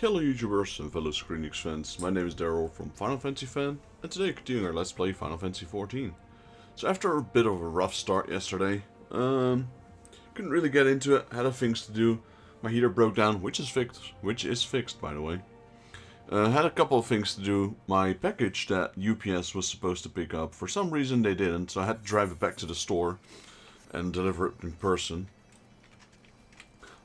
Hello YouTubers and fellow Square Enix fans, my name is Daryl from Final Fantasy Fan, and today continuing our Let's Play Final Fantasy XIV. So after a bit of a rough start yesterday, couldn't really get into it, had things to do, my heater broke down, which is fixed by the way. Had a couple of things to do, my package that UPS was supposed to pick up, for some reason they didn't, so I had to drive it back to the store and deliver it in person.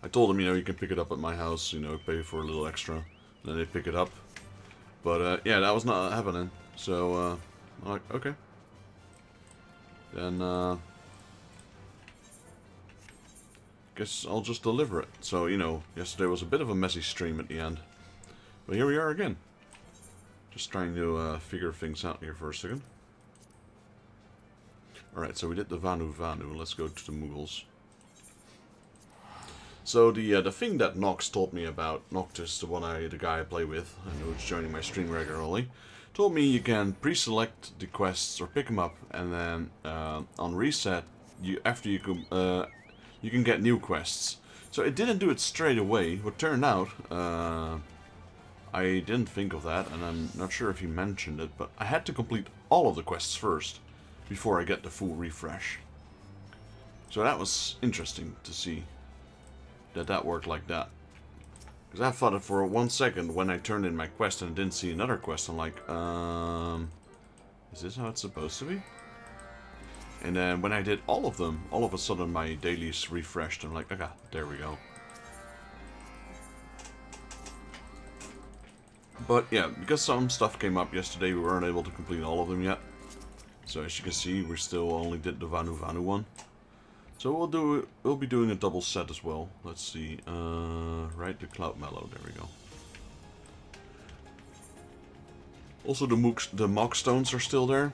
I told them, you can pick it up at my house, pay for a little extra. And then they pick it up. But, yeah, that was not happening. So, I'm like, okay. Then, guess I'll just deliver it. So, yesterday was a bit of a messy stream at the end. But here we are again. Just trying to figure things out here for a second. Alright, so we did the Vanu. Let's go to the Mughals. So the thing that Nox told me about, Noctis, the guy I play with, and who's joining my stream regularly, told me you can pre-select the quests or pick them up, and then on reset, you can get new quests. So it didn't do it straight away. What turned out, I didn't think of that, and I'm not sure if he mentioned it, but I had to complete all of the quests first before I get the full refresh. So that was interesting to see. That worked like that. Because I thought it for 1 second when I turned in my quest and didn't see another quest. I'm like, is this how it's supposed to be? And then when I did all of them, all of a sudden my dailies refreshed. I'm like, okay, there we go. But yeah, because some stuff came up yesterday, we weren't able to complete all of them yet. So as you can see, we still only did the Vanu one. So we'll be doing a double set as well. Let's see, right, the Cloud Mallow, there we go. Also the Mog Stones are still there,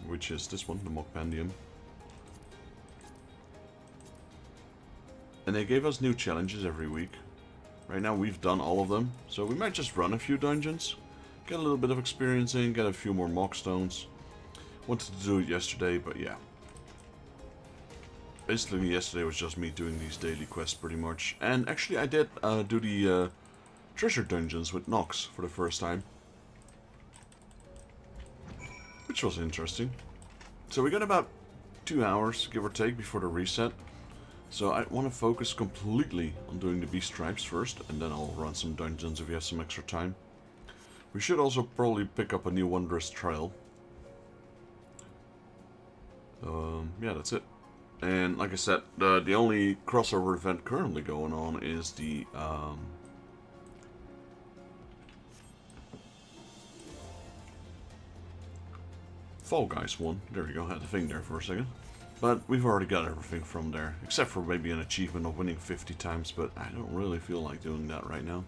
which is this one, the Mog Pandium. And they gave us new challenges every week. Right now we've done all of them, so we might just run a few dungeons, get a little bit of experience in, get a few more Mog Stones. Wanted to do it yesterday, but yeah. Basically, yesterday was just me doing these daily quests pretty much. And actually, I did do the treasure dungeons with Nox for the first time. Which was interesting. So we got about 2 hours, give or take, before the reset. So I want to focus completely on doing the beast stripes first. And then I'll run some dungeons if we have some extra time. We should also probably pick up a new Wondrous Trail. Yeah, that's it. And like I said, the only crossover event currently going on is the Fall Guys one. There we go, had the thing there for a second. But we've already got everything from there, except for maybe an achievement of winning 50 times, but I don't really feel like doing that right now.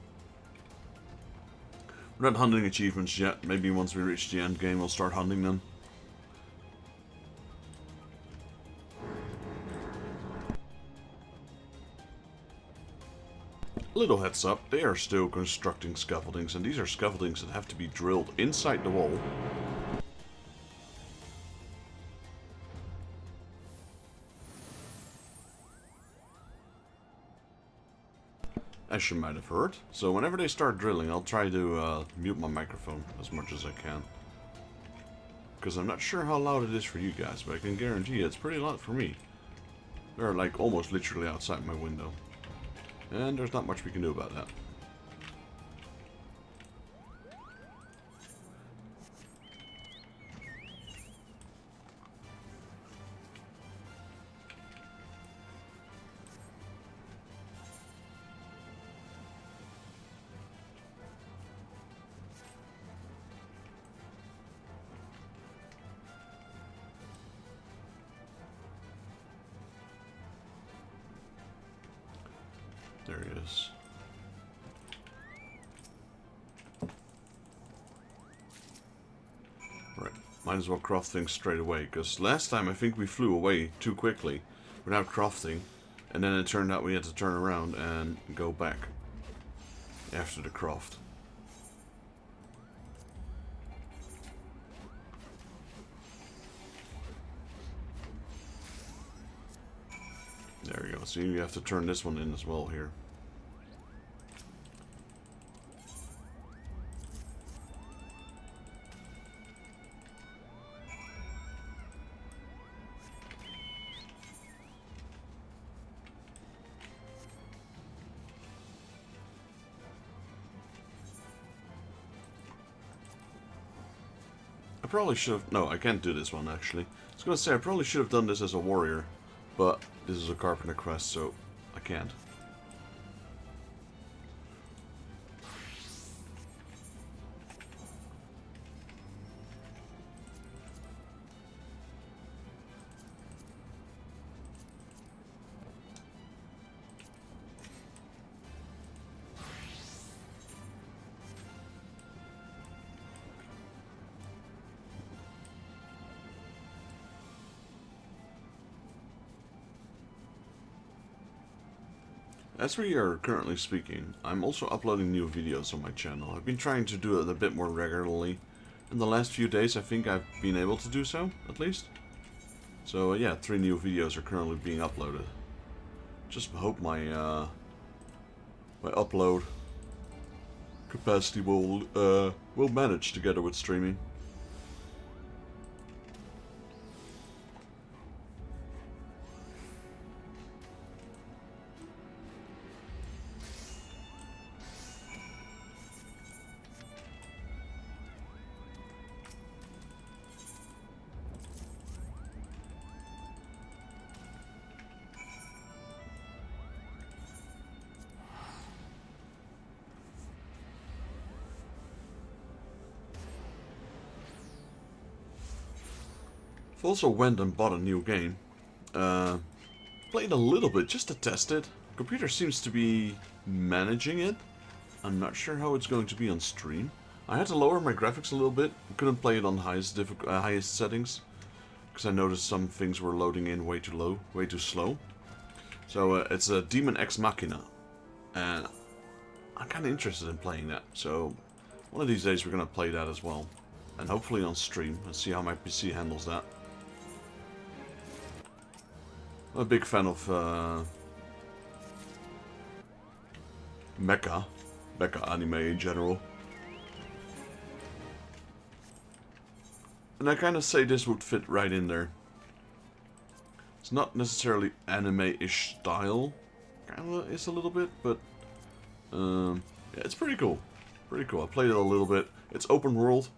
We're not hunting achievements yet. Maybe once we reach the end game, we'll start hunting them. Little heads up, they are still constructing scaffoldings, and these are scaffoldings that have to be drilled inside the wall. As you might have heard. So whenever they start drilling, I'll try to mute my microphone as much as I can. Because I'm not sure how loud it is for you guys, but I can guarantee you it's pretty loud for me. They're like almost literally outside my window. And there's not much we can do about that. There he is. Right, might as well craft things straight away, because last time I think we flew away too quickly without crafting, and then it turned out we had to turn around and go back after the craft. There we go. So you have to turn this one in as well here. probably should have... No, I can't do this one, actually. I was going to say, I probably should have done this as a warrior. But this is a carpenter quest, so I can't. As we are currently speaking, I'm also uploading new videos on my channel. I've been trying to do it a bit more regularly. In the last few days I think I've been able to do so, at least. So yeah, 3 new videos are currently being uploaded. Just hope my my upload capacity will manage together with streaming. I've also went and bought a new game. Played a little bit just to test it. Computer seems to be managing it. I'm not sure how it's going to be on stream. I had to lower my graphics a little bit. Couldn't play it on highest settings because I noticed some things were loading in way too low, way too slow. So it's a Demon Ex Machina, and I'm kind of interested in playing that. So one of these days we're gonna play that as well, and hopefully on stream and see how my PC handles that. I'm a big fan of mecha anime in general. And I kind of say this would fit right in there. It's not necessarily anime-ish style. Kind of is a little bit, but yeah, it's pretty cool. Pretty cool. I played it a little bit. It's open world.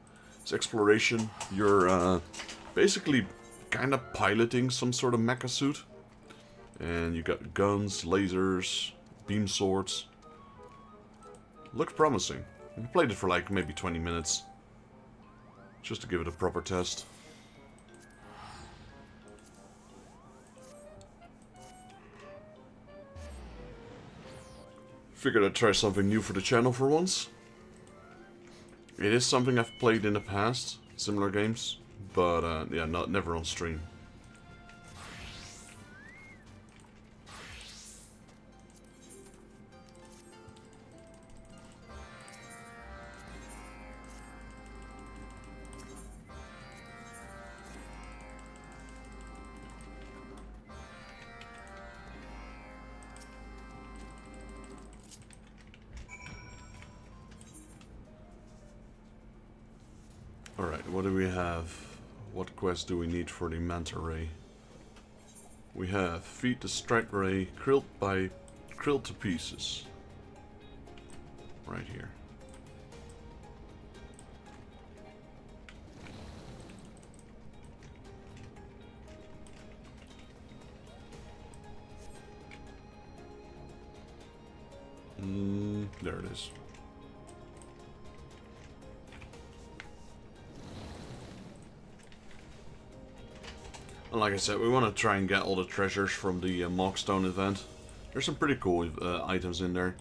It's exploration. You're basically kind of piloting some sort of mecha suit. And you got guns, lasers, beam swords. Looks promising. I played it for like maybe 20 minutes. Just to give it a proper test. Figured I'd try something new for the channel for once. It is something I've played in the past, similar games, but yeah, never on stream. Alright, what do we have? What quest do we need for the Manta Ray? We have feed the Strike Ray, krilled to pieces. Right here. There it is. And like I said, we want to try and get all the treasures from the Mockstone event. There's some pretty cool items in there.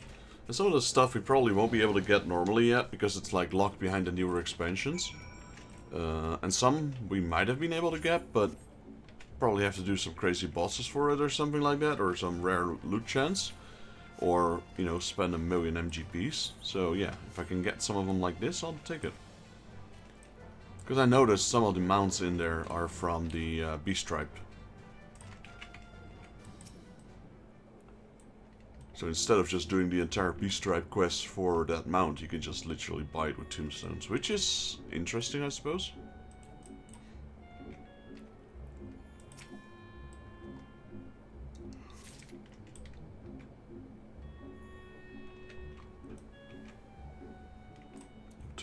And some of the stuff we probably won't be able to get normally yet, because it's like locked behind the newer expansions. And some we might have been able to get, but probably have to do some crazy bosses for it or something like that, or some rare loot chance. Or, you know, spend 1,000,000 MGPs. So yeah, if I can get some of them like this, I'll take it. Because I noticed some of the mounts in there are from the B-Stripe. So instead of just doing the entire B-Stripe quest for that mount, you can just literally buy it with tombstones. Which is interesting, I suppose.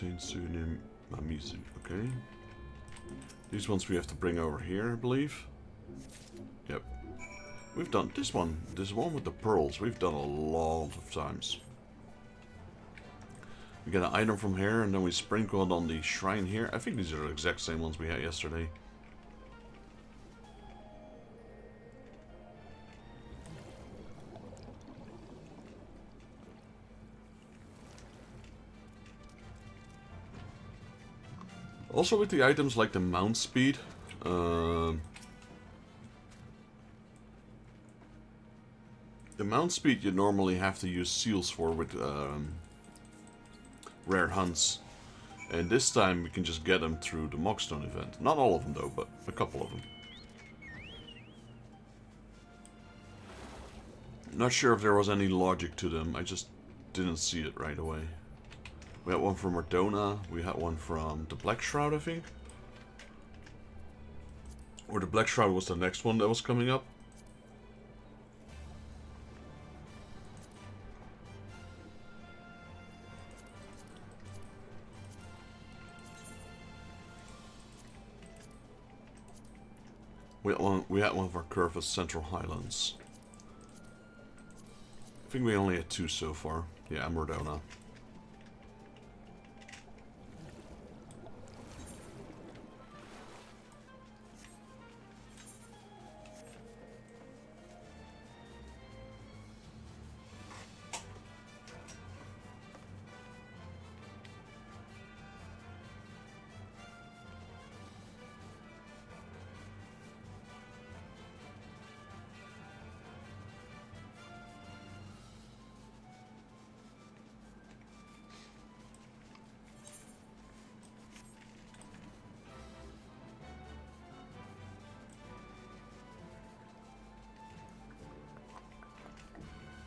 Obtain pseudonym Mamizu, okay. These ones we have to bring over here, I believe. Yep. We've done this one with the pearls, we've done a lot of times. We get an item from here, and then we sprinkle it on the shrine here. I think these are the exact same ones we had yesterday. Also with the items like the mount speed, the mount speed you normally have to use seals for with rare hunts, and this time we can just get them through the Mockstone event. Not all of them though, but a couple of them. Not sure if there was any logic to them, I just didn't see it right away. We had one from Ordona, we had one from the Black Shroud, I think. Or the Black Shroud was the next one that was coming up. We had one for Curvus Central Highlands. I think we only had two so far. Yeah, Mordona.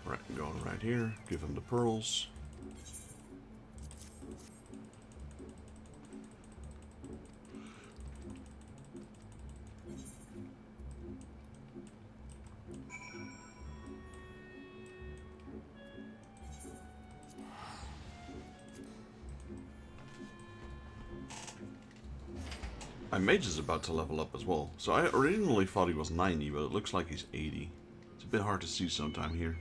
Right, going right here, give him the pearls. My mage is about to level up as well. So I originally thought he was 90, but it looks like he's 80. It's a bit hard to see sometime here.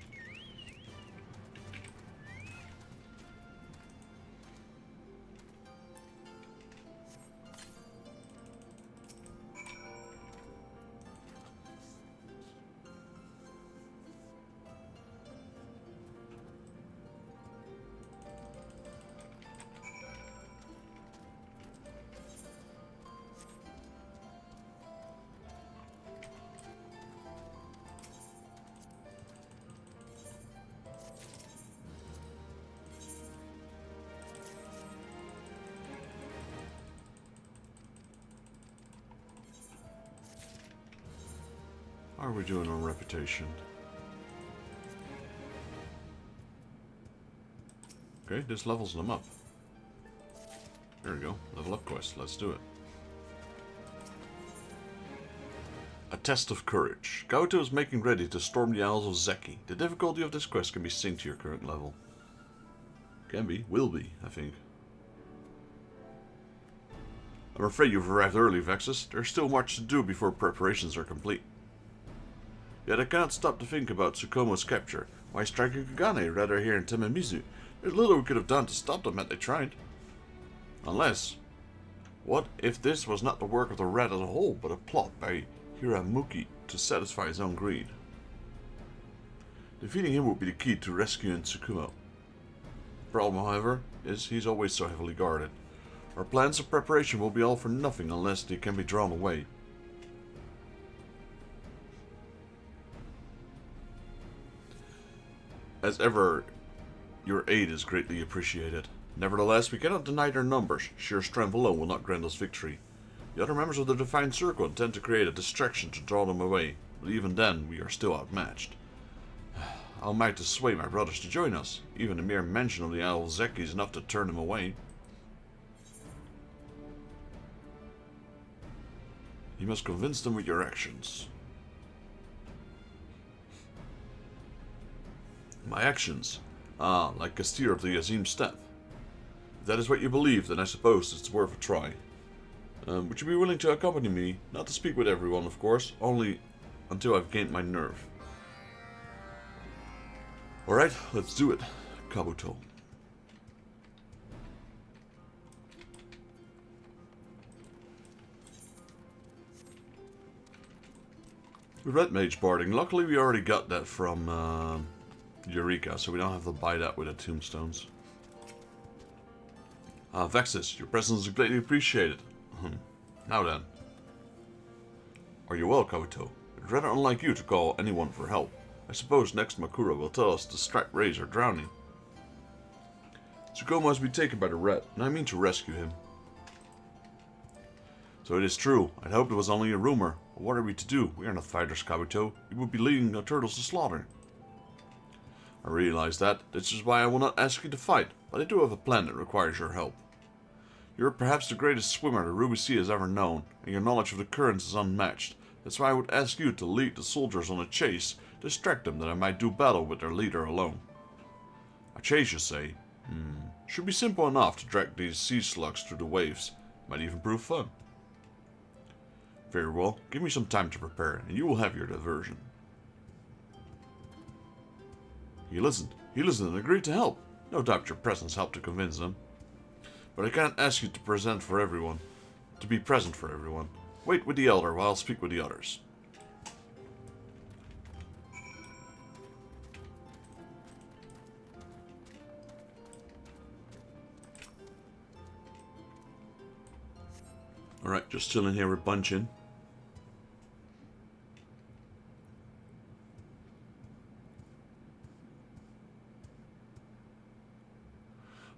How are we doing on reputation? Okay, this levels them up. There we go. Level up quest. Let's do it. A test of courage. Gauto is making ready to storm the Isles of Zeki. The difficulty of this quest can be synced to your current level. Can be. Will be, I think. I'm afraid you've arrived early, Vexus. There's still much to do before preparations are complete. Yet I cannot stop to think about Tsukumo's capture. Why strike Kagane rather here in Tememizu? There's little we could have done to stop them had they tried. Unless, what if this was not the work of the rat as a whole, but a plot by Hiramuki to satisfy his own greed? Defeating him would be the key to rescuing Tsukumo. The problem, however, is he's always so heavily guarded. Our plans of preparation will be all for nothing unless they can be drawn away. As ever, your aid is greatly appreciated. Nevertheless, we cannot deny their numbers. Sheer strength alone will not grant us victory. The other members of the Defined Circle intend to create a distraction to draw them away, but even then, we are still outmatched. I'll might to sway my brothers to join us. Even the mere mention of the Isle of Zeki is enough to turn them away. You must convince them with your actions. My actions? Ah, like Castir of the Yazim Steppe. If that is what you believe, then I suppose it's worth a try. Would you be willing to accompany me? Not to speak with everyone, of course, only until I've gained my nerve. Alright, let's do it, Kabuto. Red Mage barding. Luckily we already got that from Eureka, so we don't have to buy that with the tombstones. Vexus, your presence is greatly appreciated. Now then. Are you well, Kabuto? It's rather unlike you to call anyone for help. I suppose next Makura will tell us the striped rays are drowning. Tsukumo must be taken by the rat, and I mean to rescue him. So it is true. I'd hoped it was only a rumor. But what are we to do? We are not fighters, Kabuto. We would be leading the turtles to slaughter. I realize that. This is why I will not ask you to fight, but I do have a plan that requires your help. You are perhaps the greatest swimmer the Ruby Sea has ever known, and your knowledge of the currents is unmatched. That's why I would ask you to lead the soldiers on a chase, distract them that I might do battle with their leader alone. A chase, you say? Should be simple enough to drag these sea slugs through the waves. Might even prove fun. Very well, give me some time to prepare, and you will have your diversion. He listened and agreed to help. No doubt your presence helped to convince them. But I can't ask you to be present for everyone. Wait with the elder while I'll speak with the others. Alright, just chilling here with Bunchin.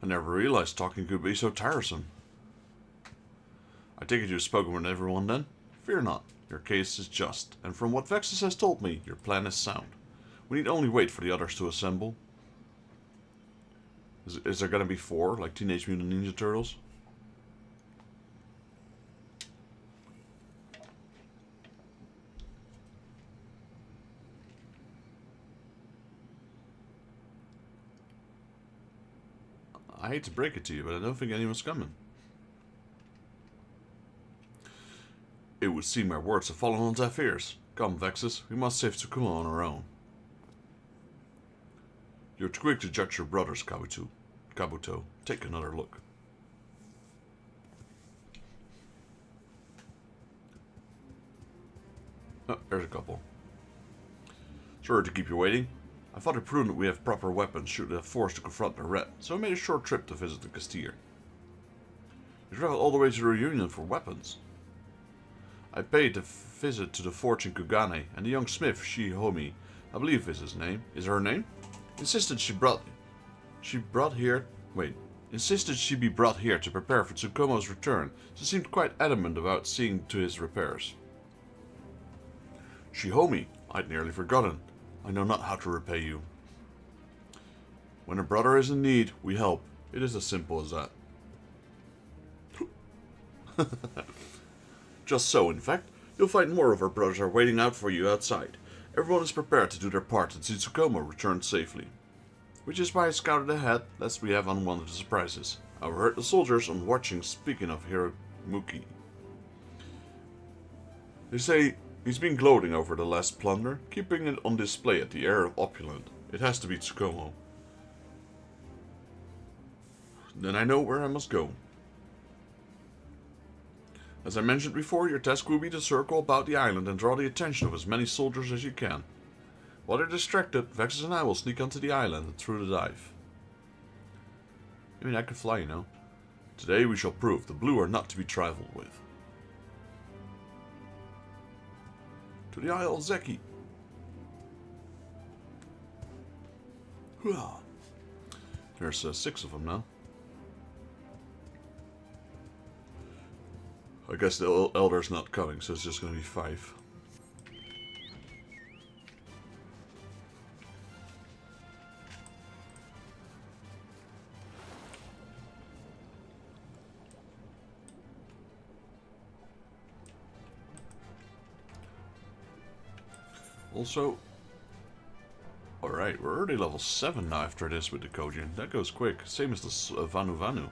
I never realized talking could be so tiresome. I take it you've spoken with everyone then? Fear not, your case is just, and from what Vexus has told me, your plan is sound. We need only wait for the others to assemble. Is there gonna be 4, like Teenage Mutant Ninja Turtles? I hate to break it to you, but I don't think anyone's coming. It would seem my words have fallen on deaf ears. Come, Vexus, we must save Tsukumo on our own. You're too quick to judge your brothers, Kabuto. Take another look. Oh, there's a couple. Sorry to keep you waiting. I thought it prudent we have proper weapons should we have forced to confront the rat, so I made a short trip to visit the Castile. You traveled all the way to the reunion for weapons. I paid a visit to the forge in Kugane, and the young smith, Shihomi, I believe is his name. Is her name? Insisted she be brought here to prepare for Tsukumo's return. She seemed quite adamant about seeing to his repairs. Shihomi, I'd nearly forgotten. I know not how to repay you. When a brother is in need, we help. It is as simple as that. Just so, in fact. You'll find more of our brothers are waiting out for you outside. Everyone is prepared to do their part and see Tsukumo return safely. Which is why I scouted ahead, lest we have unwanted surprises. I overheard the soldiers on watching speaking of Hiromuki. They say he's been gloating over the last plunder, keeping it on display at the air of opulent. It has to be Tsukumo. Then I know where I must go. As I mentioned before, your task will be to circle about the island and draw the attention of as many soldiers as you can. While they're distracted, Vexus and I will sneak onto the island and through the dive. I mean, I could fly, you know. Today we shall prove the blue are not to be trifled with. To the Isle Zeki. There's 6 of them now. I guess the Elder's not coming, so it's just going to be 5. Also, alright, we're already level 7 now after this with the Kojin. That goes quick, same as the Vanu Vanu.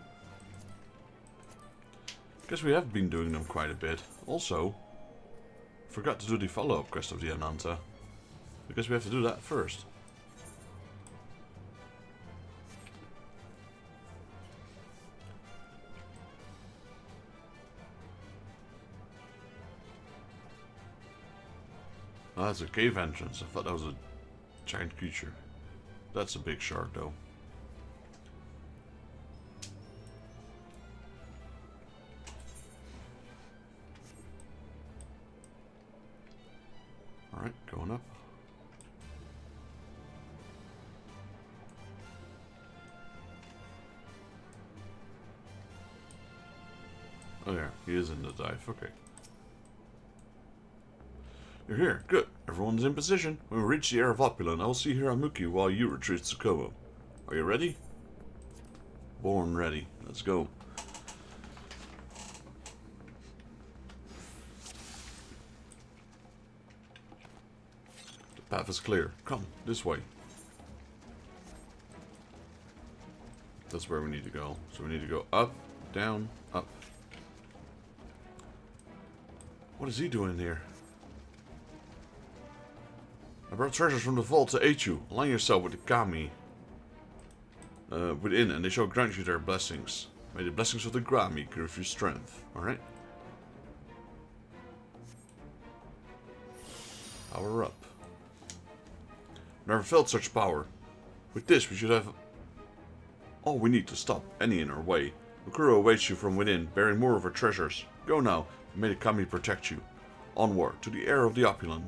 Guess we have been doing them quite a bit. Also, forgot to do the follow-up quest of the Ananta. Because we have to do that first. Oh, that's a cave entrance. I thought that was a giant creature. That's a big shark, though. Alright, going up. Oh, yeah, he is in the dive. Okay. You're here. Good. Everyone's in position. When we reach the air of Opulent, I will see Hiramuki while you retreat to Komo. Are you ready? Born ready. Let's go. The path is clear. Come, this way. That's where we need to go. So we need to go up, down, up. What is he doing here? I brought treasures from the vault to aid you. Align yourself with the kami within, and they shall grant you their blessings. May the blessings of the Grami give you strength. Alright? Power up. Never felt such power. With this, we should have all we need to stop any in our way. Makura awaits you from within, bearing more of her treasures. Go now, and may the kami protect you. Onward, to the air of the Opulent.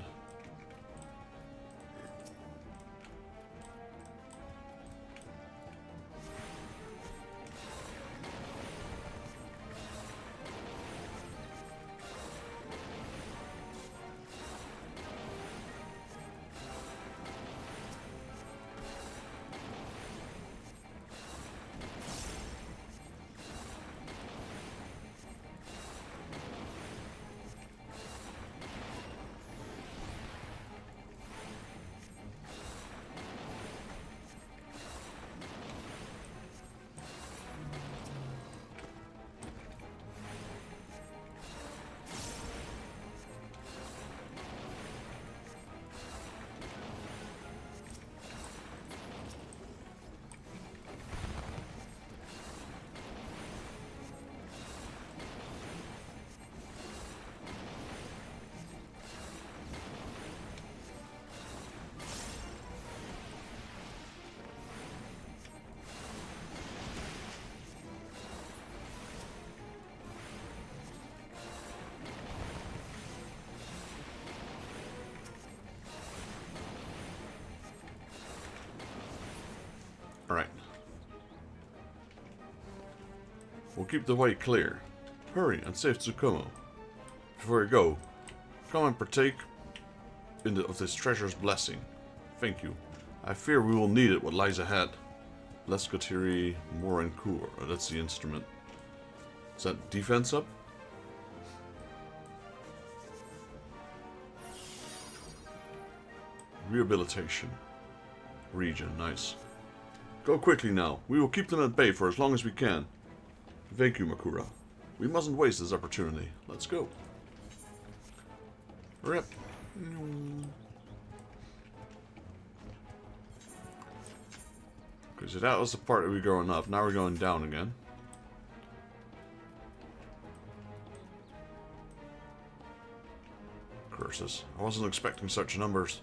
Alright. We'll keep the way clear. Hurry and save Tsukumo. Before you go, come and partake of this treasure's blessing. Thank you. I fear we will need it what lies ahead. Leskotiri Morankur. Oh, that's the instrument. Is that defense up? Rehabilitation. Region, nice. Go quickly now. We will keep them at bay for as long as we can. Thank you, Makura. We mustn't waste this opportunity. Let's go. Rip. Okay, so that was the part that we were going up. Now we're going down again. Curses. I wasn't expecting such numbers.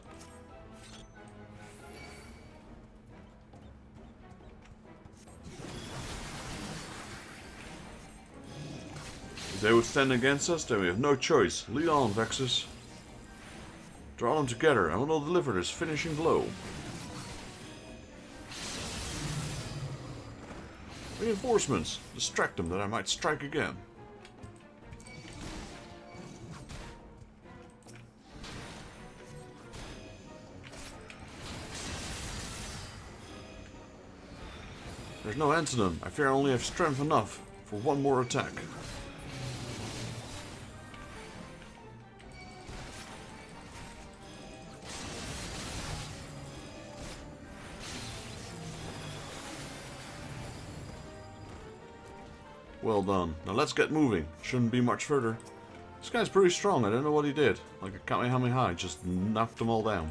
If they would stand against us, then we have no choice. Lead on, Vexus. Draw them together, and we'll deliver this finishing blow. Reinforcements! Distract them that I might strike again. There's no end to them. I fear I only have strength enough for one more attack. Well done. Now let's get moving. Shouldn't be much further. This guy's pretty strong. I don't know what he did. Like a Kamehameha, just knocked them all down.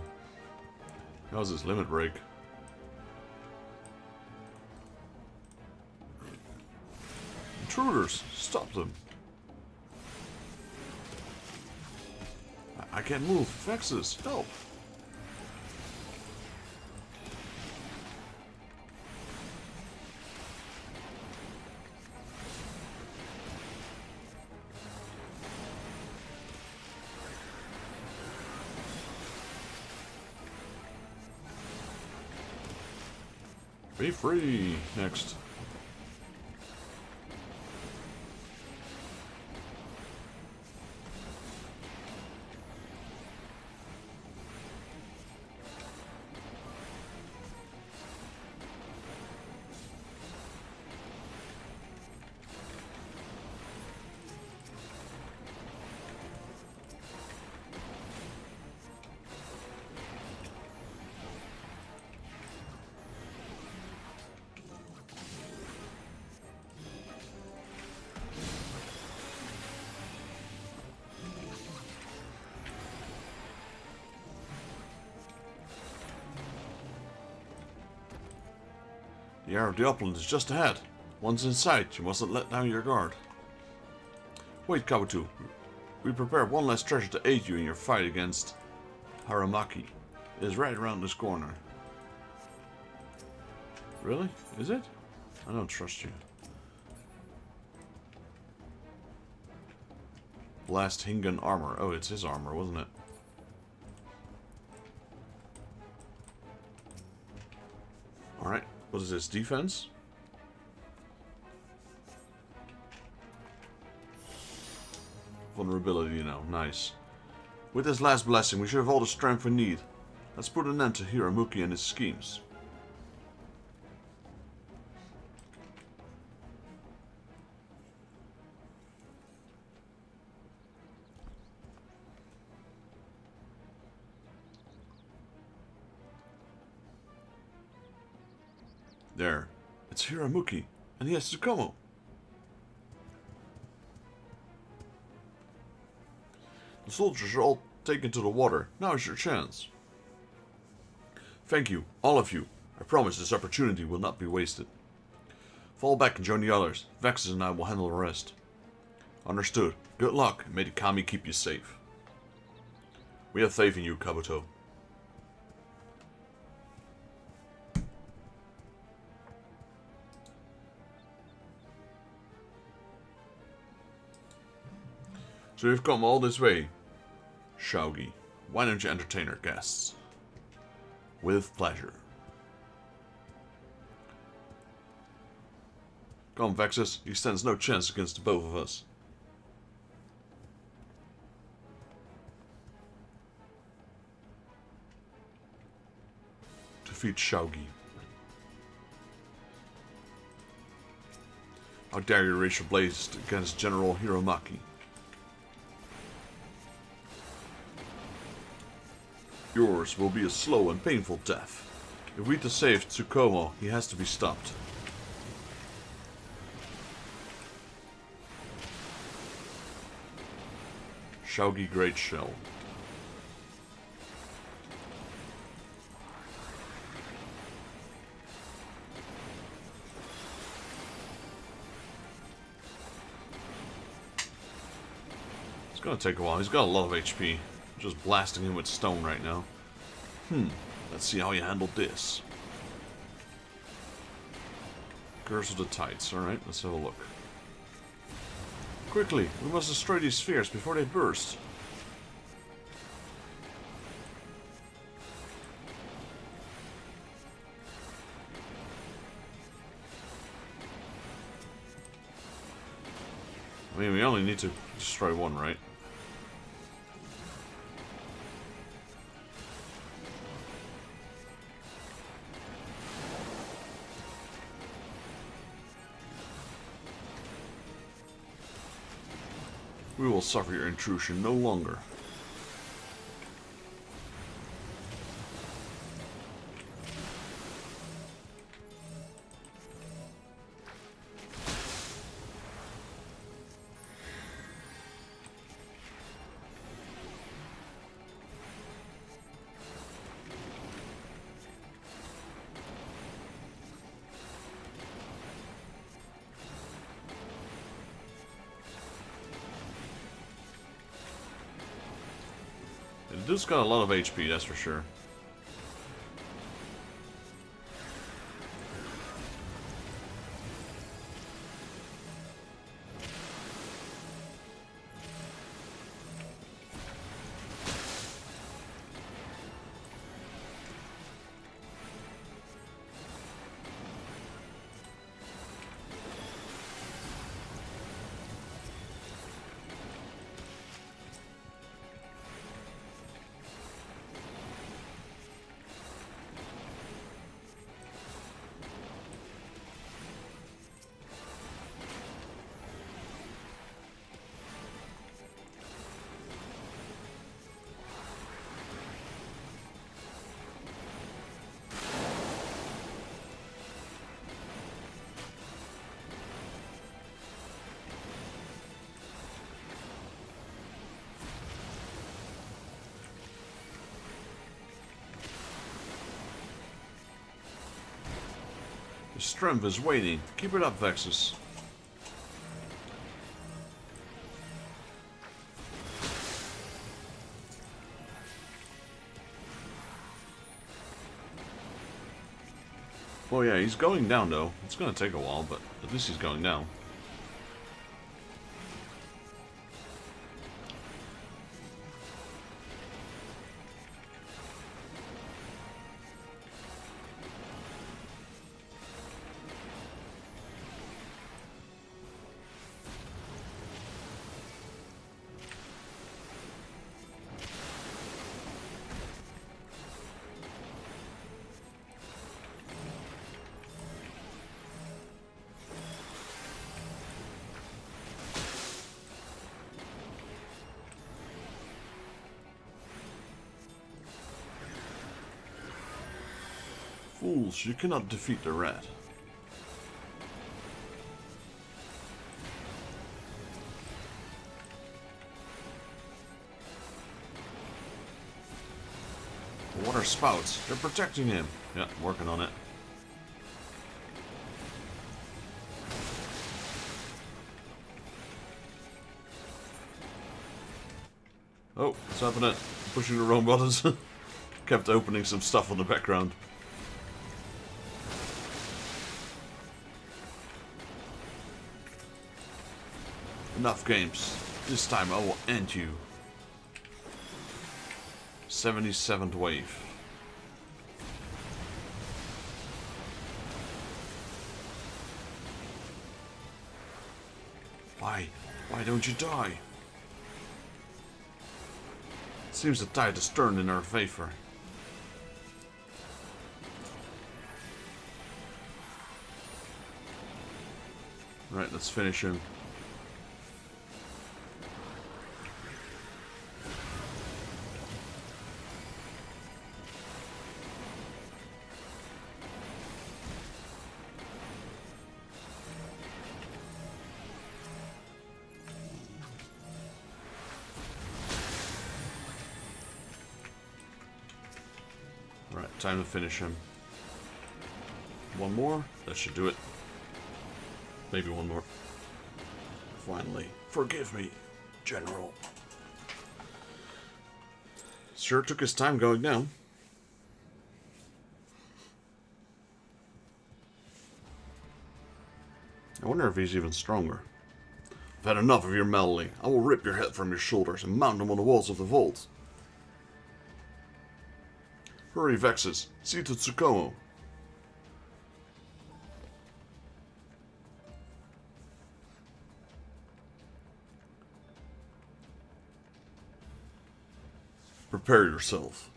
That was his limit break. Intruders! Stop them! I can't move. Vexes! Help! Be free! Next. The heir of the upland is just ahead. Once in sight, you mustn't let down your guard. Wait, Kabuto. We prepared one last treasure to aid you in your fight against Haramaki. It is right around this corner. Really? Is it? I don't trust you. Blast Hingan armor. Oh, it's his armor, wasn't it? Alright. What is this? Defense? Vulnerability, you know. Nice. With this last blessing, we should have all the strength we need. Let's put an end to Hiramuki and his schemes. There. It's Hiramuki, and he has Tsukumo. The soldiers are all taken to the water. Now is your chance. Thank you, all of you. I promise this opportunity will not be wasted. Fall back and join the others. Vexus and I will handle the rest. Understood. Good luck, and may the Kami keep you safe. We have faith in you, Kabuto. So we've come all this way. Shogi, why don't you entertain our guests? With pleasure. Come, Vexus, he stands no chance against the both of us. Defeat Shogi. How dare you raise your blades against General Hiramaki? Yours will be a slow and painful death. If we to save Tsukumo, he has to be stopped. Shogi Great Shell. It's gonna take a while. He's got a lot of HP. Just blasting him with stone right now. Let's see how you handled this. Curse of the Tides. Alright, let's have a look. Quickly, we must destroy these spheres before they burst. I mean, we only need to destroy one, right? We will suffer your intrusion no longer. The dude's got a lot of HP, that's for sure. The strength is waning. Keep it up, Vexus. Well, yeah, he's going down, though. It's gonna take a while, but at least he's going down. Fools, you cannot defeat the rat. Water spouts, they're protecting him. Yeah, working on it. Oh, what's happening? Pushing the wrong buttons. Kept opening some stuff on the background. Enough games. This time I will end you. 77th wave. Why? Why don't you die? It seems the tide has turned in our favor. Right, let's finish him. Right, time to finish him. One more? That should do it. Maybe one more. Finally. Forgive me, General. Sure took his time going down. I wonder if he's even stronger. I've had enough of your meddling. I will rip your head from your shoulders and mount them on the walls of the vault. Hurry, Vexus. See to Tsukumo. Prepare yourself.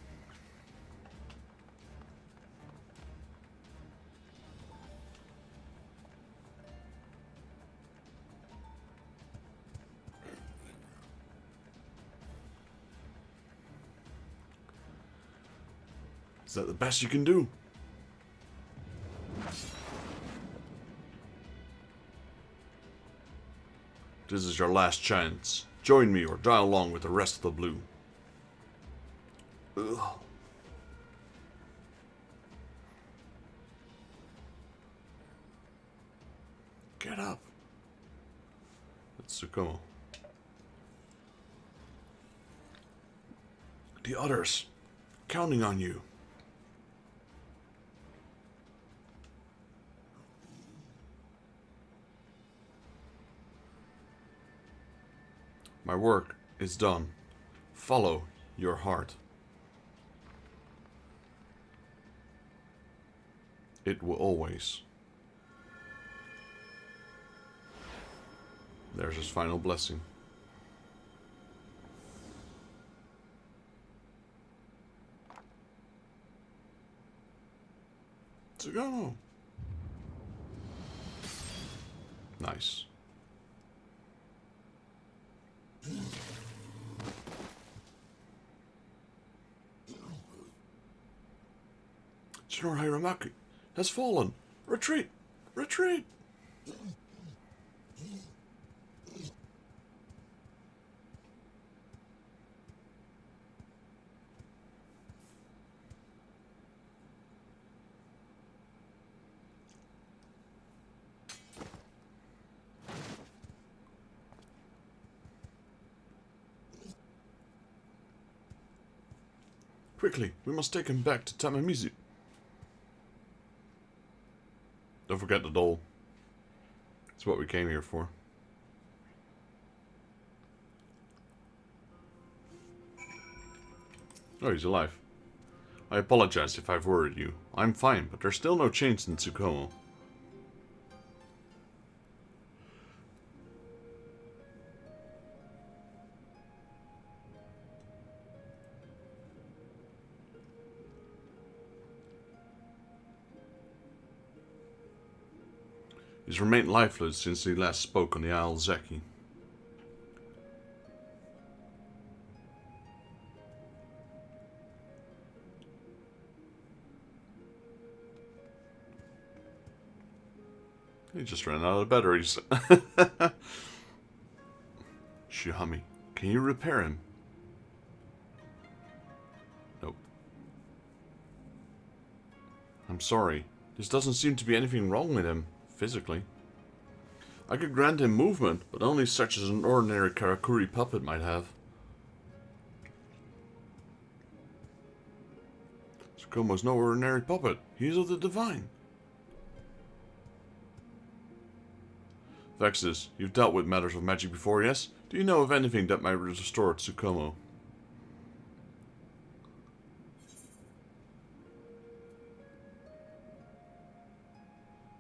Is that the best you can do? This is your last chance. Join me or die along with the rest of the blue. Ugh. Get up. It's Tsukumo. The others. Counting on you. My work is done. Follow your heart. It will always. There's his final blessing. To go. Nice. Senor Hiramaki has fallen. Retreat! Retreat! Quickly, we must take him back to Tamamizu. Don't forget the doll. It's what we came here for. Oh, he's alive. I apologize if I've worried you. I'm fine, but there's still no change in Tsukumo. He's remained lifeless since he last spoke on the Isle Zeki. He just ran out of batteries. Shihami, can you repair him? Nope. I'm sorry. There doesn't seem to be anything wrong with him. Physically. I could grant him movement, but only such as an ordinary Karakuri puppet might have. Tsukumo's no ordinary puppet. He is of the divine. Vexus, you've dealt with matters of magic before, yes? Do you know of anything that might restore Tsukumo?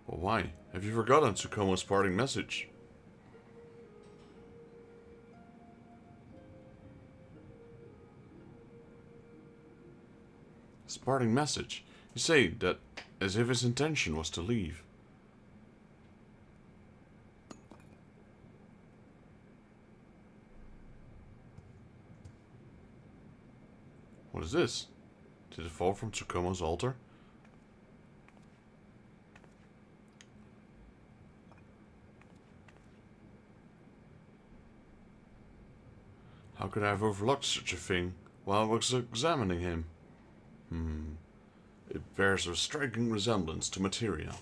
Well, why? Have you forgotten Tsukumo's parting message? His parting message? You say that as if his intention was to leave. What is this? Did it fall from Tsukumo's altar? How could I have overlooked such a thing while I was examining him? It bears a striking resemblance to materia.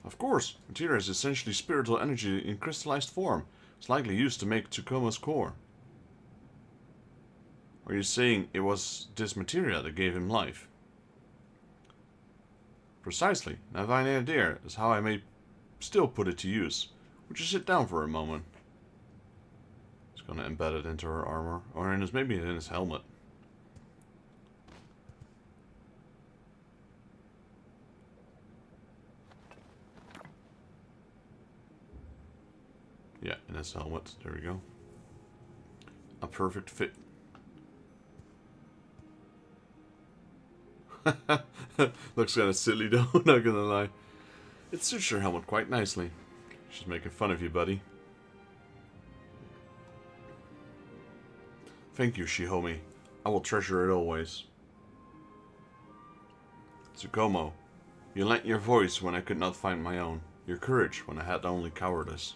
Of course, materia is essentially spiritual energy in crystallized form. It's likely used to make Tsukumo's core. Are you saying it was this materia that gave him life? Precisely. Now I have an idea as how I may still put it to use. Would you sit down for a moment? He's going to embed it into her armor, or in his, maybe in his helmet. Yeah, in his helmet. There we go. A perfect fit. Looks kind of silly though, not gonna lie. It suits your helmet quite nicely. She's making fun of you, buddy. Thank you, Shihomi. I will treasure it always. Tsukumo, you lent your voice when I could not find my own. Your courage when I had only cowardice.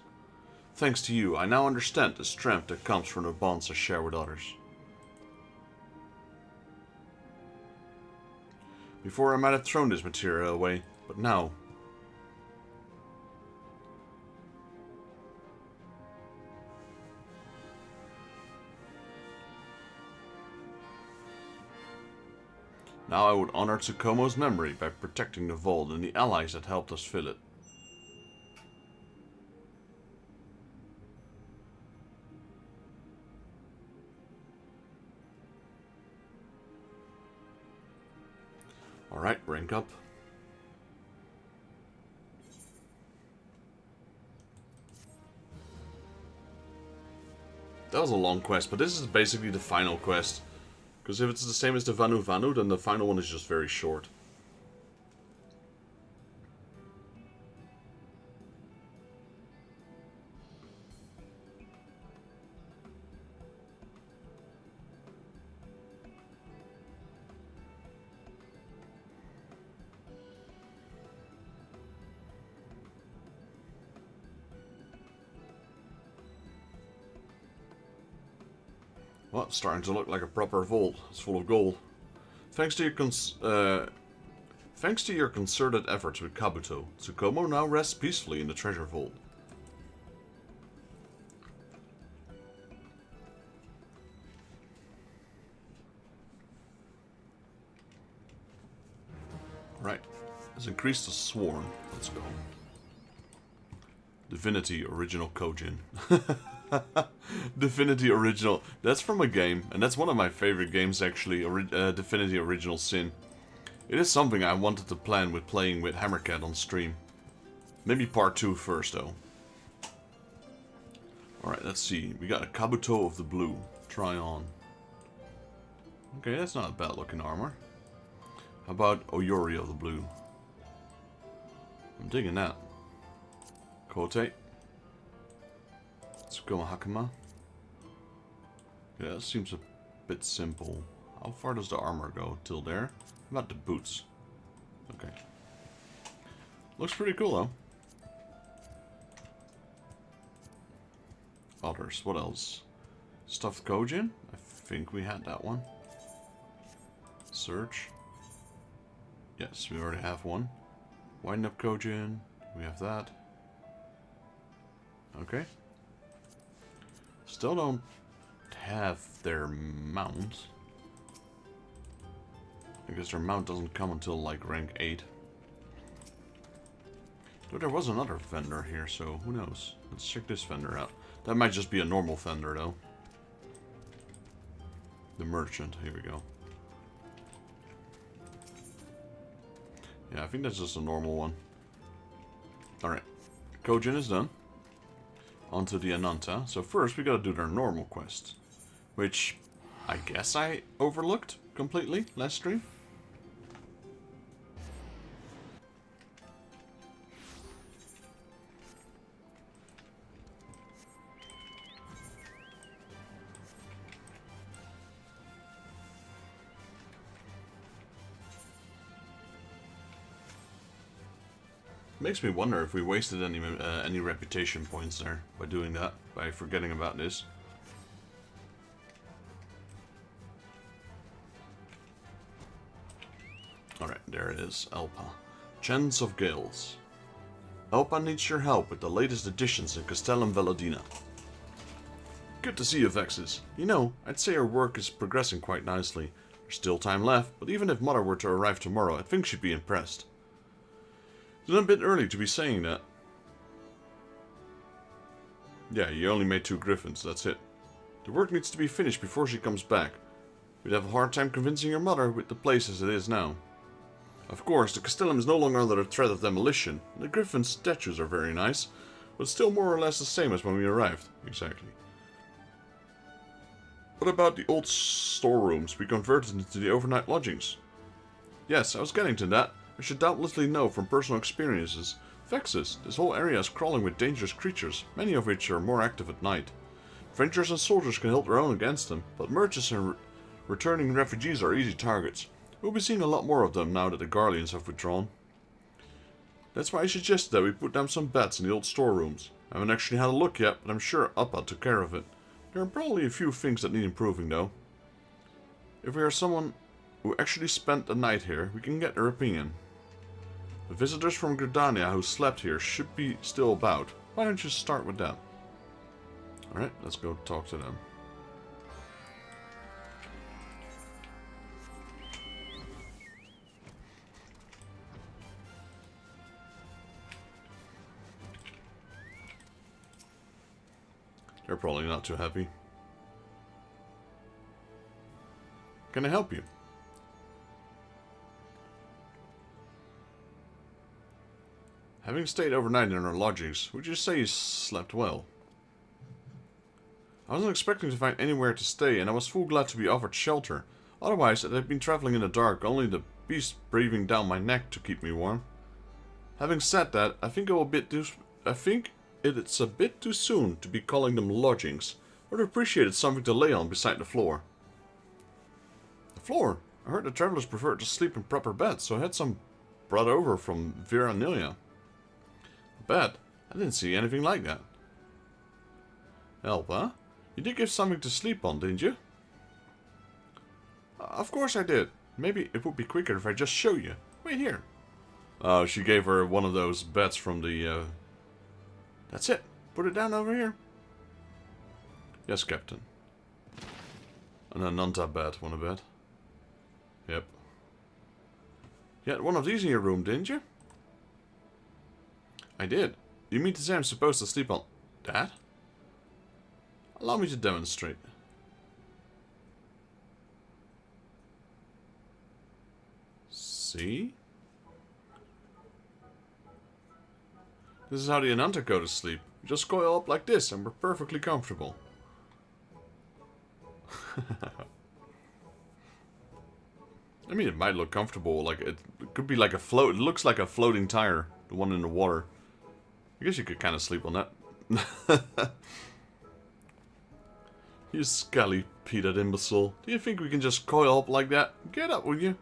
Thanks to you, I now understand the strength that comes from the bonds I share with others. Before I might have thrown this material away, but now... Now I would honor Tsukumo's memory by protecting the vault and the allies that helped us fill it. Alright, rank up. That was a long quest, but this is basically the final quest. Because if it's the same as the Vanu Vanu, then the final one is just very short. Well, it's starting to look like a proper vault. It's full of gold. Thanks to your concerted efforts with Kabuto, Tsukumo now rests peacefully in the treasure vault. Right. Let's increase the swarm. Let's go. Divinity Original Kojin. Divinity Original. That's from a game, and that's one of my favorite games actually, Divinity Original Sin. It is something I wanted to plan with playing with Hammercat on stream. Maybe part 2 first though. Alright, let's see. We got a Kabuto of the Blue. Try on. Okay, that's not a bad looking armor. How about Oyori of the Blue? I'm digging that. Kote. Tsukumo Hakama. Yeah, that seems a bit simple. How far does the armor go? Till there? How about the boots? Okay. Looks pretty cool though. Others. What else? Stuffed Kojin? I think we had that one. Search. Yes, we already have one. Wind up Kojin. We have that. Okay. Still don't have their mount. I guess their mount doesn't come until like rank 8. But there was another vendor here, so who knows. Let's check this vendor out. That might just be a normal vendor though. The merchant, here we go. Yeah, I think that's just a normal one. Alright. Kojin is done. Onto the Ananta. So first we gotta do their normal quest. Which I guess I overlooked completely last stream. Makes me wonder if we wasted any reputation points there by doing that, by forgetting about this. Alright, there it is, Elpa. Chance of Gales. Elpa needs your help with the latest additions in Castellum Veladina. Good to see you, Vexus. You know, I'd say our work is progressing quite nicely. There's still time left, but even if Mother were to arrive tomorrow, I think she'd be impressed. It's a bit early to be saying that. Yeah, you only made 2 griffins, that's it. The work needs to be finished before she comes back. We'd have a hard time convincing your mother with the place as it is now. Of course, the Castellum is no longer under the threat of demolition. The griffin statues are very nice, but still more or less the same as when we arrived. Exactly. What about the old storerooms we converted into the overnight lodgings? Yes, I was getting to that. I should doubtlessly know from personal experiences. Vexus, this whole area is crawling with dangerous creatures, many of which are more active at night. Rangers and soldiers can hold their own against them, but merchants and returning refugees are easy targets. We'll be seeing a lot more of them now that the Garleans have withdrawn. That's why I suggested that we put down some beds in the old storerooms. I haven't actually had a look yet, but I'm sure Appa took care of it. There are probably a few things that need improving though. If we are someone who actually spent the night here, we can get their opinion. The visitors from Gridania who slept here should be still about. Why don't you start with them? Alright, let's go talk to them. They're probably not too happy. Can I help you? Having stayed overnight in our lodgings, would you say you slept well? I wasn't expecting to find anywhere to stay, and I was full glad to be offered shelter. Otherwise, I'd have been traveling in the dark, only the beast breathing down my neck to keep me warm. Having said that, I think it's a bit too soon to be calling them lodgings. I would have appreciated something to lay on beside the floor. The floor? I heard the travelers prefer to sleep in proper beds, so I had some brought over from Veranilia. A bed? I didn't see anything like that. Help, huh? You did give something to sleep on, didn't you? Of course I did. Maybe it would be quicker if I just show you. Wait here. Oh, she gave her one of those beds from the, That's it. Put it down over here. Yes, Captain. An Ananta bed, want a bed? Yep. You had one of these in your room, didn't you? I did. You mean to say I'm supposed to sleep on that? Allow me to demonstrate. See? This is how the Ananta go to sleep. You just coil up like this and we're perfectly comfortable. I mean, it might look comfortable. Like it could be like a float. It looks like a floating tire, the one in the water. I guess you could kind of sleep on that. You scally-peated imbecile. Do you think we can just coil up like that? Get up, will you?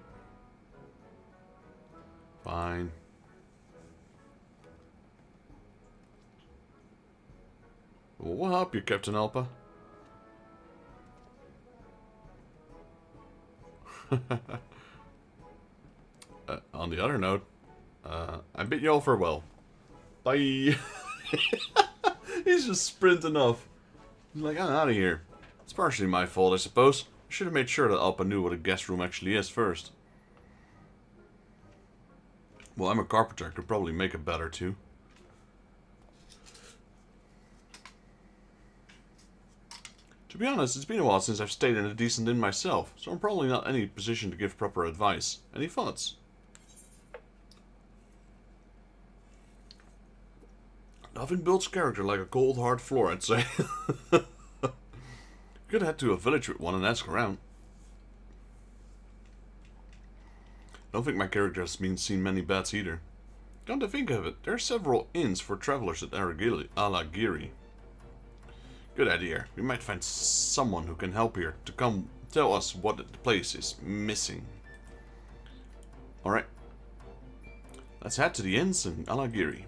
Fine. Well, we'll help you, Captain Alpa. On the other note, I bid you all farewell. Bye. He's just sprinting off. He's like, I'm out of here. It's partially my fault, I suppose. I should have made sure that Alpa knew what a guest room actually is first. Well, I'm a carpenter. I could probably make it better too. To be honest, it's been a while since I've stayed in a decent inn myself, so I'm probably not in any position to give proper advice. Any thoughts? Nothing builds character like a cold hard floor, I'd say. Could head to a village with one and ask around. Don't think my character has seen many bats either. Come to think of it, there are several inns for travelers at Alagiri. Good idea. We might find someone who can help here to come tell us what the place is missing. Alright. Let's head to the inns in Alagiri.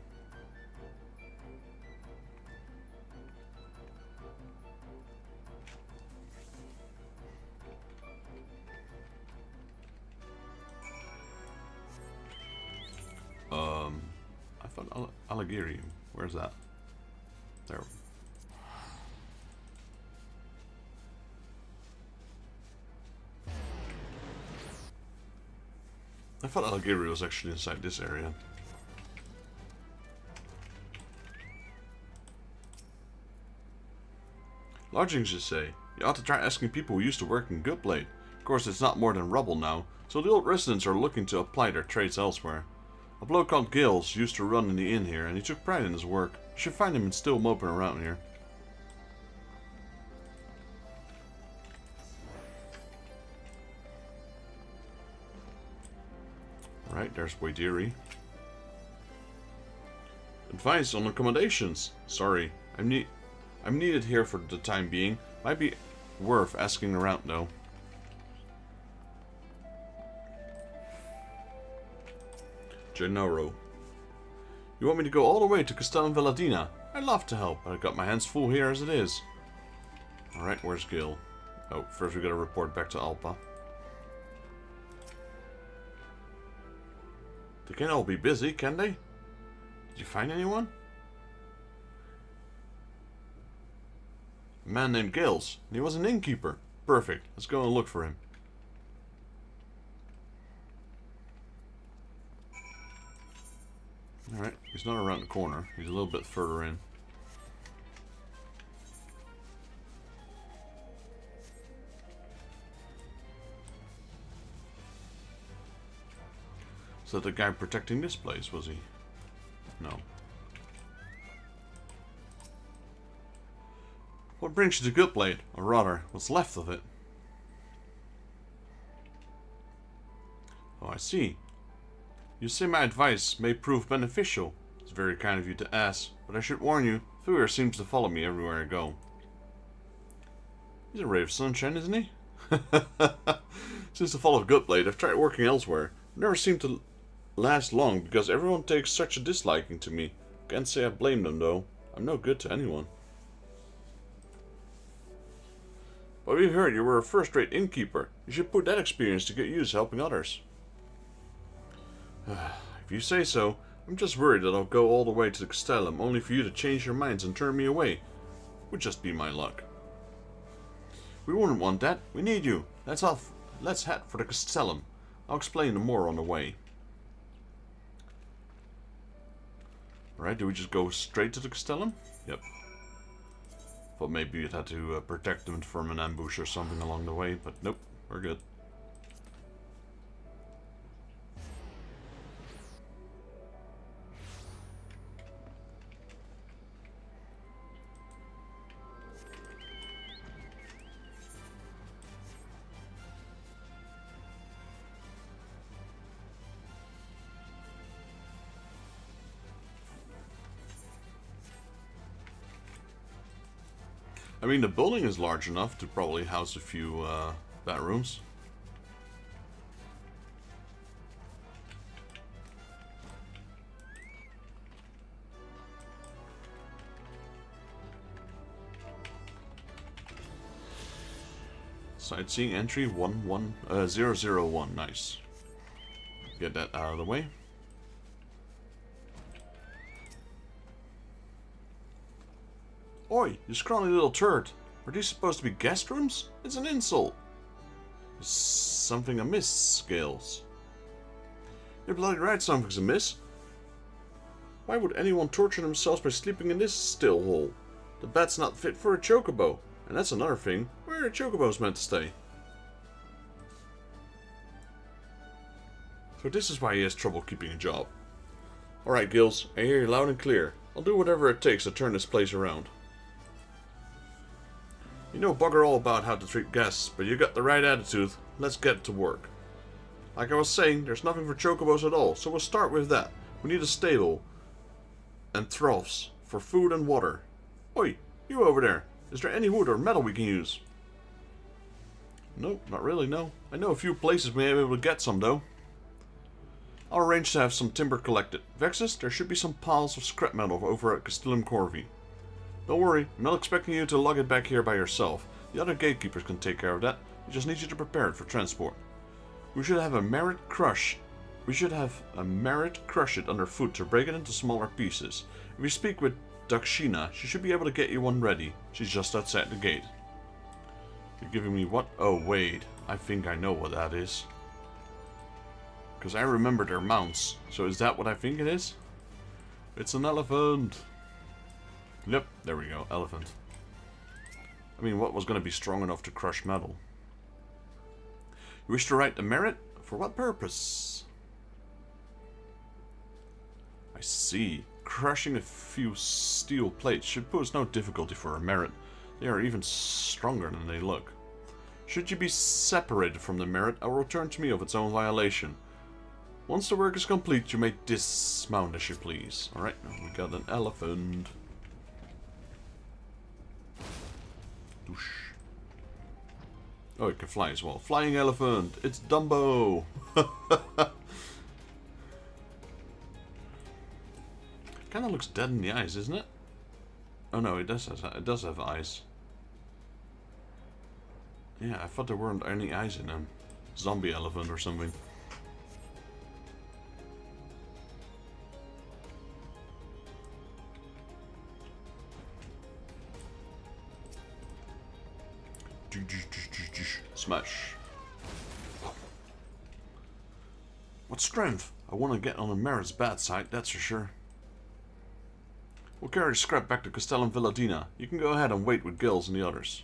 I thought Alagiri. Where's that? There. I thought Alagiri was actually inside this area. Lodgings, you say? You ought to try asking people who used to work in Goodblade. Of course, it's not more than rubble now, so the old residents are looking to apply their trades elsewhere. A bloke called Gales used to run in the inn here, and he took pride in his work. You should find him still moping around here. Right, there's Waidiri. Advice on accommodations. Sorry, I'm needed here for the time being. Might be worth asking around though. Gennaro. You want me to go all the way to Castellum Veladina? I'd love to help, but I've got my hands full here as it is. Alright, where's Gil? Oh, first we gotta report back to Alpa. They can't all be busy, can they? Did you find anyone? A man named Gales. He was an innkeeper. Perfect. Let's go and look for him. Alright, he's not around the corner. He's a little bit further in. that the guy protecting this place, was he? No. What brings you to Guildblade? Or rather, what's left of it? Oh, I see. You say my advice may prove beneficial. It's very kind of you to ask, but I should warn you, Thuer seems to follow me everywhere I go. He's a ray of sunshine, isn't he? Since the fall of Guildblade, I've tried working elsewhere. It never seemed to last long because everyone takes such a disliking to me. Can't say I blame them though. I'm no good to anyone. But we've heard you were a first-rate innkeeper. You should put that experience to good use helping others. If you say so, I'm just worried that I'll go all the way to the Castellum only for you to change your minds and turn me away. Would just be my luck. We wouldn't want that. We need you. Let's head for the Castellum. I'll explain more on the way. Alright, do we just go straight to the Castellum? Yep. Thought maybe you'd had to protect them from an ambush or something along the way, but nope, we're good. I mean, the building is large enough to probably house a few bedrooms. Sightseeing entry 001. Nice. Get that out of the way. Oi, you scrawny little turd. Are these supposed to be guest rooms? It's an insult. Is something amiss, Scales? You're bloody right, something's amiss. Why would anyone torture themselves by sleeping in this still hole? The bed's not fit for a chocobo. And that's another thing. Where are chocobos meant to stay? So this is why he has trouble keeping a job. Alright, Gills, I hear you loud and clear. I'll do whatever it takes to turn this place around. You know bugger all about how to treat guests, but you got the right attitude. Let's get to work. Like I was saying, there's nothing for chocobos at all, so we'll start with that. We need a stable and troughs for food and water. Oi, you over there. Is there any wood or metal we can use? Nope, not really, no. I know a few places we may be able to get some, though. I'll arrange to have some timber collected. Vexus, there should be some piles of scrap metal over at Castellum Corvi. Don't worry, I'm not expecting you to lug it back here by yourself. The other gatekeepers can take care of that. We just need you to prepare it for transport. We should have a merit crush. We should have a merit crush it underfoot to break it into smaller pieces. If you speak with Dakshina, she should be able to get you one ready. She's just outside the gate. You're giving me what? Oh wait, I think I know what that is. Because I remember their mounts. So is that what I think it is? It's an elephant. Yep, there we go, elephant. I mean, what was going to be strong enough to crush metal? You wish to write the merit? For what purpose? I see. Crushing a few steel plates should pose no difficulty for a merit. They are even stronger than they look. Should you be separated from the merit, it will return to me of its own violation. Once the work is complete, you may dismount as you please. Alright, we got an elephant. Doosh. Oh, it can fly as well. Flying elephant! It's Dumbo! Kinda looks dead in the eyes, isn't it? Oh no, it does have eyes. Yeah, I thought there weren't any eyes in him. Zombie elephant or something. Smash. What strength? I want to get on the Merit's bad side, that's for sure. We'll carry the scrap back to Castellum Villadina. You can go ahead and wait with Gills and the others.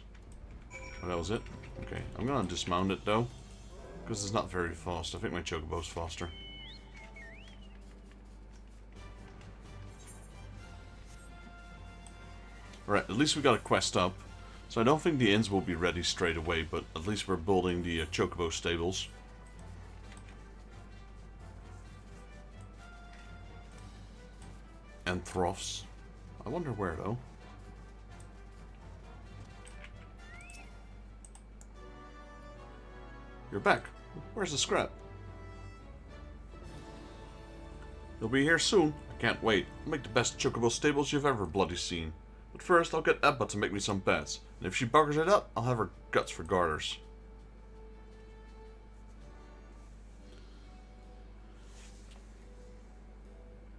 Oh, that was it? Okay, I'm gonna dismount it though. Because it's not very fast. I think my chocobo's faster. Alright, at least we got a quest up. So I don't think the inns will be ready straight away, but at least we're building the chocobo stables. And troughs. I wonder where though. You're back. Where's the scrap? You'll be here soon. I can't wait. I'll make the best chocobo stables you've ever bloody seen. But first, I'll get Ebba to make me some beds. And if she buggers it up, I'll have her guts for garters.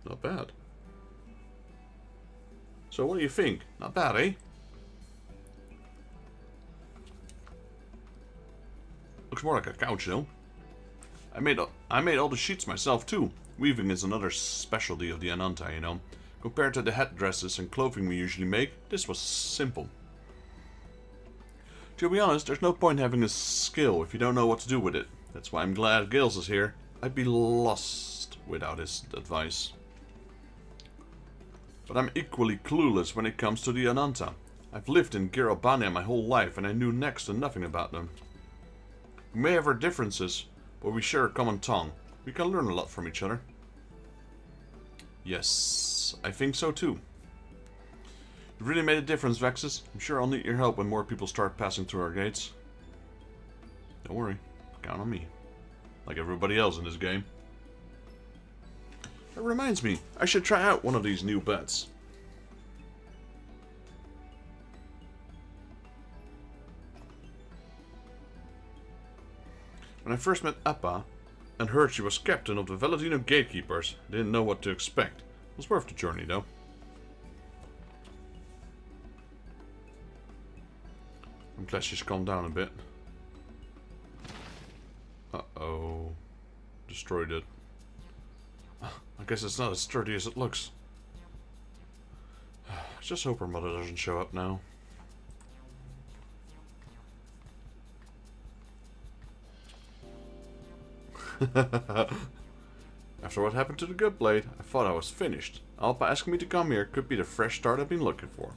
Not bad. So what do you think? Not bad, eh? Looks more like a couch, though. I made all the sheets myself, too. Weaving is another specialty of the Ananta, you know. Compared to the headdresses and clothing we usually make, this was simple. To be honest, there's no point having a skill if you don't know what to do with it. That's why I'm glad Gales is here. I'd be lost without his advice. But I'm equally clueless when it comes to the Ananta. I've lived in Girobania my whole life and I knew next to nothing about them. We may have our differences, but we share a common tongue. We can learn a lot from each other. Yes, I think so too. You've really made a difference, Vexus. I'm sure I'll need your help when more people start passing through our gates. Don't worry, count on me. Like everybody else in this game. That reminds me, I should try out one of these new beds. When I first met Appa and heard she was captain of the Valadino Gatekeepers, I didn't know what to expect. It was worth the journey, though. I'm glad she's calmed down a bit. Uh-oh. Destroyed it. I guess it's not as sturdy as it looks. I just hope her mother doesn't show up now. After what happened to the good blade, I thought I was finished. Alpa asking me to come here could be the fresh start I've been looking for.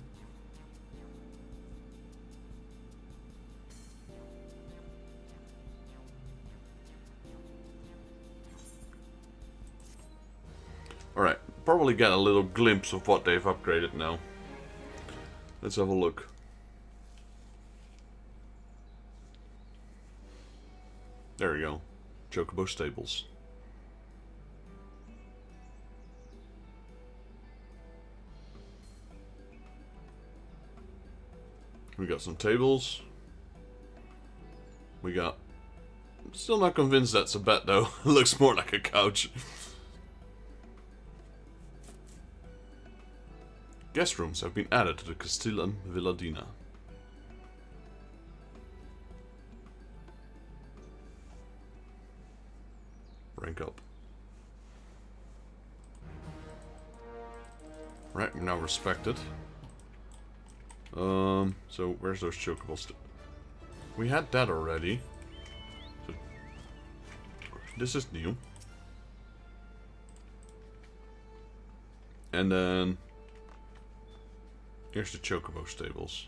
Alright, probably get a little glimpse of what they've upgraded now. Let's have a look. There we go. Chocobo Stables. We got some tables. We got... Still not convinced that's a bed though. It looks more like a couch. Guest rooms have been added to the Castellan Villadina. Rank up. Right, we're now respected. So where's those chocobos? We had that already. So this is new. And then here's the chocobo stables.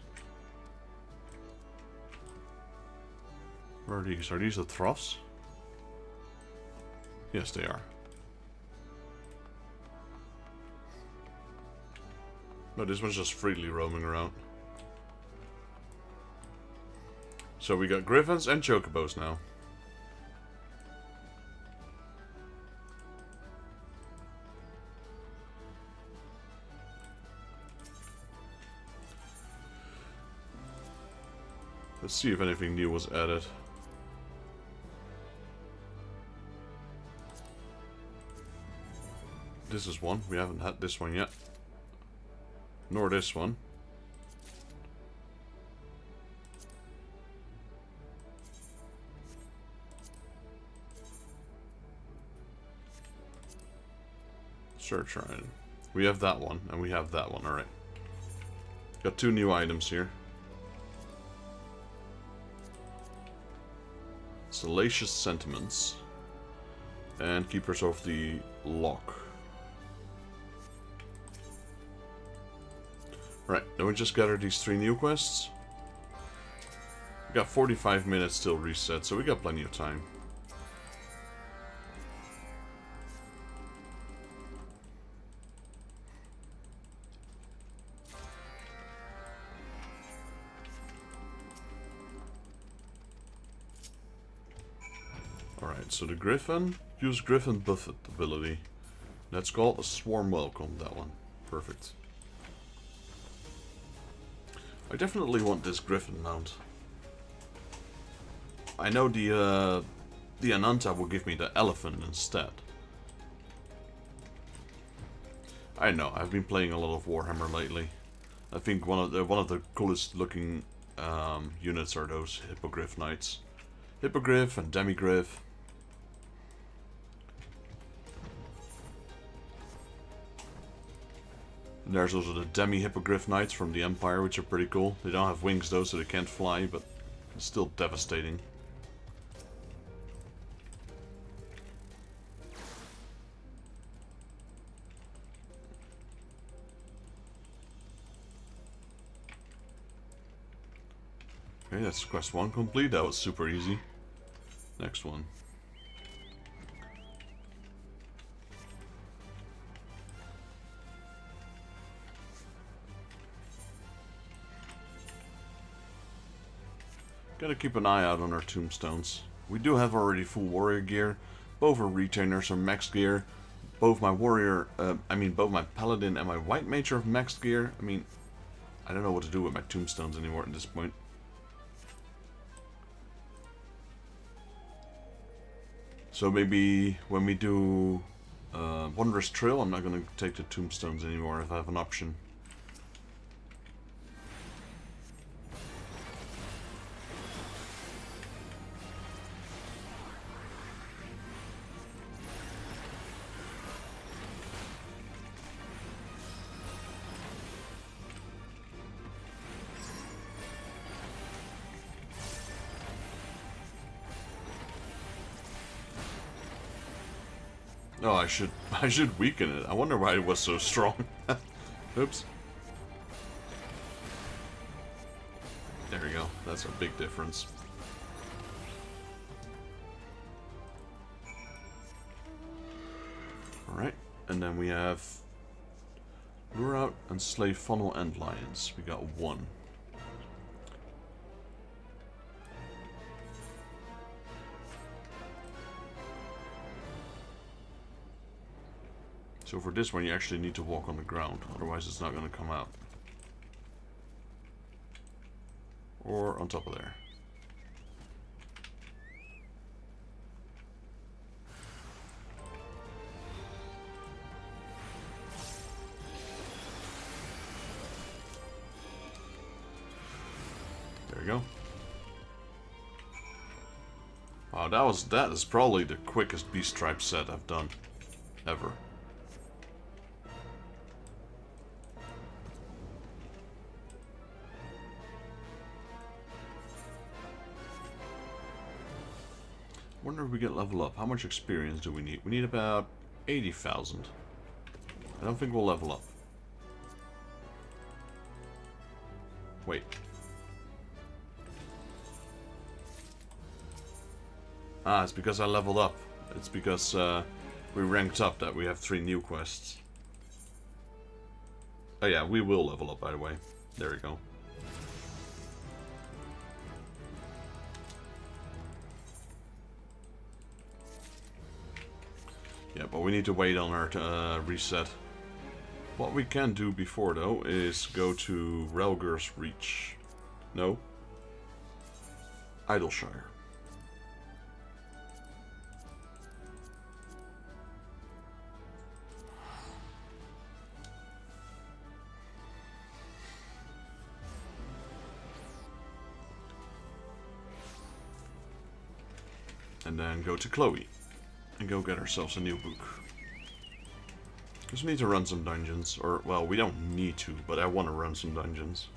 Where are these? Are these the troughs? Yes, they are. No, this one's just freely roaming around. So we got griffins and chocobos now. Let's see if anything new was added. This is one. We haven't had this one yet. Nor this one. Search item. We have that one, and we have that one. Alright. Got two new items here. Salacious Sentiments. And Keepers of the Lock. Right, then we just gather these 3 new quests. We got 45 minutes till reset, so we got plenty of time. Alright, so the Griffin, use Griffin Buffet ability. That's called a Swarm Welcome, that one. Perfect. I definitely want this Griffin mount. I know the Ananta will give me the elephant instead. I know, I've been playing a lot of Warhammer lately. I think one of the coolest looking units are those Hippogriff Knights. Hippogriff and Demigriff. And there's also the Demi-Hippogriff Knights from the Empire, which are pretty cool. They don't have wings though, so they can't fly, but it's still devastating. Okay, that's quest 1 complete. That was super easy. Next one. Gotta keep an eye out on our tombstones. We do have already full warrior gear. Both our retainers are max gear. Both my warrior, both my paladin and my white mage are max gear. I mean, I don't know what to do with my tombstones anymore at this point. So maybe when we do Wondrous Trail, I'm not gonna take the tombstones anymore if I have an option. Oh, I should weaken it. I wonder why it was so strong. Oops. There we go. That's a big difference. Alright, and then we have lure out and slay funnel and lions. We got 1. So for this one you actually need to walk on the ground, otherwise it's not going to come out. Or on top of there. There we go. Wow, that is probably the quickest beast tribe set I've done ever. Wonder if we get level up. How much experience do we need? We need about 80,000. I don't think we'll level up. Wait. Ah, it's because I leveled up. It's because we ranked up that we have 3 new quests. Oh yeah, we will level up, by the way. There we go. Yeah, but we need to wait on our reset. What we can do before, though, is go to Relger's Reach. No. Idleshire. And then go to Chloe. And go get ourselves a new book. Because we need to run some dungeons. Or, well, we don't need to, but I want to run some dungeons.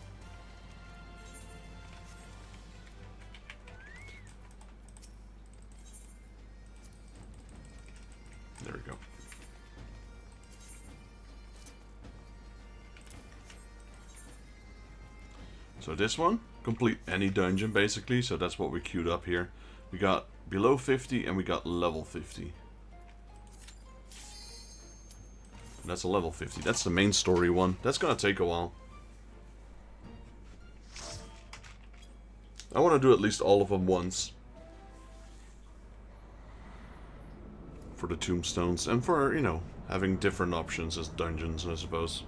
There we go. So this one, complete any dungeon basically, so that's what we queued up here. We got below 50 and we got level 50. That's a level 50. That's the main story one. That's gonna take a while. I want to do at least all of them once. For the tombstones, and for, you know, having different options as dungeons, I suppose.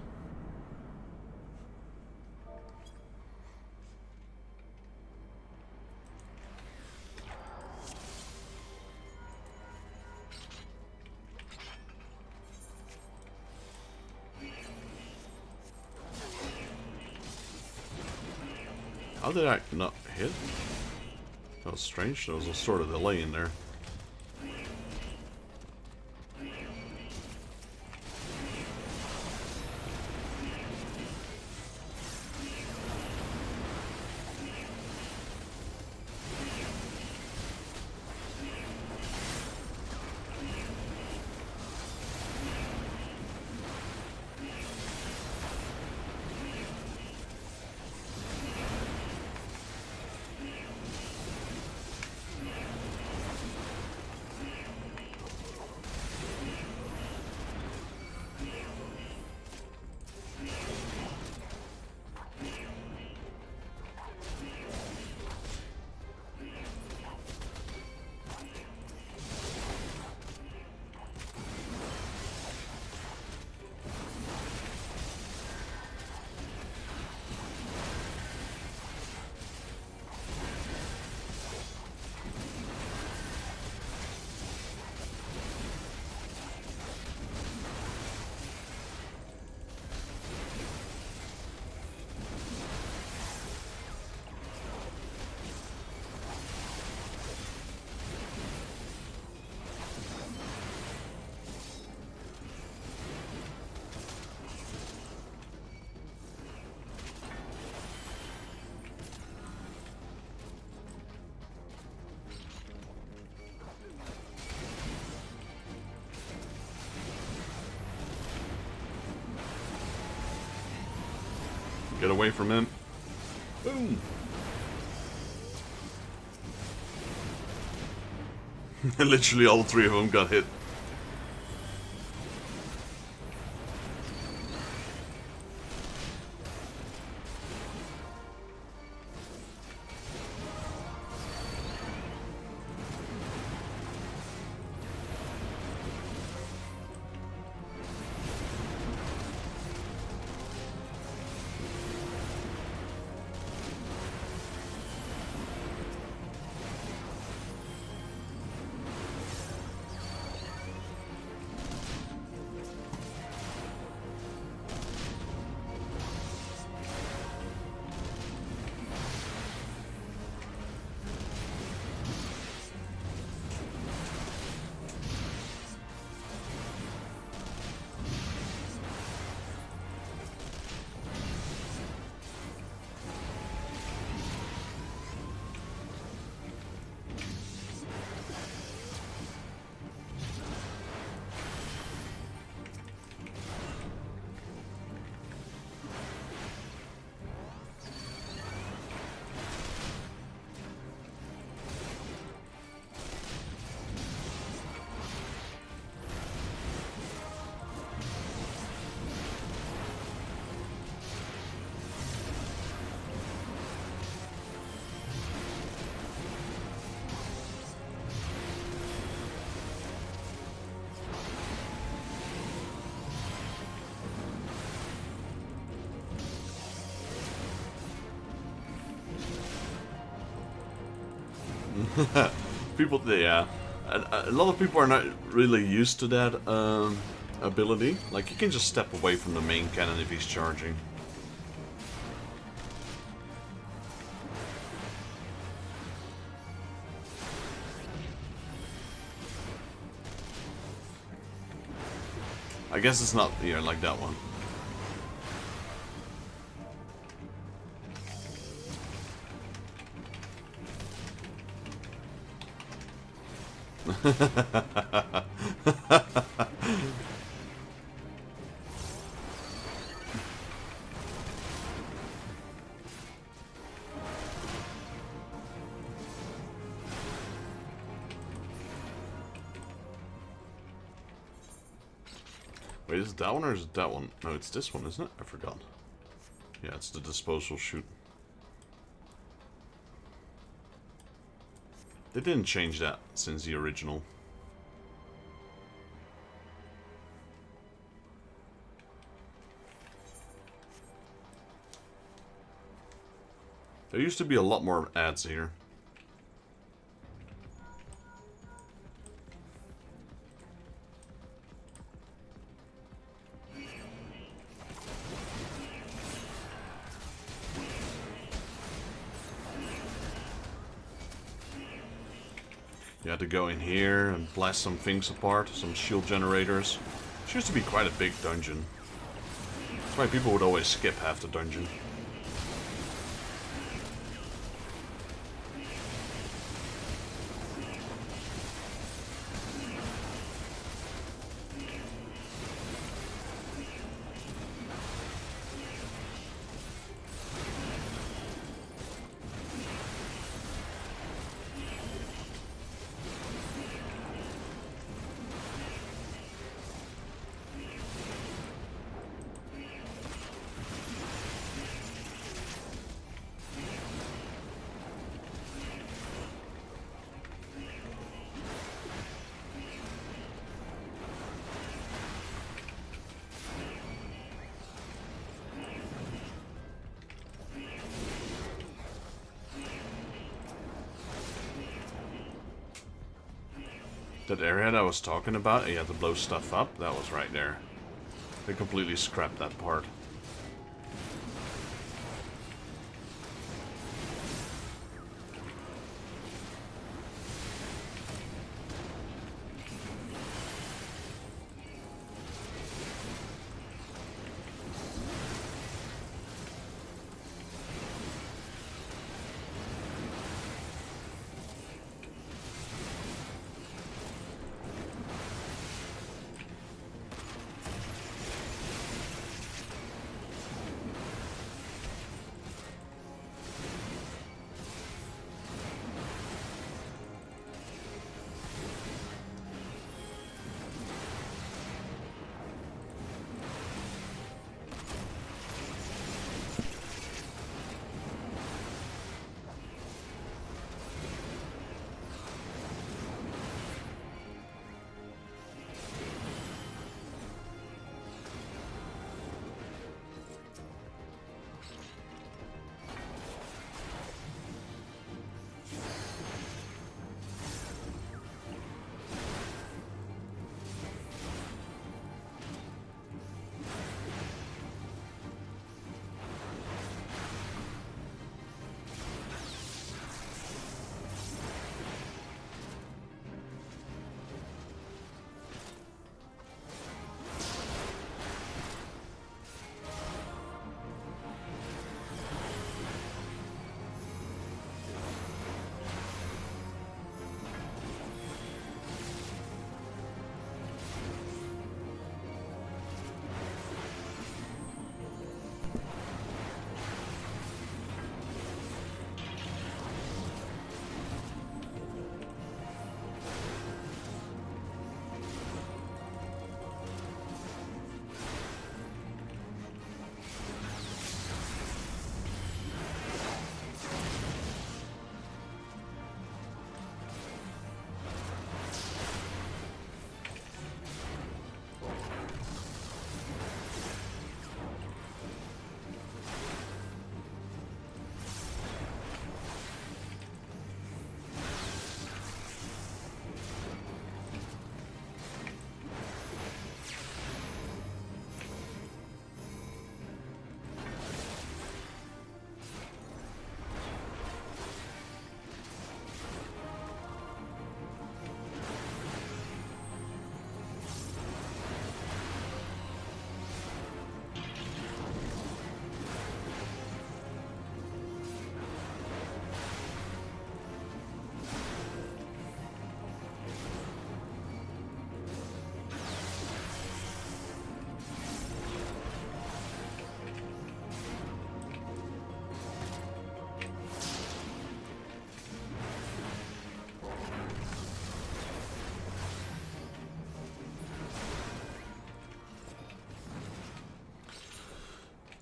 How did I not hit? That was strange. There was a sort of delay in there. Get away from him. Boom. Literally all three of them got hit. People, yeah, a lot of people are not really used to that ability. Like, you can just step away from the main cannon if he's charging. I guess it's not, yeah, like that one. Wait, is it that one or is it that one? No, it's this one, isn't it? I forgot. Yeah, it's the disposal chute. They didn't change that since the original. There used to be a lot more ads here. You had to go in here and blast some things apart, some shield generators. It used to be quite a big dungeon. That's why people would always skip half the dungeon. That area that I was talking about, you had to blow stuff up, that was right there. They completely scrapped that part.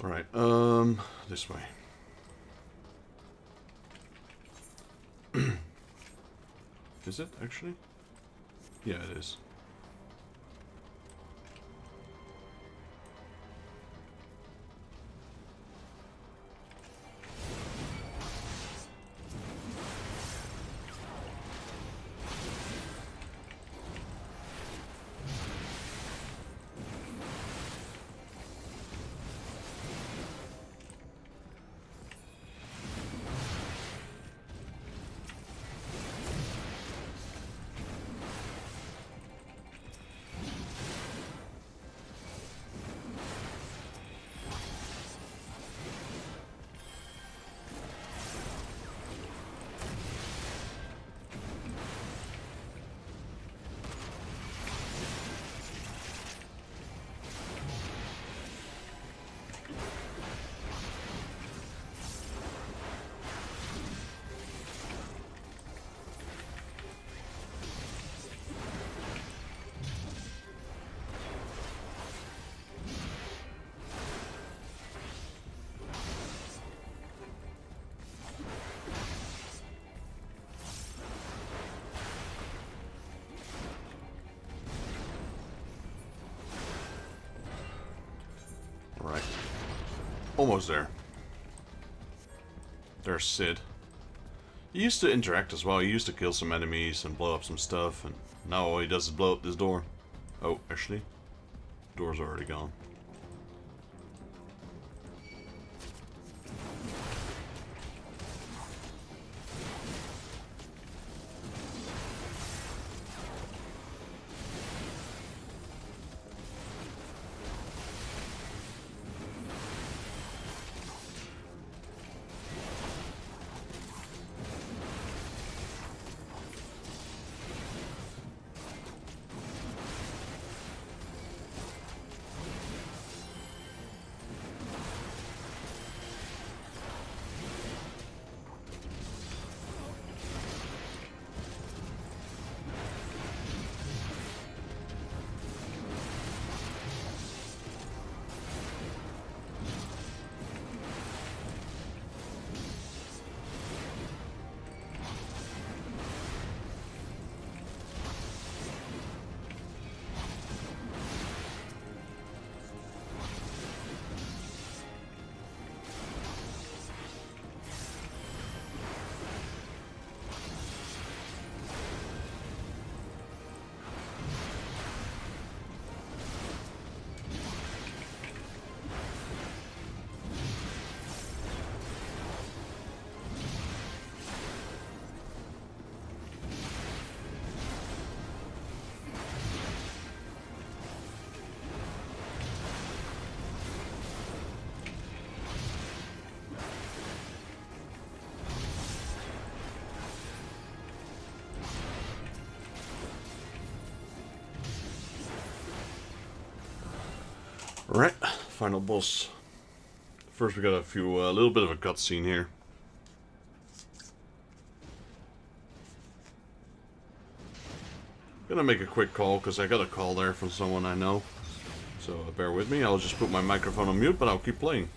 Alright, this way. Is it, actually? Yeah, it is. Right. Almost there. There's Sid. He used to interact as well. He used to kill some enemies and blow up some stuff, and now all he does is blow up this door. Oh, actually, door's already gone. Right, final boss. First we got a little bit of a cutscene here. Gonna make a quick call because I got a call there from someone I know. So bear with me, I'll just put my microphone on mute, but I'll keep playing.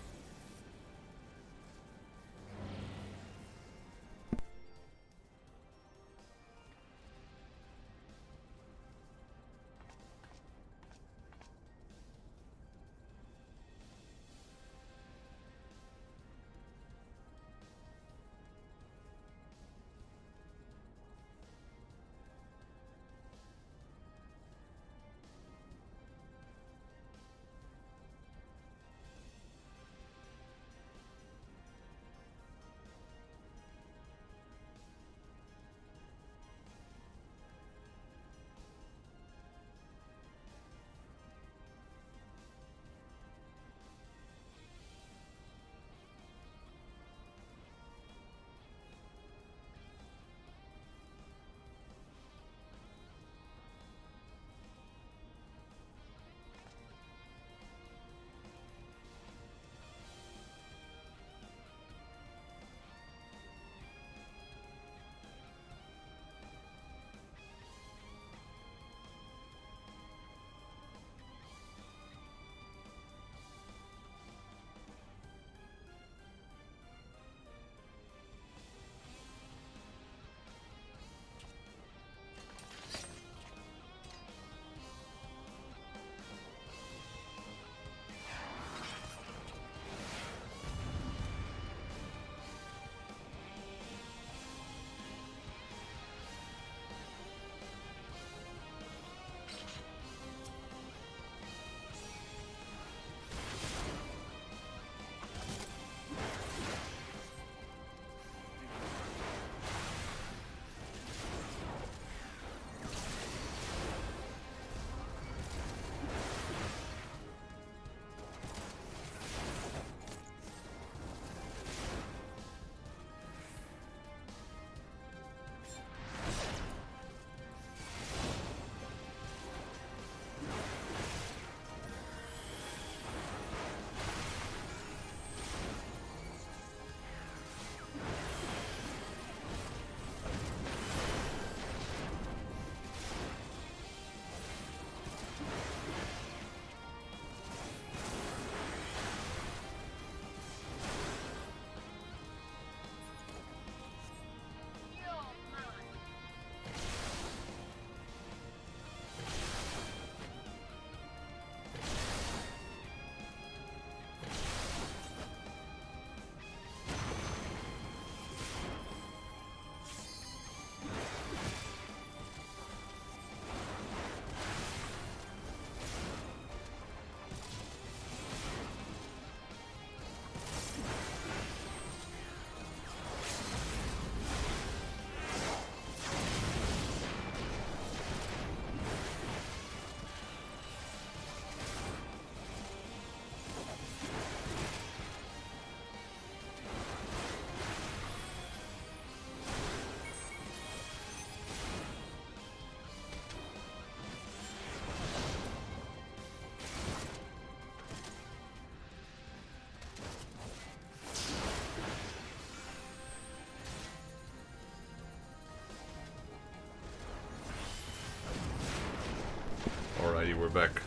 back.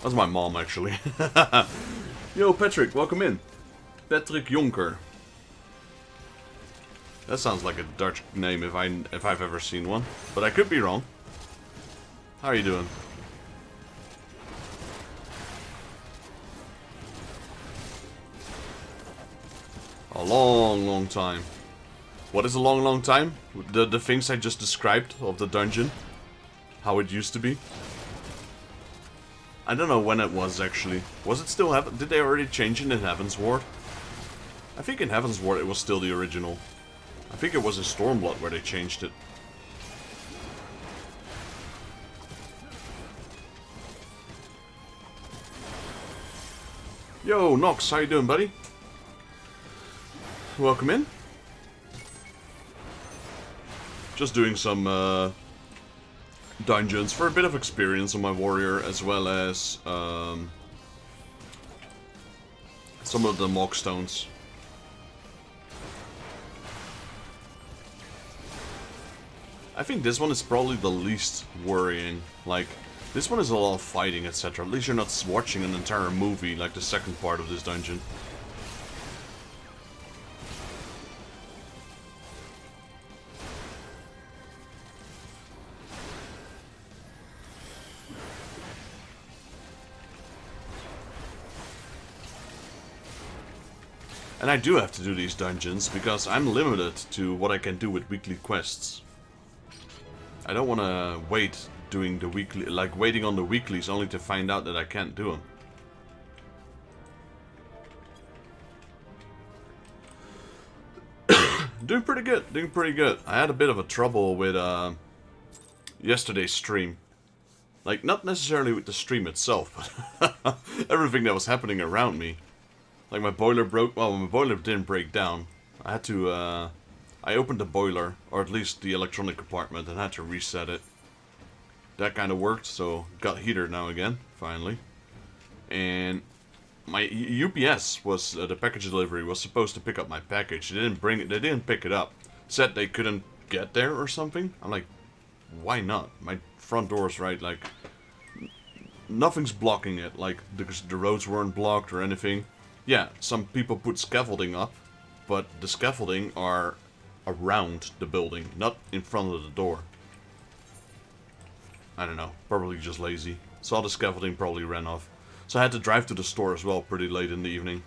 That's my mom, actually. Yo, Patrick, welcome in. Patrick Jonker. That sounds like a Dutch name if I've ever seen one, but I could be wrong. How are you doing? A long, long time. What is a long, long time? The things I just described of the dungeon. How it used to be. I don't know when it was, actually. Was it still Heaven? Did they already change it in Heavensward? I think in Heavensward it was still the original. I think it was in Stormblood where they changed it. Yo, Nox, how you doing, buddy? Welcome in. Just doing some dungeons for a bit of experience on my warrior, as well as some of the mock stones. I think this one is probably the least worrying. Like, this one is a lot of fighting, etc. At least you're not watching an entire movie like the second part of this dungeon. And I do have to do these dungeons because I'm limited to what I can do with weekly quests. I don't want to wait doing the weekly, like waiting on the weeklies only to find out that I can't do them. Doing pretty good, doing pretty good. I had a bit of a trouble with yesterday's stream. Like, not necessarily with the stream itself, but everything that was happening around me. Like, my boiler broke. Well, my boiler didn't break down. I had to, I opened the boiler, or at least the electronic compartment, and had to reset it. That kind of worked, so got heater now again, finally. And my UPS was, the package delivery was supposed to pick up my package. They didn't bring it, they didn't pick it up. Said they couldn't get there or something. I'm like, why not? My front door's right, like, nothing's blocking it. Like, the roads weren't blocked or anything. Yeah, some people put scaffolding up, but the scaffolding are around the building, not in front of the door. I don't know, probably just lazy. Saw the scaffolding, probably ran off. So I had to drive to the store as well pretty late in the evening.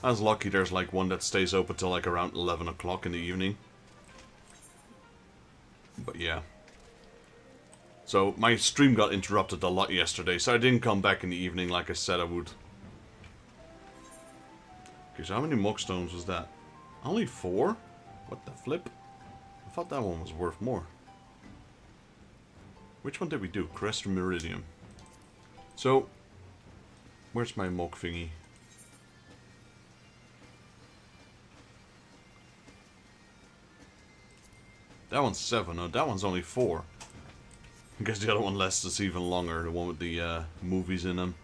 I was lucky there's like one that stays open till like around 11 o'clock in the evening. But yeah. So my stream got interrupted a lot yesterday, so I didn't come back in the evening like I said I would. Okay, so how many mock stones was that? Only 4? What the flip? I thought that one was worth more. Which one did we do? Crest Meridian. So, where's my mock thingy? That one's 7. No, that one's only 4. I guess the other one lasts even longer. The one with the movies in them.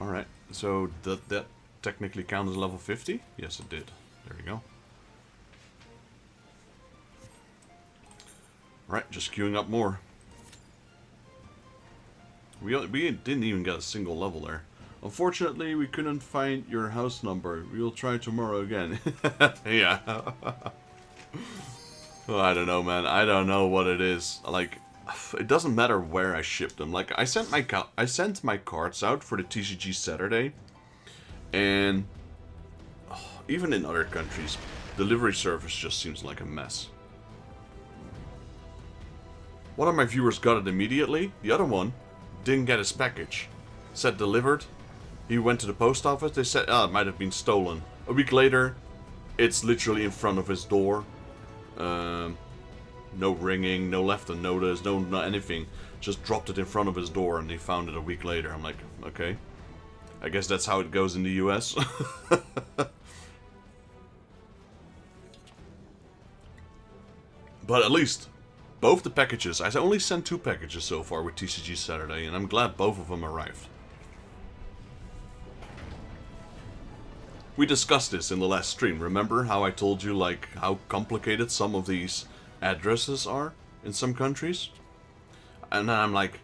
Alright, so that technically counts as level 50? Yes, it did. There we go. Right, just queuing up more. We didn't even get a single level there. Unfortunately, we couldn't find your house number. We'll try tomorrow again. Yeah. Oh, I don't know, man. I don't know what it is. Like, it doesn't matter where I ship them. Like, I sent my cards out for the TCG Saturday, and even in other countries, delivery service just seems like a mess. One of my viewers got it immediately. The other one didn't get his package. Said delivered. He went to the post office. They said, oh, it might have been stolen. A week later, it's literally in front of his door. No ringing, no left a notice, no anything. Just dropped it in front of his door and he found it a week later. I'm like, okay. I guess that's how it goes in the US. But at least, both the packages, I only sent 2 packages so far with TCG Saturday, and I'm glad both of them arrived. We discussed this in the last stream. Remember how I told you, like, how complicated some of these addresses are in some countries? And then I'm like,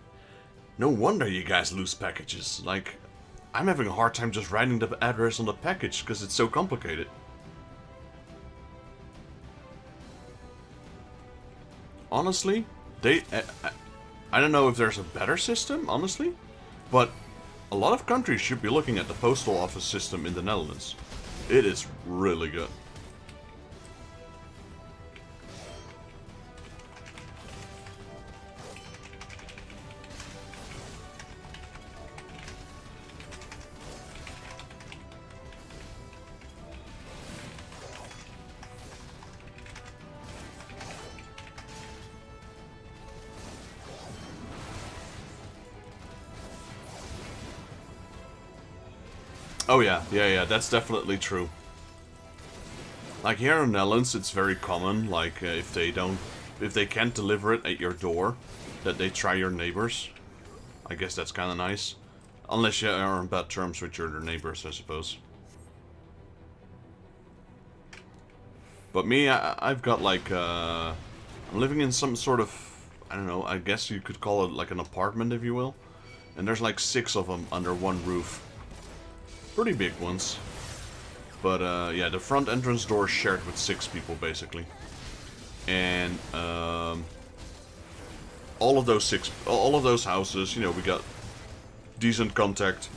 no wonder you guys lose packages. Like, I'm having a hard time just writing the address on the package because it's so complicated. Honestly, I don't know if there's a better system, honestly, but a lot of countries should be looking at the postal office system in the Netherlands. It is really good. Oh yeah, that's definitely true. Like here in the Netherlands, it's very common, like if they can't deliver it at your door, that they try your neighbors. I guess that's kind of nice. Unless you are on bad terms with your neighbors, I suppose. But me, I've got like, I'm living in some sort of, I don't know, I guess you could call it like an apartment, if you will. And there's like 6 of them under one roof. Pretty big ones. But yeah, the front entrance door is shared with 6 people, basically. And all of those houses, you know, we got decent contact.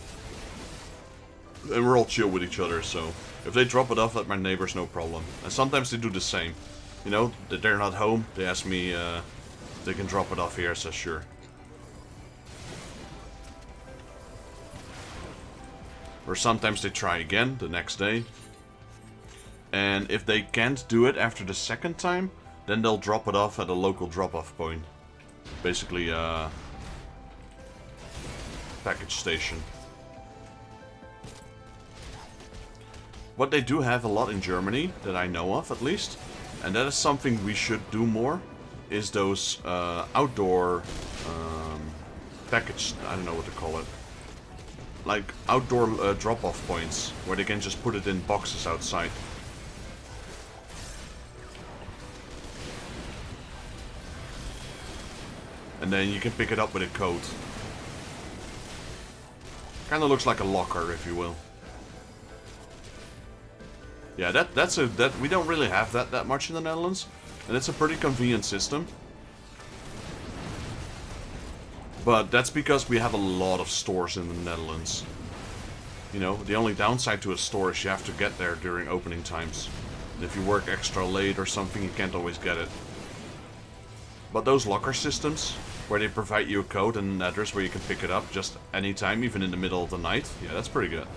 And we're all chill with each other, so if they drop it off at my neighbors, no problem. And sometimes they do the same. You know, that they're not home, they ask me if they can drop it off here, I say sure. Or sometimes they try again the next day. And if they can't do it after the second time, then they'll drop it off at a local drop-off point. Basically, package station. What they do have a lot in Germany, that I know of at least, and that is something we should do more, is those outdoor package, I don't know what to call it. Like outdoor drop-off points, where they can just put it in boxes outside. And then you can pick it up with a code. Kinda looks like a locker, if you will. Yeah, that we don't really have that much in the Netherlands, and it's a pretty convenient system. But that's because we have a lot of stores in the Netherlands. You know, the only downside to a store is you have to get there during opening times. And if you work extra late or something, you can't always get it. But those locker systems, where they provide you a code and an address where you can pick it up just anytime, even in the middle of the night, yeah, that's pretty good.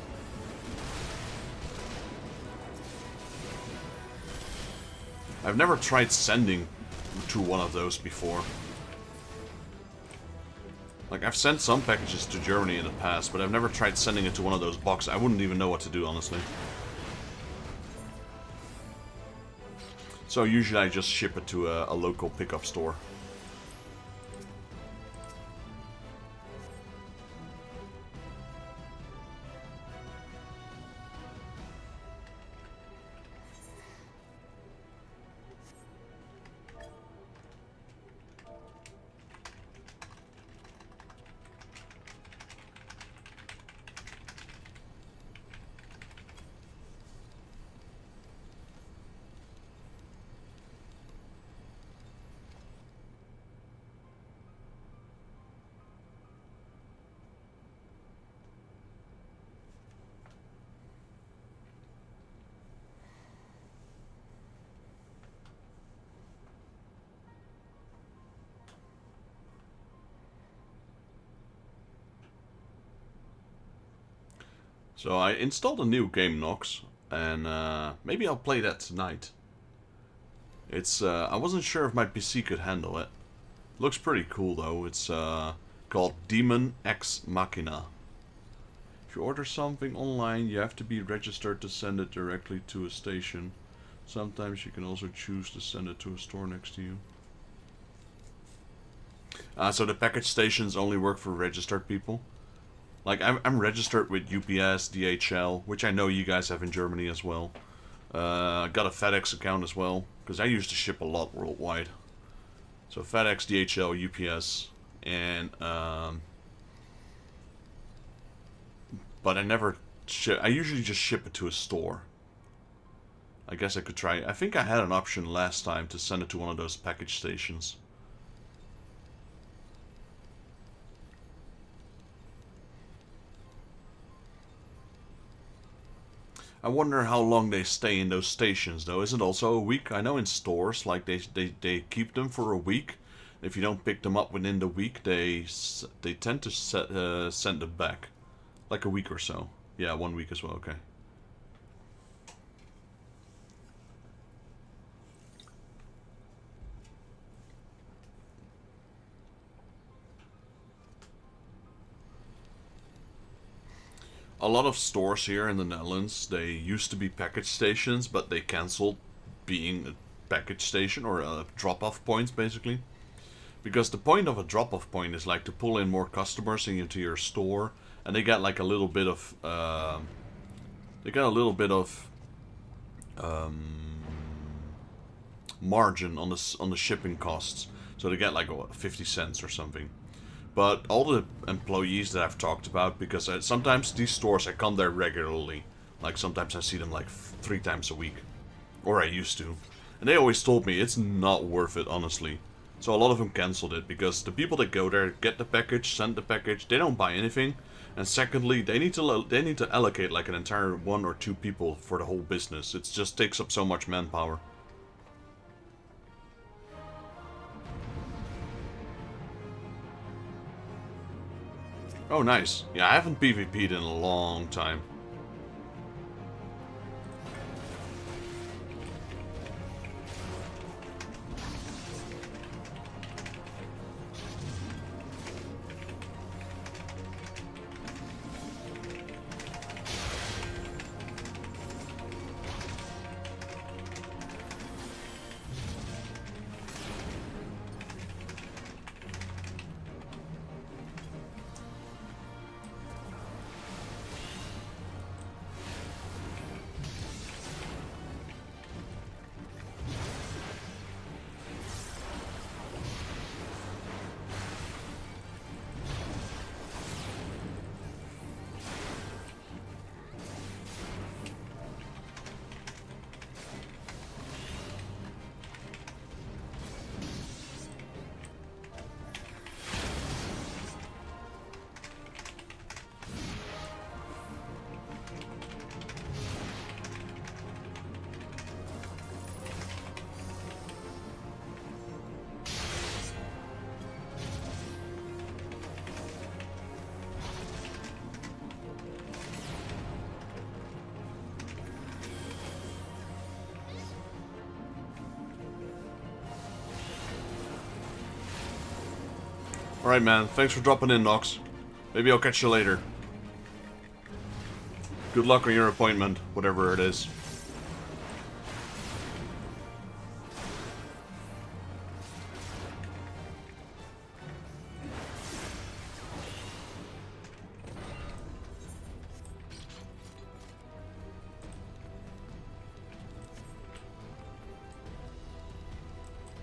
I've never tried sending to one of those before. Like, I've sent some packages to Germany in the past, but I've never tried sending it to one of those boxes. I wouldn't even know what to do, honestly. So usually I just ship it to a local pickup store. So I installed a new game, Nox, and maybe I'll play that tonight. It's I wasn't sure if my PC could handle it. Looks pretty cool though. It's called Demon Ex Machina. If you order something online, you have to be registered to send it directly to a station. Sometimes you can also choose to send it to a store next to you. So the package stations only work for registered people. Like, I'm registered with UPS, DHL, which I know you guys have in Germany as well. I got a FedEx account as well, because I used to ship a lot worldwide. So FedEx, DHL, UPS, and but I never ship. I usually just ship it to a store. I guess I could try. I think I had an option last time to send it to one of those package stations. I wonder how long they stay in those stations, though. Is it also a week? I know in stores, like they keep them for a week. If you don't pick them up within the week, they tend to send them back, like a week or so. Yeah, 1 week as well. Okay. A lot of stores here in the Netherlands, they used to be package stations, but they cancelled being a package station or a drop-off point, basically. Because the point of a drop-off point is like to pull in more customers into your store, and they get like a little bit of margin on the shipping costs, so they get like what, 50 cents or something. But all the employees that I've talked about, because sometimes these stores, I come there regularly. Like sometimes I see them like 3 times a week. Or I used to. And they always told me it's not worth it, honestly. So a lot of them cancelled it, because the people that go there, get the package, send the package, they don't buy anything. And secondly, they need to allocate like an entire 1 or 2 people for the whole business. It just takes up so much manpower. Oh, nice. Yeah, I haven't PvP'd in a long time. Alright, man. Thanks for dropping in, Nox. Maybe I'll catch you later. Good luck on your appointment, whatever it is.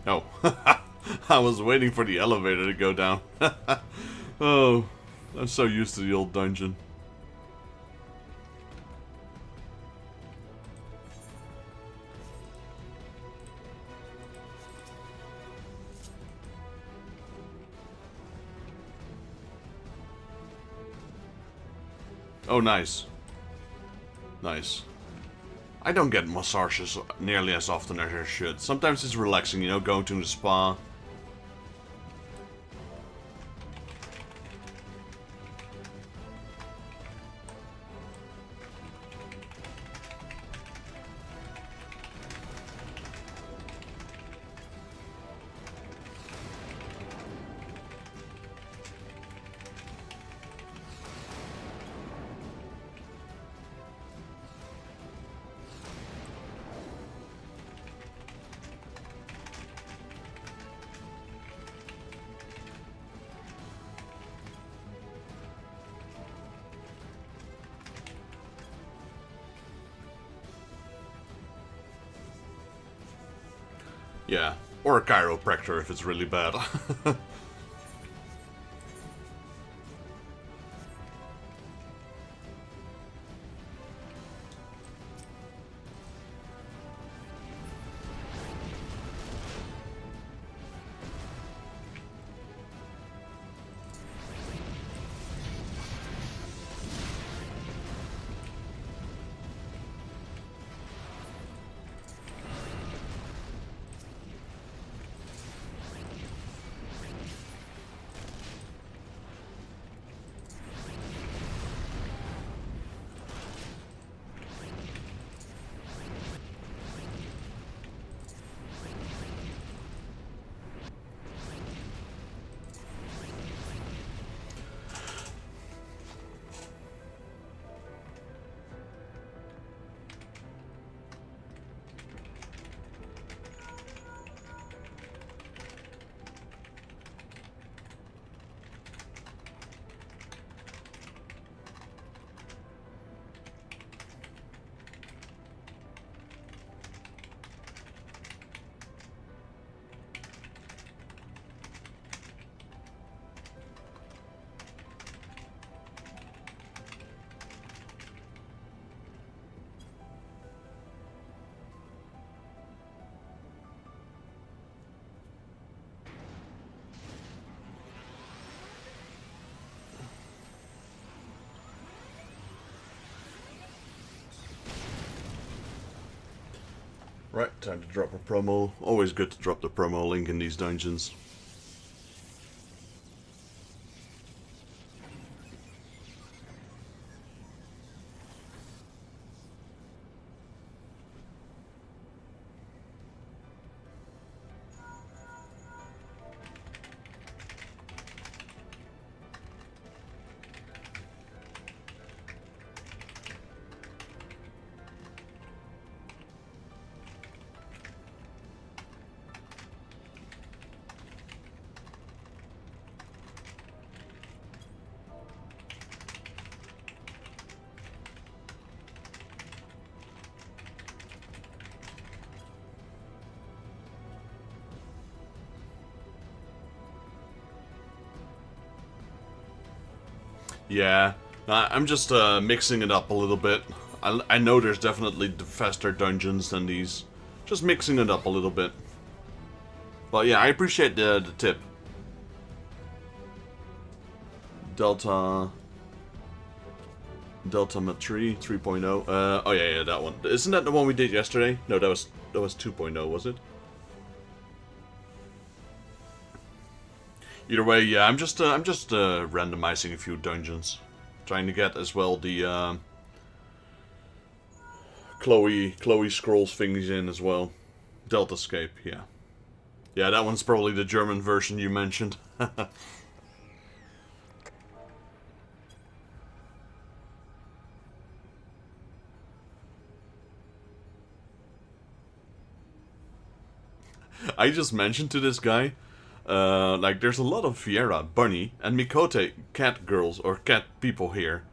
No. I was waiting for the elevator to go down. Oh, I'm so used to the old dungeon. Oh, nice. Nice. I don't get massages nearly as often as I should. Sometimes it's relaxing, you know, going to the spa. Yeah, or a chiropractor if it's really bad. Right, time to drop a promo. Always good to drop the promo link in these dungeons. Yeah, I'm just mixing it up a little bit. I know there's definitely faster dungeons than these. Just mixing it up a little bit. But yeah, I appreciate the tip. Delta Matri 3.0. Oh yeah, that one. Isn't that the one we did yesterday? No, that was 2.0, was it? Either way, yeah, I'm just randomizing a few dungeons, trying to get as well the Chloe Scrolls things in as well. Deltascape, yeah, yeah, that one's probably the German version you mentioned. I just mentioned to this guy, like, there's a lot of Viera, Bunny, and Mikote cat girls or cat people here.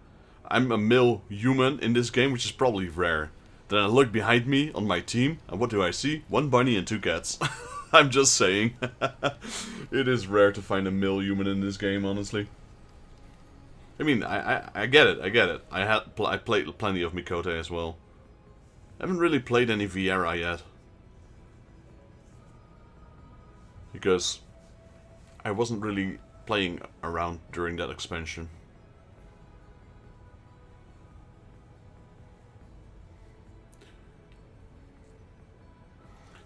I'm a male human in this game, which is probably rare. Then I look behind me on my team, and what do I see? One bunny and 2 cats. I'm just saying. It is rare to find a male human in this game, honestly. I mean, I get it, I played plenty of Mikote as well. I haven't really played any Viera yet. Because I wasn't really playing around during that expansion.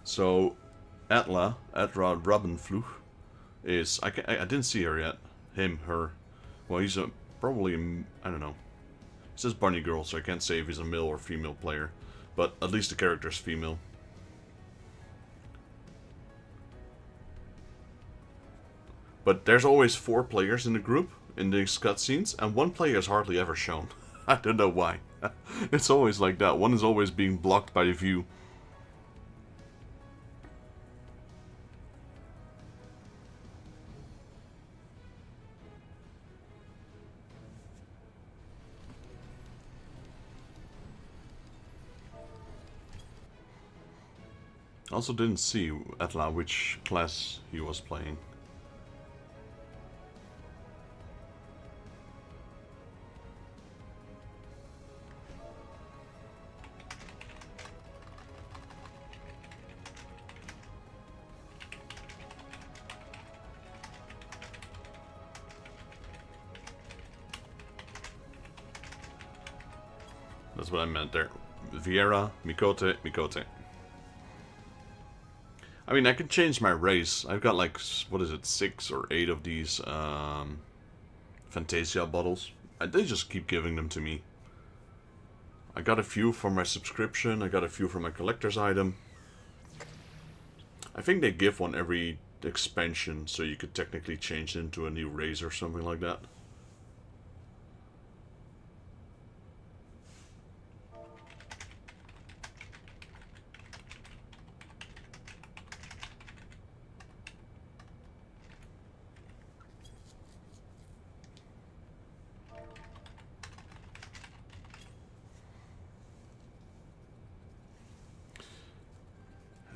So, Atla Robbenfluch is... I didn't see her yet. Him, her. Well, he's probably... I don't know. It says bunny girl, so I can't say if he's a male or female player. But at least the character's female. But there's always 4 players in the group, in these cutscenes, and 1 player is hardly ever shown. I don't know why. It's always like that. One is always being blocked by the view. I also didn't see, Atla, which class he was playing. That's what I meant there. Viera, Mikote, Mikote. I mean, I could change my race. I've got like, what is it, 6 or 8 of these Fantasia bottles. They just keep giving them to me. I got a few for my subscription. I got a few for my collector's item. I think they give one every expansion, so you could technically change into a new race or something like that.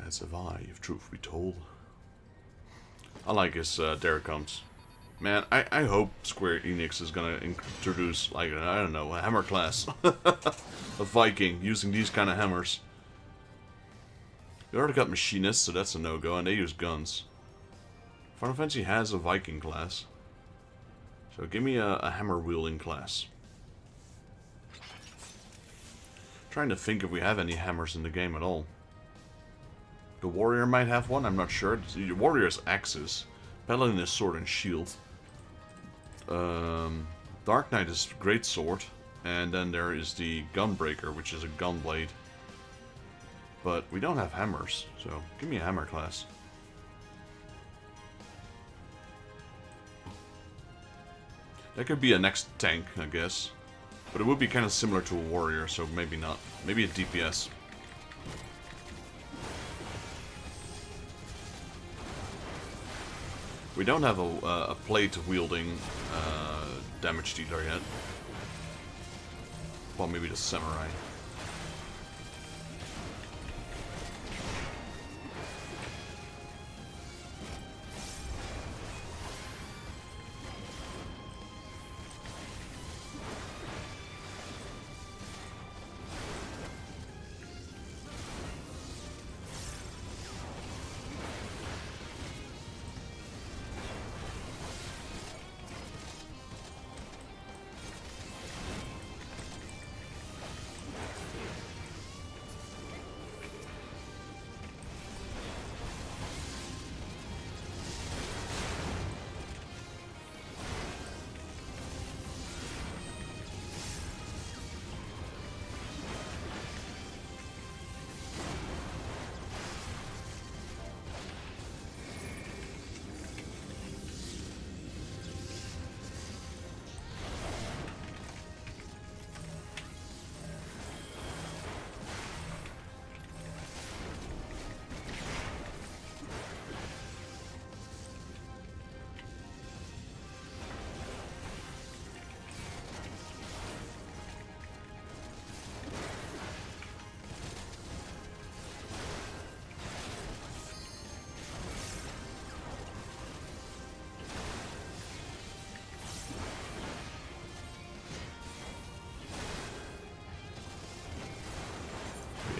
As have I, if truth be told. I like his there comes. Man, I hope Square Enix is gonna introduce, like, I don't know, a hammer class. A Viking using these kind of hammers. You already got machinists, so that's a no-go, and they use guns. Final Fantasy has a Viking class. So give me a hammer-wielding class. Trying to think if we have any hammers in the game at all. The warrior might have one, I'm not sure. The warrior is axes. Paladin is sword and shield. Dark Knight is great sword. And then there is the Gunbreaker, which is a gunblade. But we don't have hammers, so give me a hammer class. That could be a next tank, I guess. But it would be kind of similar to a warrior, so maybe not. Maybe a DPS. We don't have a plate-wielding damage dealer yet. Well, maybe the samurai.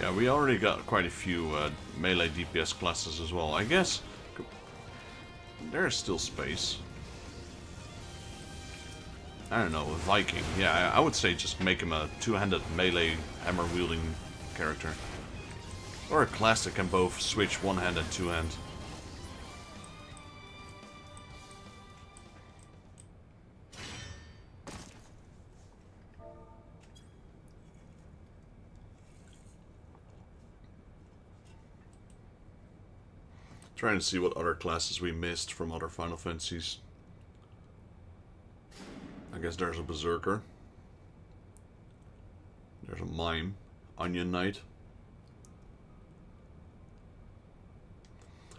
Yeah, we already got quite a few melee DPS classes as well. I guess there's still space. I don't know, a Viking. Yeah, I would say just make him a two-handed melee hammer-wielding character. Or a class that can both switch one-hand and two-hand. Trying to see what other classes we missed from other Final Fantasies. I guess there's a Berserker. There's a Mime. Onion Knight.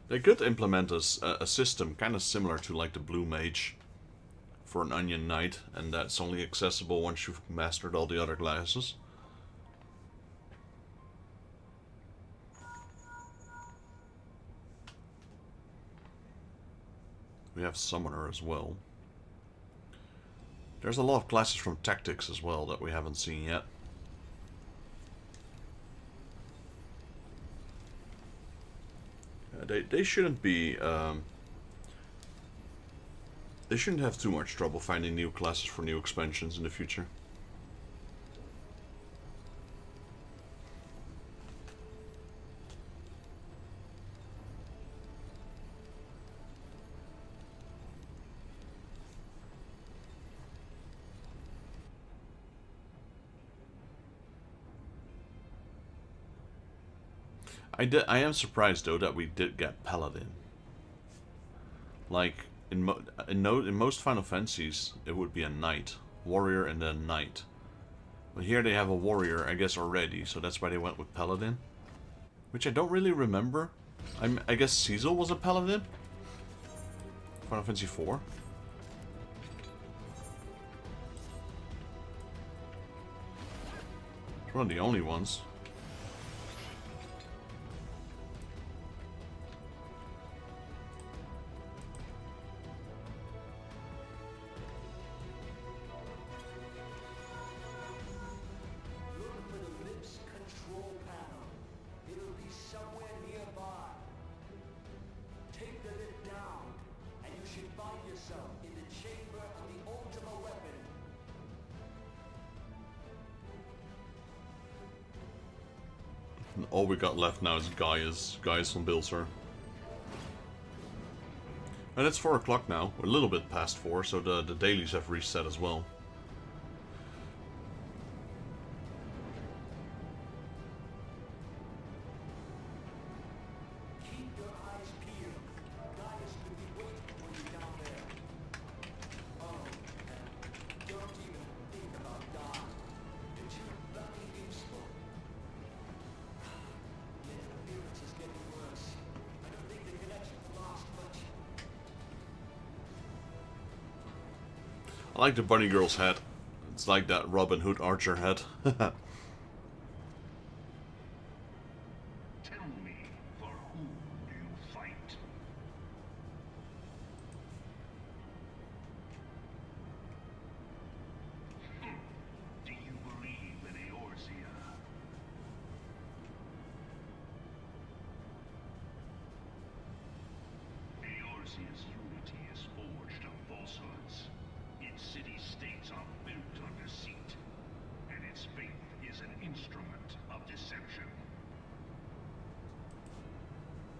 They could implement a system kind of similar to like the Blue Mage for an Onion Knight, and that's only accessible once you've mastered all the other classes. We have Summoner as well. There's a lot of classes from Tactics as well that we haven't seen yet. They shouldn't be... they shouldn't have too much trouble finding new classes for new expansions in the future. I am surprised though that we did get Paladin. Like in most Final Fantasies, it would be a knight, warrior, and then knight. But here they have a warrior, I guess already, so that's why they went with Paladin, which I don't really remember. I guess Cecil was a Paladin. Final Fantasy IV. It's one of the only ones. All we got left now is Gaius from Bilser. And it's 4 o'clock now, a little bit past 4, so the dailies have reset as well. I like the bunny girl's head. It's like that Robin Hood archer head. Tell me, for whom do you fight? Do you believe in Eorzea? Eorzea's unity is forged of falsehoods. Its city-states are built on deceit, and its faith is an instrument of deception.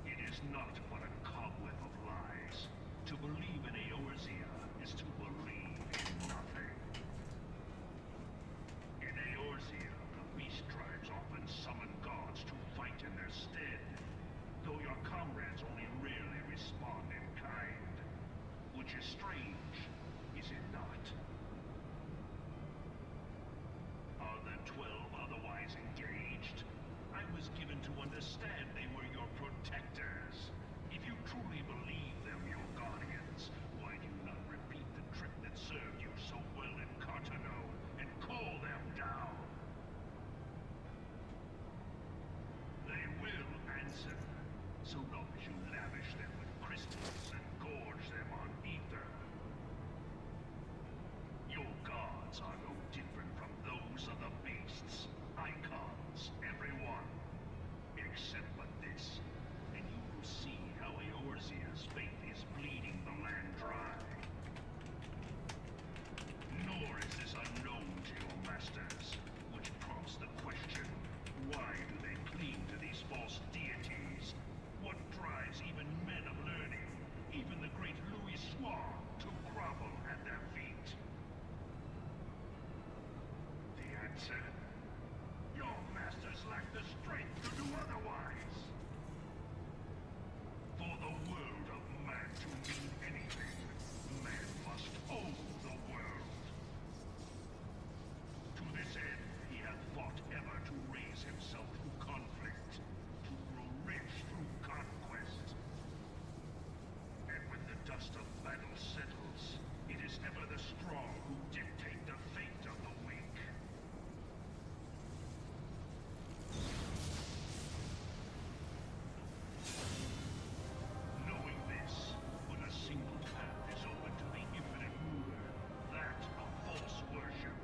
It is not but a cobweb of lies. To believe in Eorzea is to believe in nothing. In Eorzea, the beast tribes often summon gods to fight in their stead, though your comrades only rarely respond in kind, which is strange. Is it not? Are the 12 otherwise engaged? I was given to understand they were your protectors. If you truly believe them your guardians, why do you not repeat the trick that served you so well in Cartano and call them down? They will answer, so long as you lavish them with crystals and gorge them on ether. Your gods are no different from those of the beasts. Icons, everyone. Except for this, and you will see how Eorzea's faith is bleeding the land dry. Nor is this unknown to your masters, which prompts the question, why do they cling to these false deities? What drives even men of learning, even the great Louis Soir, to grovel at their feet? The answer? Your masters lack the strength to do otherwise. For the world of man to mean anything, man must own the world. To this end, he hath fought ever to raise himself through conflict, to grow rich through conquest. And when the dust of battle settles, it is ever the strong who dictate the fate of the weak. Knowing this, when a single path is open to the infinite ruler, that of false worship,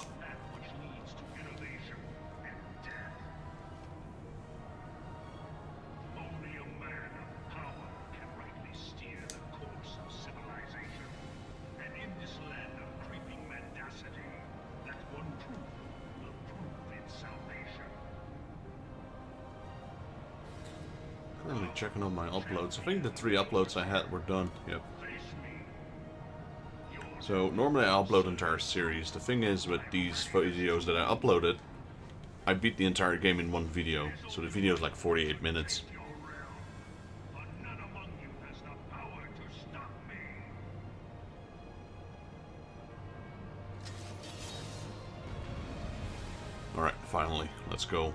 a path which leads to innovation and death. Only a man of power can rightly steer the course of civilization. And in this land of creeping mendacity, that one truth will prove its salvation. Currently checking on my uploads. I think the 3 uploads I had were done. Yep. Face me. So normally I upload entire series. The thing is with these videos that I uploaded, I beat the entire game in one video. So the video is like 48 minutes. Your realm, but none among you has the power to stop me. Alright, finally. Let's go.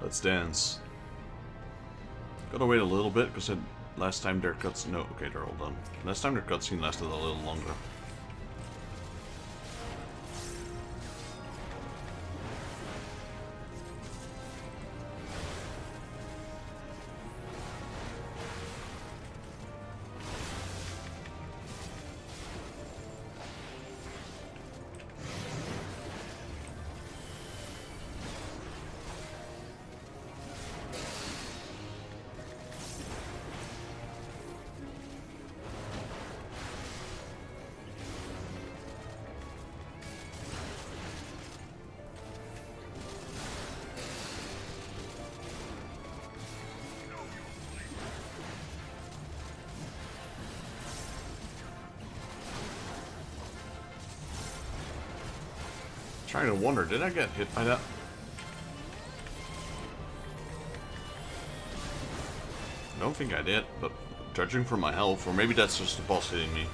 Let's dance. Gotta wait a little bit, because last time their cutscene... No, okay, they're all done. Last time their cutscene lasted a little longer. trying to wonder, did I get hit by that? I don't think I did, but judging from my health, or maybe that's just the boss hitting me.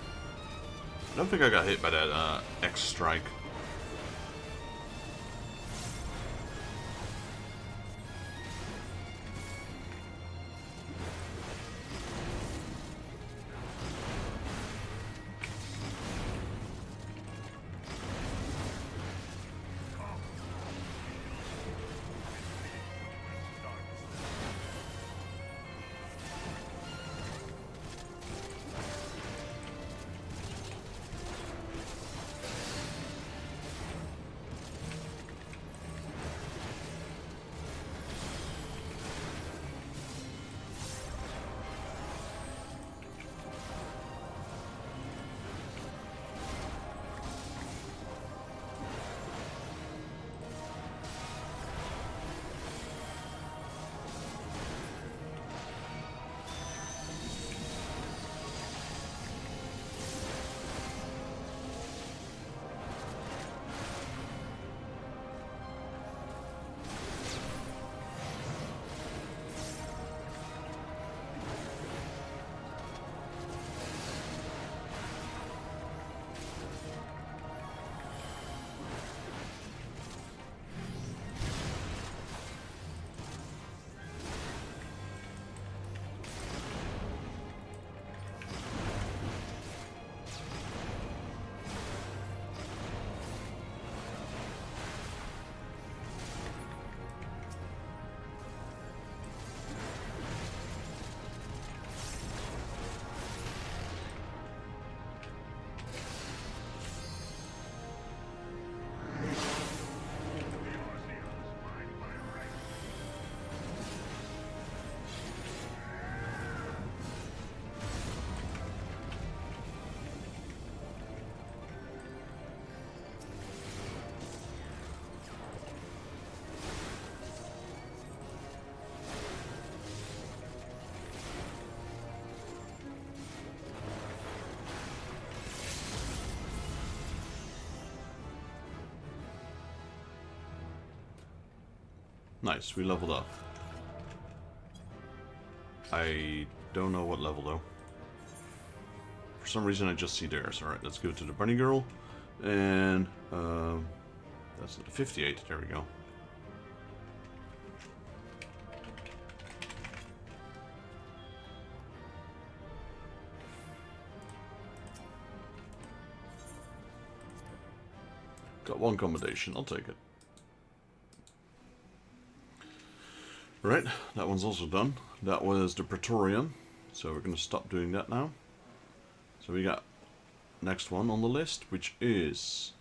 I don't think I got hit by that X strike. Nice, we leveled up. I don't know what level though. For some reason I just see theirs. Alright, let's go to the bunny girl. And that's 58, there we go. Got one commendation, I'll take it. Right, that one's also done. That was the Praetorian, so we're going to stop doing that now. So we got next one on the list, which is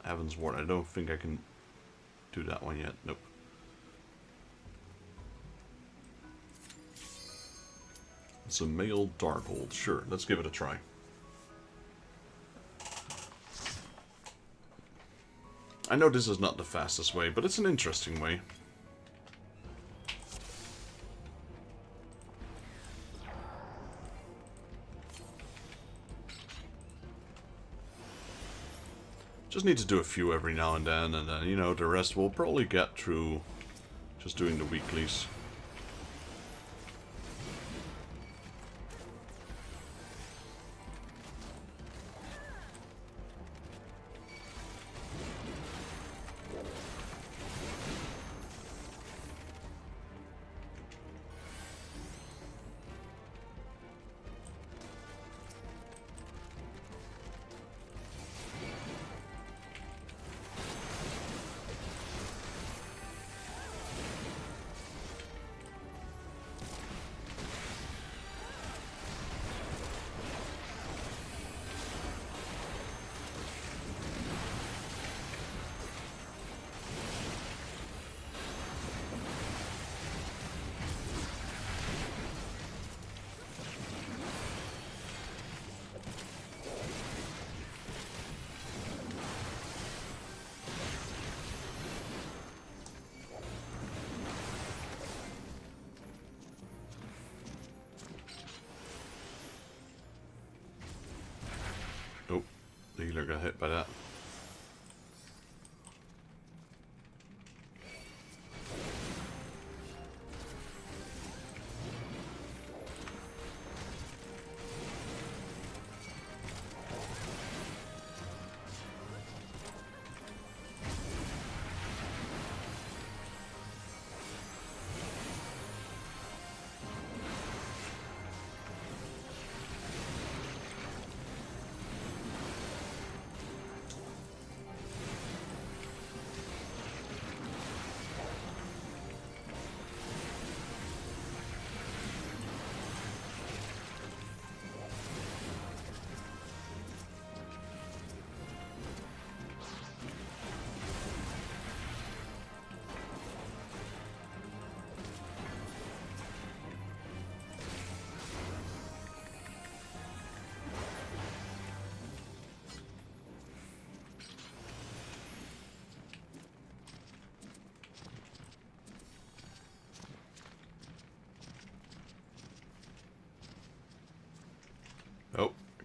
Heaven's Ward. I don't think I can do that one yet. Nope. It's a male Darkhold. Sure, let's give it a try. I know this is not the fastest way, but it's an interesting way. Just need to do a few every now and then, you know, the rest we'll probably get through just doing the weeklies. Oh, the healer got hit by that.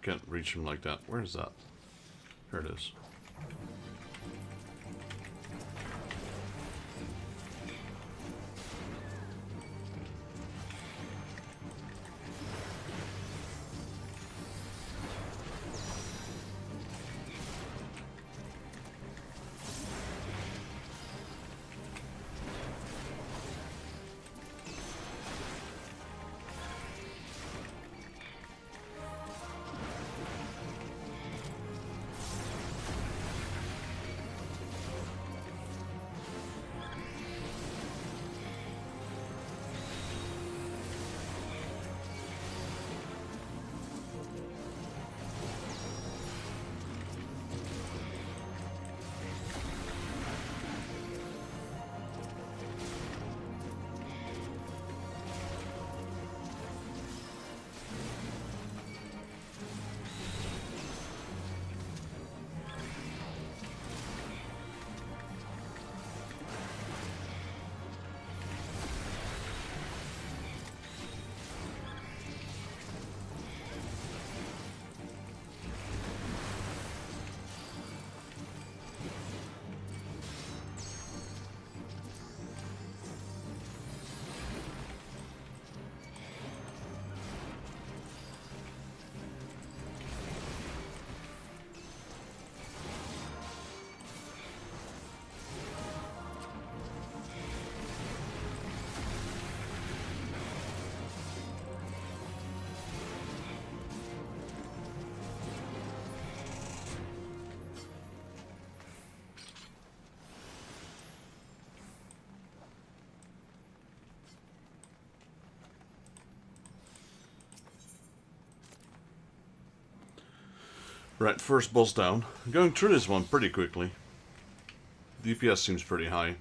can't reach him like that. Where is that? Here it is. Right, first boss down. Going through this one pretty quickly. DPS seems pretty high.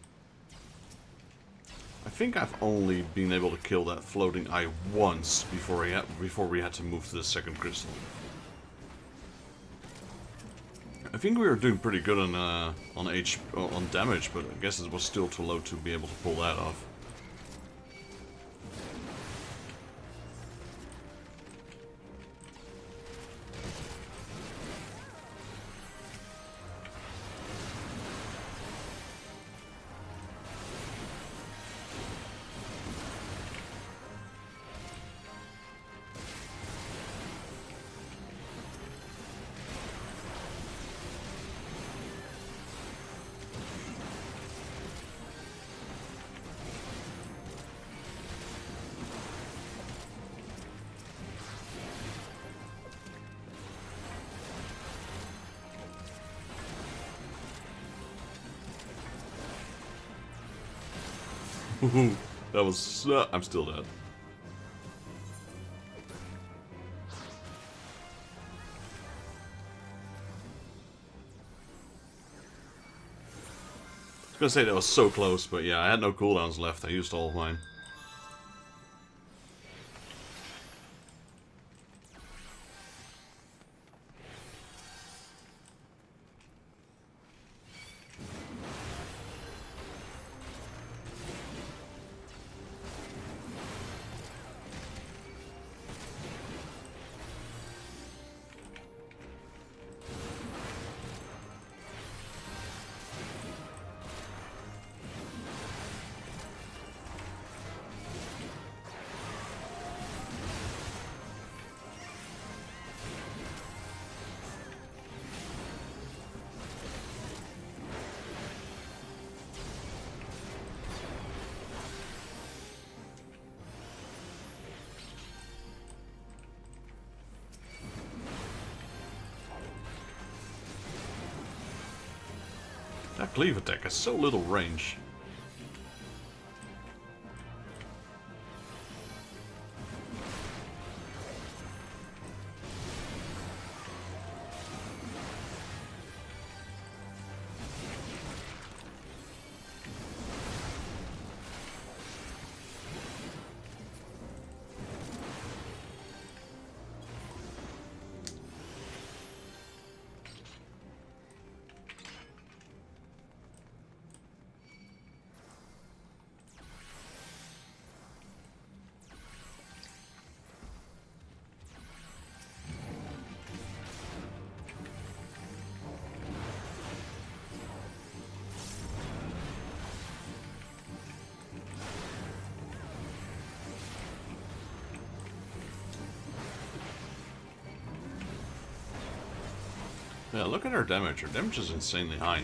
I think I've only been able to kill that floating eye once before we had to move to the second crystal. I think we were doing pretty good on damage, but I guess it was still too low to be able to pull that off. That was... I'm still dead. I was gonna say that was so close, but yeah, I had no cooldowns left. I used all of mine. That cleave attack has so little range. Yeah, look at her damage. Her damage is insanely high.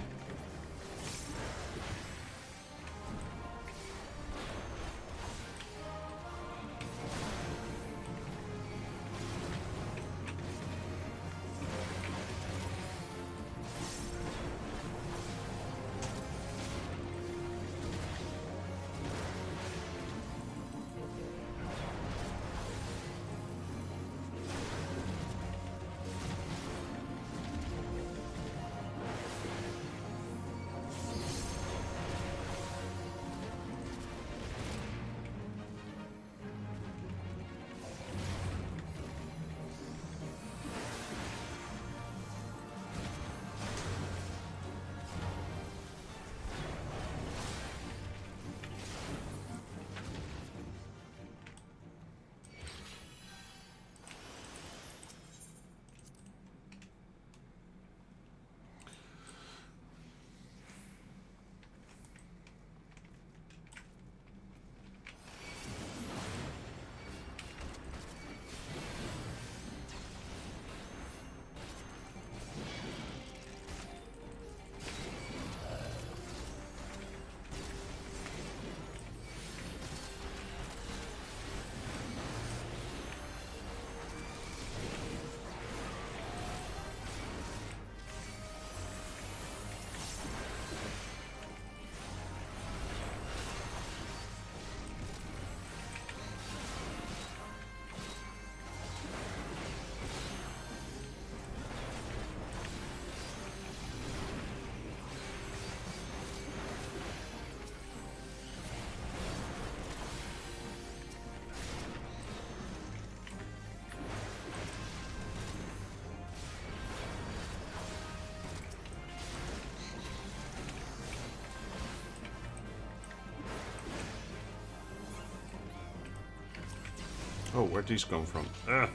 Oh, where'd these come from? Ugh.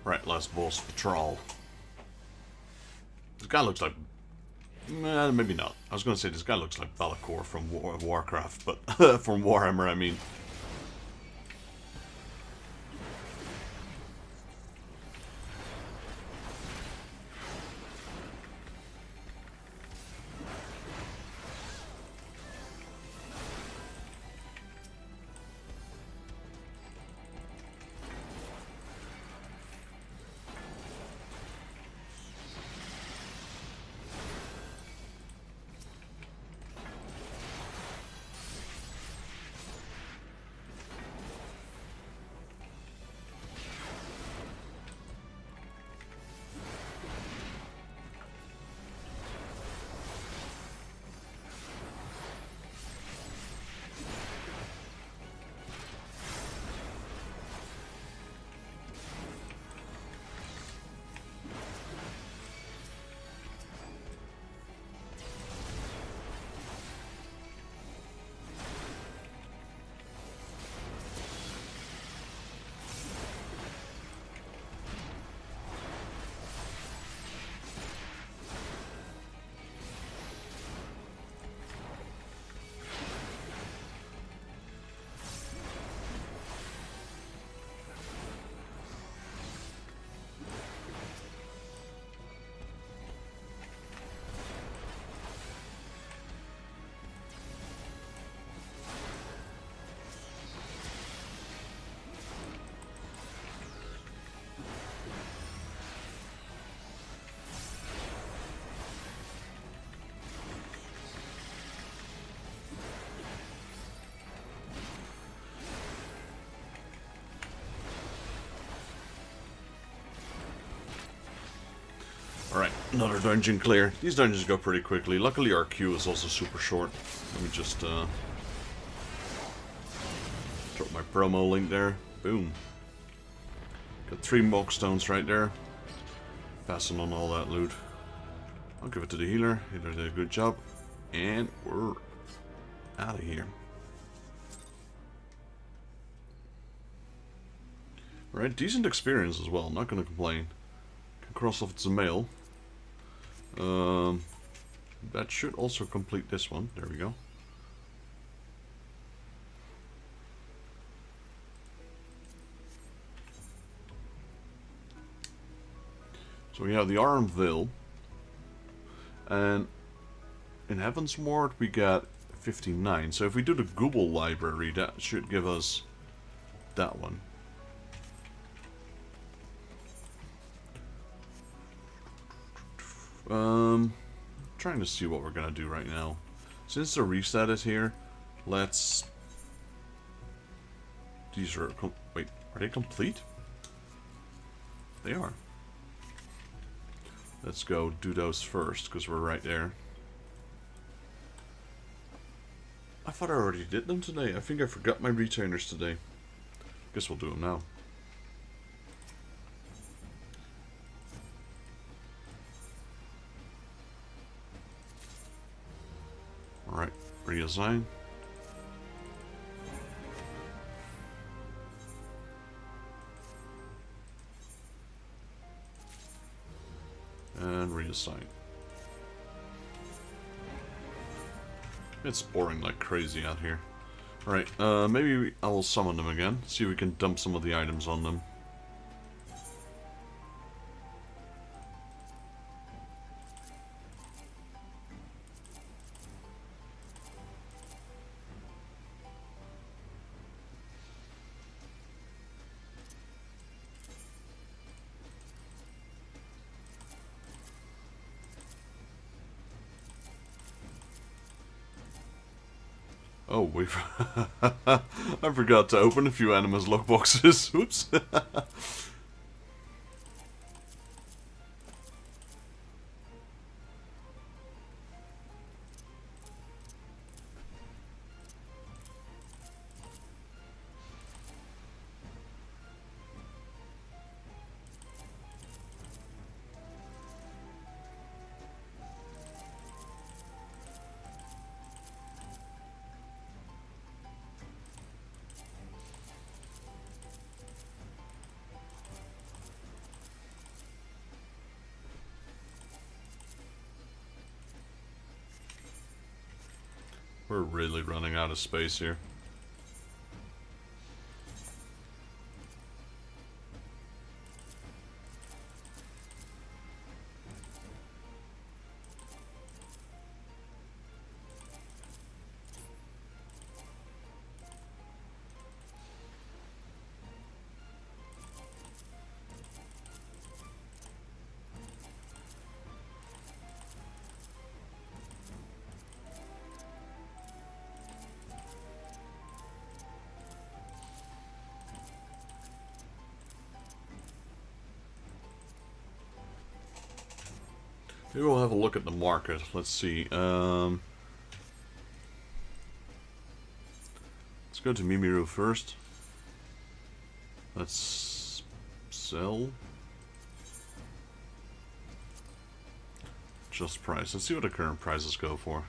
Right, last boss patrol. This guy looks like... maybe not. I was going to say this guy looks like Valakor from Warcraft, but from Warhammer, I mean. Alright, another dungeon clear. These dungeons go pretty quickly. Luckily our queue is also super short. Let me just drop my promo link there. Boom. Got 3 Mock Stones right there. Passing on all that loot. I'll give it to the healer. Healer did a good job. And we're out of here. Right, decent experience as well. Not gonna complain. Can cross off it's a mail. That should also complete this one. There we go. So we have the Armville. And in Heaven's Ward we got 59. So if we do the Google library, that should give us that one. Trying to see what we're gonna do right now. Since the reset is here, let's... These are... Wait, are they complete? They are. Let's go do those first, because we're right there. I thought I already did them today. I think I forgot my retainers today. Guess we'll do them now. Alright, reassign. And reassign. It's boring like crazy out here. Alright, maybe I will summon them again. See if we can dump some of the items on them. Oh, we've... I forgot to open a few Animus lockboxes. Oops. We're really running out of space here. Maybe we'll have a look at the market. Let's see. Let's go to Mimiru first. Let's sell. Just price. Let's see what the current prices go for.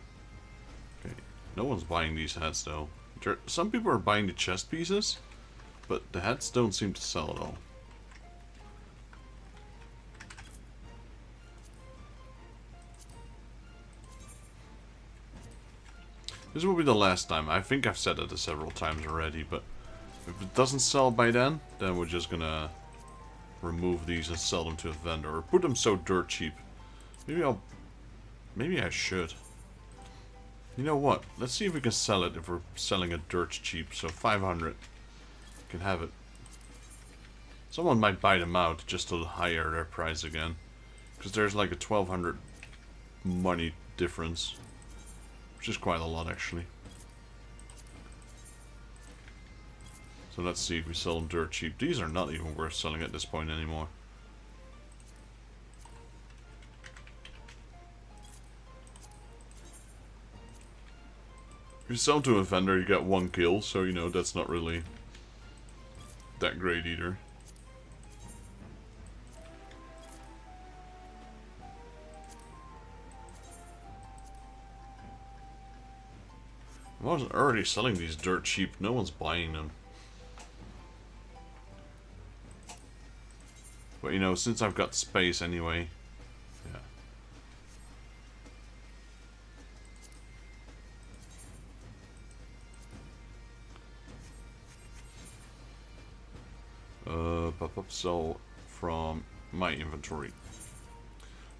Okay. No one's buying these hats though. Some people are buying the chest pieces, but the hats don't seem to sell at all. This will be the last time. I think I've said it several times already, but if it doesn't sell by then we're just gonna remove these and sell them to a vendor. Or put them so dirt cheap. Maybe I should. You know what? Let's see if we can sell it if we're selling it dirt cheap. So 500. Can have it. Someone might buy them out just to higher their price again. Because there's like a 1200 money difference. Which is quite a lot, actually. So let's see if we sell them dirt cheap. These are not even worth selling at this point anymore. you sell to a vendor, you get 1 kill, so you know that's not really that great either. I was already selling these dirt cheap, no one's buying them. But you know, since I've got space anyway, yeah. Pop-up sell from my inventory.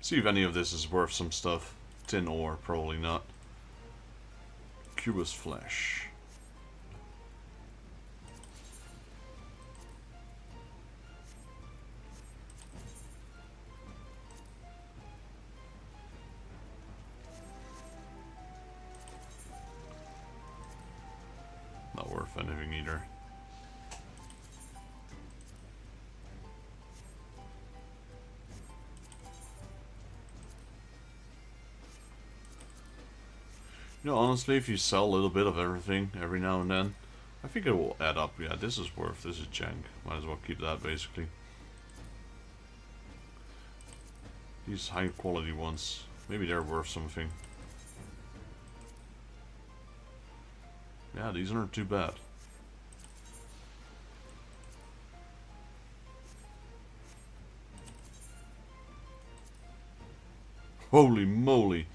See if any of this is worth some stuff. Tin ore, probably not. Cubus flesh. Not worth anything either. You know, honestly, if you sell a little bit of everything every now and then, I think it will add up. Yeah, this is worth, this is jank. Might as well keep that, basically. These high quality ones, maybe they're worth something. Yeah, these aren't too bad. Holy moly!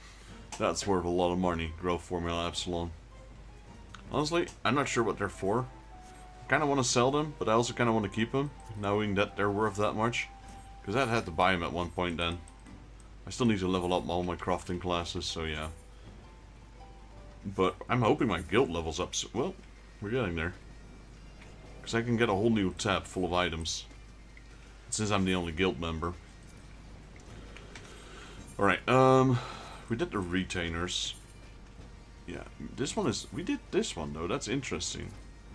That's worth a lot of money, Growth Formula Epsilon. Honestly, I'm not sure what they're for. I kind of want to sell them, but I also kind of want to keep them, knowing that they're worth that much. Because I had to buy them at one point then. I still need to level up all my crafting classes, so yeah. But I'm hoping my guild levels up. So, well, we're getting there. Because I can get a whole new tab full of items. Since I'm the only guild member. Alright, we did the retainers. Yeah, this one is... We did this one, though. That's interesting.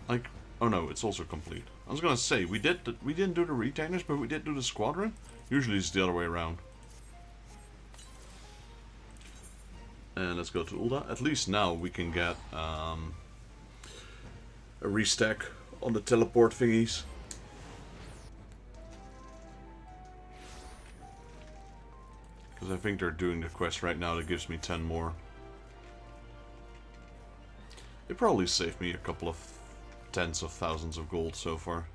Like... Oh, no, it's also complete. I was gonna say, we didn't do the retainers, but we did do the squadron. Usually it's the other way around. And let's go to Ulda. At least now we can get a restack on the teleport thingies. Because I think they're doing the quest right now that gives me 10 more. It probably saved me a couple of tens of thousands of gold so far.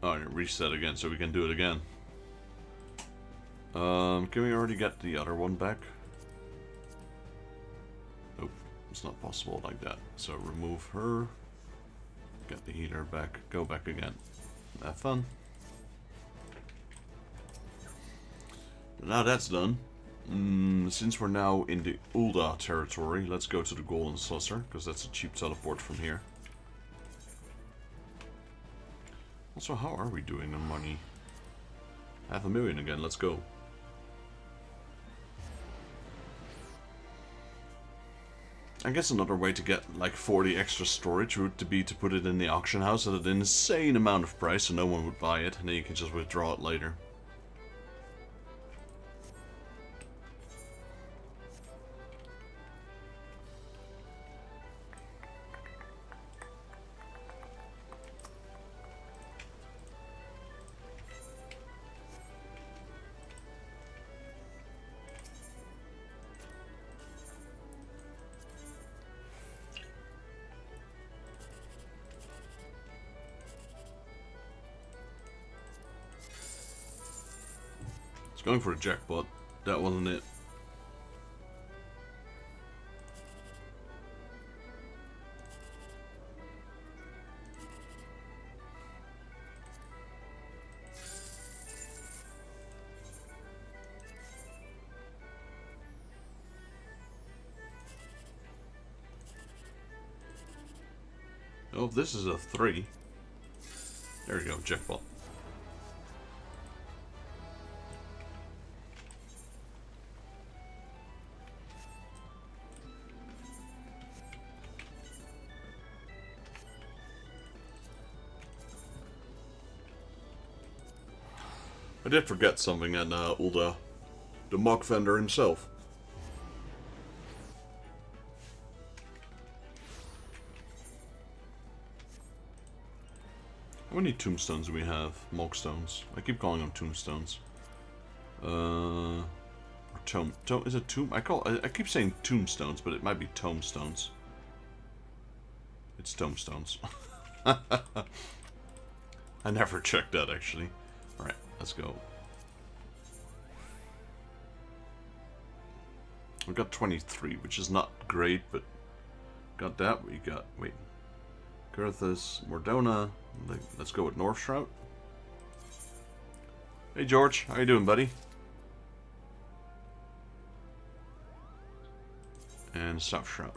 Oh, and reset again so we can do it again. Can we already get the other one back? Nope, it's not possible like that. So remove her, get the heater back, go back again. Have fun. Now that's done. Since we're now in the Ulda territory, let's go to the Golden Saucer, because that's a cheap teleport from here. Also, how are we doing on money? 500,000 again, let's go. I guess another way to get like 40 extra storage would be to put it in the auction house at an insane amount of price so no one would buy it, and then you can just withdraw it later. Going for a jackpot. That wasn't it. Oh, this is a 3. There you go, jackpot. I did forget something, and Ulda, the mock vendor himself. How many tombstones do we have? Mock stones. I keep calling them tombstones. Or tome. Is it tomb? I keep saying tombstones, but it might be tomestones. It's tomestones. I never checked that, actually. Alright, let's go. We got 23, which is not great, but got that. We got, wait, Kurthus, Mordona. Let's go with North Shroud. Hey George, how you doing, buddy? And South Shroud.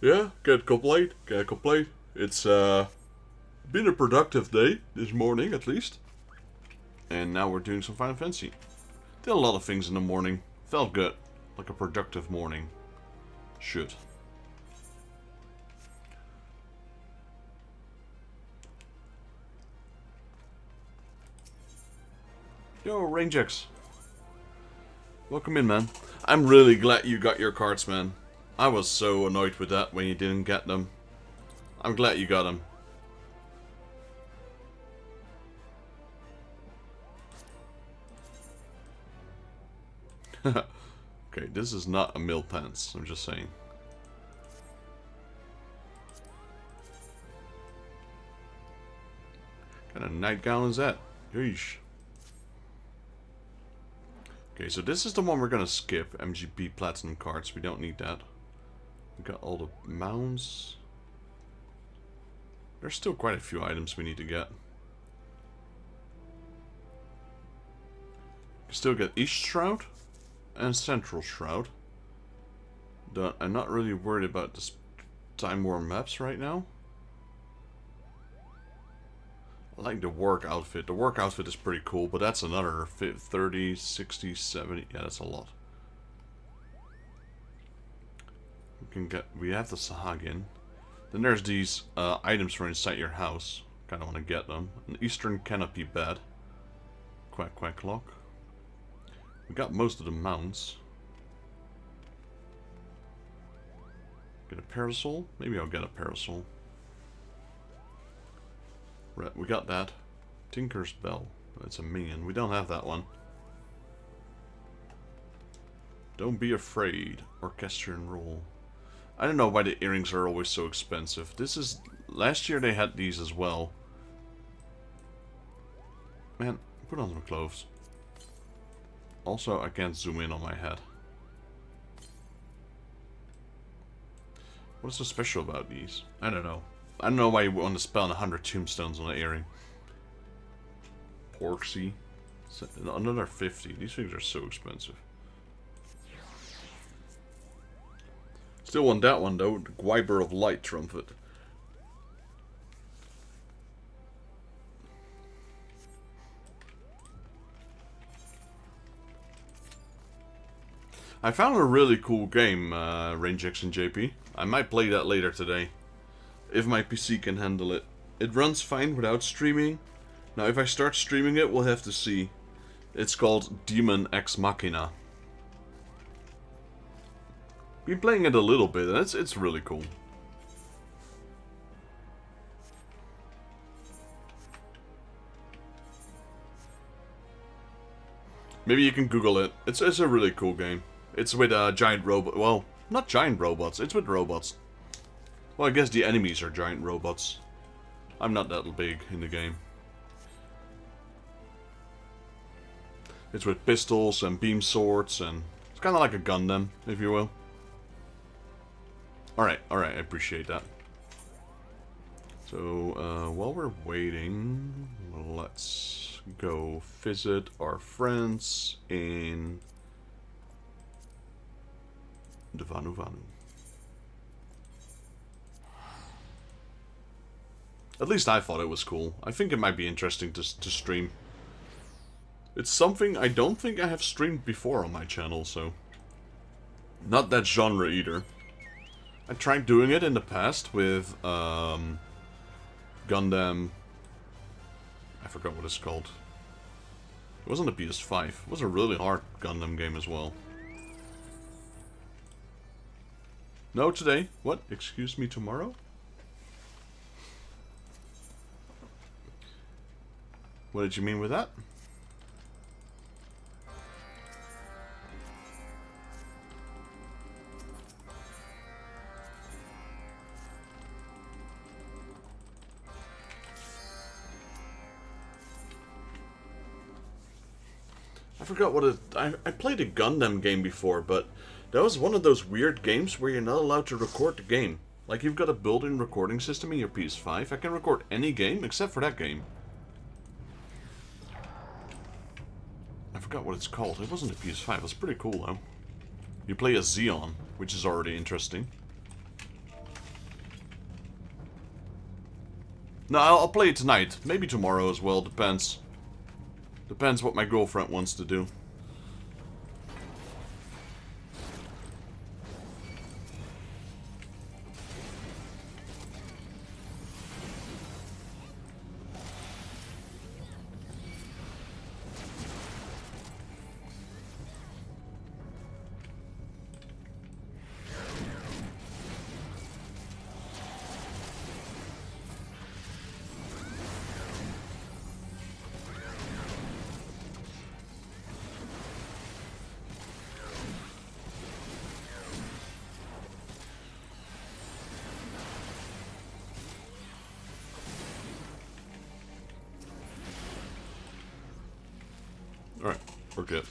Yeah, can't complain. Can't complain. It's been a productive day this morning, at least. And now we're doing some Final Fantasy. Did a lot of things in the morning. Felt good, like a productive morning should. Yo, Rangex. Welcome in, man. I'm really glad you got your cards, man. I was so annoyed with that when you didn't get them. I'm glad you got them. Okay, this is not a mill pants, I'm just saying. What kind of nightgown is that? Yeesh. Okay, so this is the one we're gonna skip. MGP Platinum cards, we don't need that. We got all the mounds. There's still quite a few items we need to get. We still get East Shroud and Central Shroud. I'm not really worried about this Time War maps right now. I like the work outfit. The work outfit is pretty cool, but that's another 30, 60, 70. Yeah, that's a lot. We have the Sahagin. Then there's these items for inside your house. Kind of want to get them. An Eastern Canopy bed. Quack quack clock. We got most of the mounts. Get a parasol? Maybe I'll get a parasol. Right, we got that. Tinker's Bell. That's a minion. We don't have that one. Don't be afraid. Orchestrion Roll. I don't know why the earrings are always so expensive. This is... Last year they had these as well. Man, put on some clothes. Also, I can't zoom in on my head. What's so special about these? I don't know. I don't know why you want to spend 100 tombstones on an earring. Porksy. Another 50. These things are so expensive. Still want that one though, the Gwyber of Light Trumpet. I found a really cool game, Rangex and JP. I might play that later today, if my PC can handle it. It runs fine without streaming. Now if I start streaming it, we'll have to see. It's called Demon Ex Machina. Been playing it a little bit, and it's really cool. Maybe you can Google it. It's a really cool game. It's with giant robot. Well, not giant robots. It's with robots. Well, I guess the enemies are giant robots. I'm not that big in the game. It's with pistols and beam swords, and it's kind of like a Gundam, if you will. Alright, I appreciate that. So, while we're waiting, let's go visit our friends in the Vanu. At least I thought it was cool. I think it might be interesting to stream. It's something I don't think I have streamed before on my channel, so... Not that genre either. I tried doing it in the past with, Gundam... I forgot what it's called. It wasn't a PS5. It was a really hard Gundam game as well. No, today. What? Excuse me, tomorrow? What did you mean with that? I forgot what it... I played a Gundam game before, but that was one of those weird games where you're not allowed to record the game. Like, you've got a built-in recording system in your PS5. I can record any game except for that game. I forgot what it's called. It wasn't a PS5. It was pretty cool, though. You play as Zeon, which is already interesting. No, I'll play it tonight. Maybe tomorrow as well. Depends. Depends what my girlfriend wants to do. Alright, we're good.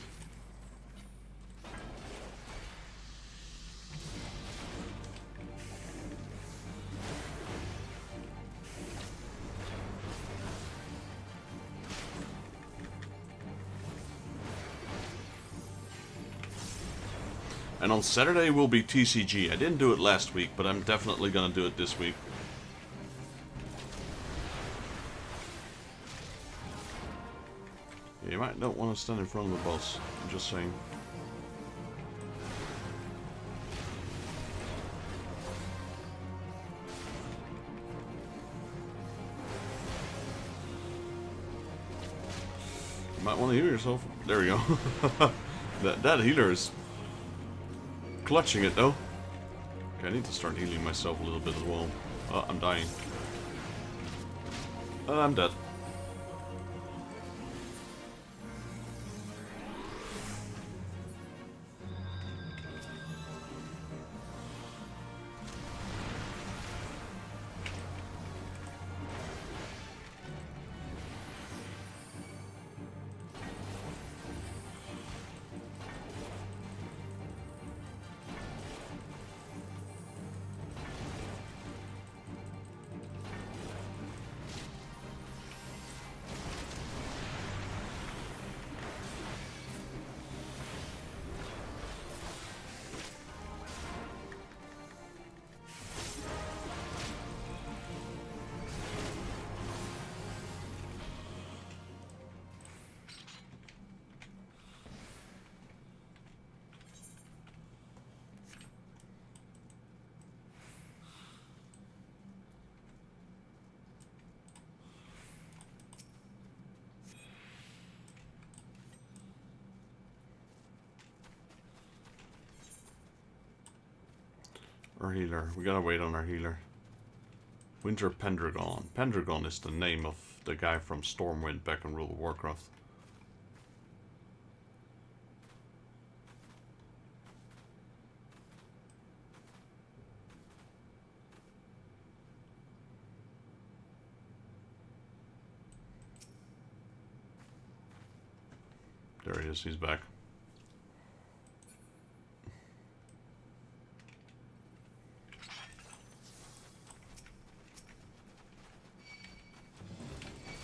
And on Saturday will be TCG. I didn't do it last week, but I'm definitely gonna do it this week. Yeah, you might not want to stand in front of the boss. I'm just saying. You might want to heal yourself. There we go. that healer is clutching it, though. Okay, I need to start healing myself a little bit as well. Oh, I'm dying. I'm dead. Our healer. We gotta wait on our healer. Winter Pendragon. Pendragon is the name of the guy from Stormwind back in World of Warcraft. There he is, he's back.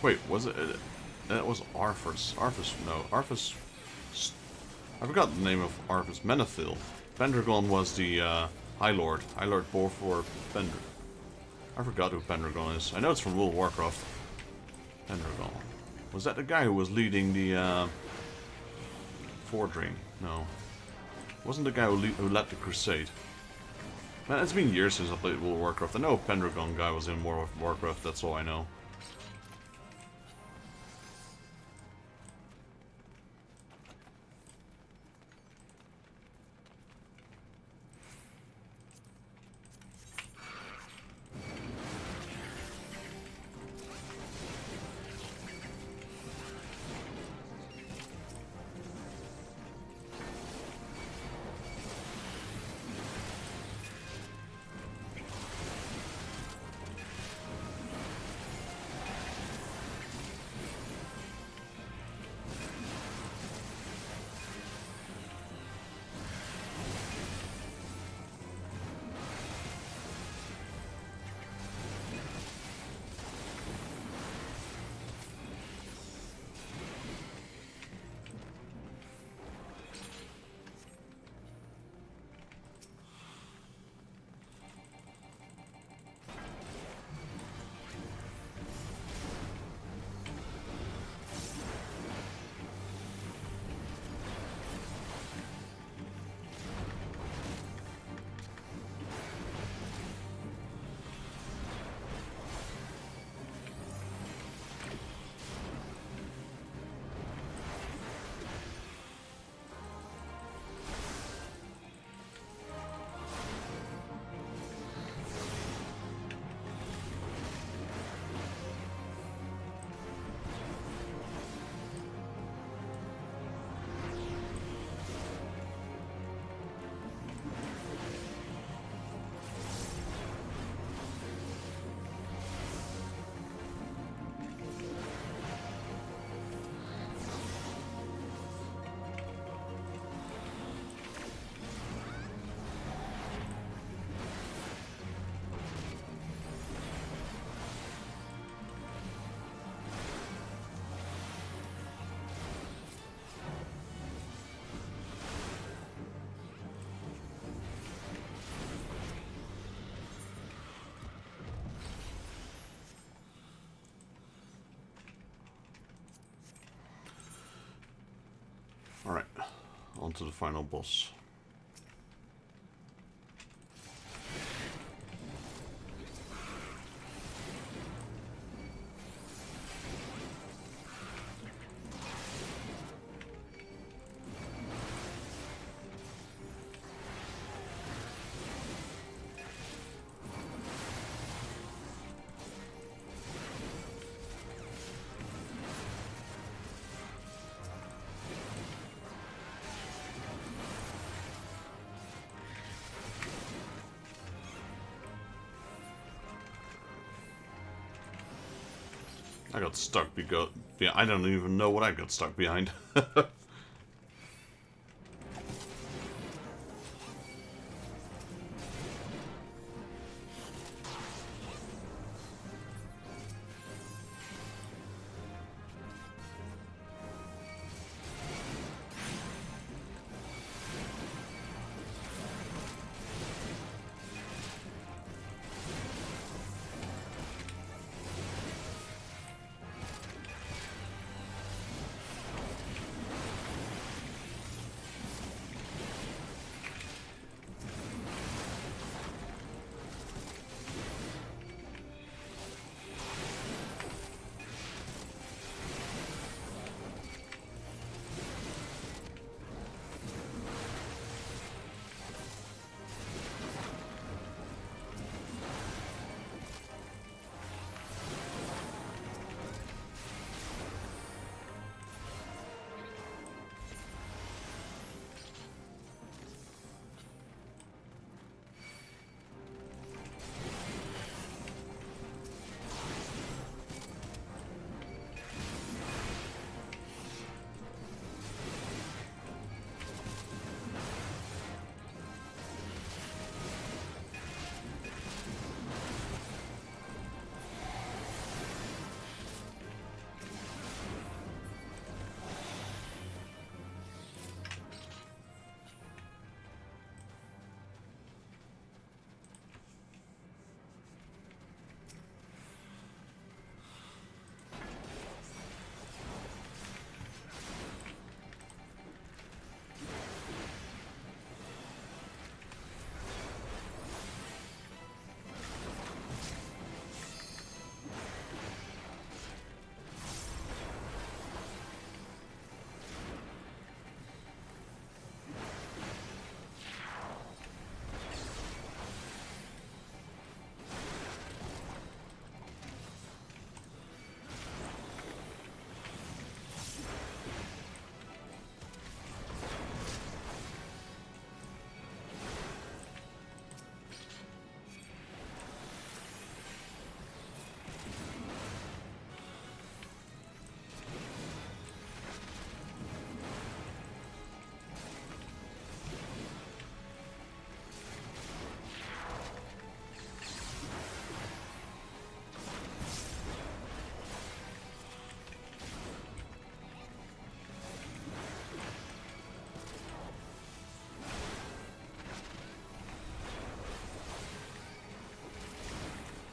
Wait, was it? That was Arthas. Arthas, no. Arthas... I forgot the name of Arthas. Menethil. Pendragon was the High Lord. High Lord bore for Pendr. I forgot who Pendragon is. I know it's from World of Warcraft. Pendragon. Was that the guy who was leading the Forging? No. Wasn't the guy who led the Crusade. Man, it's been years since I played World of Warcraft. I know Pendragon guy was in World of Warcraft, that's all I know. Alright, on to the final boss. I got stuck because... Yeah, I don't even know what I got stuck behind.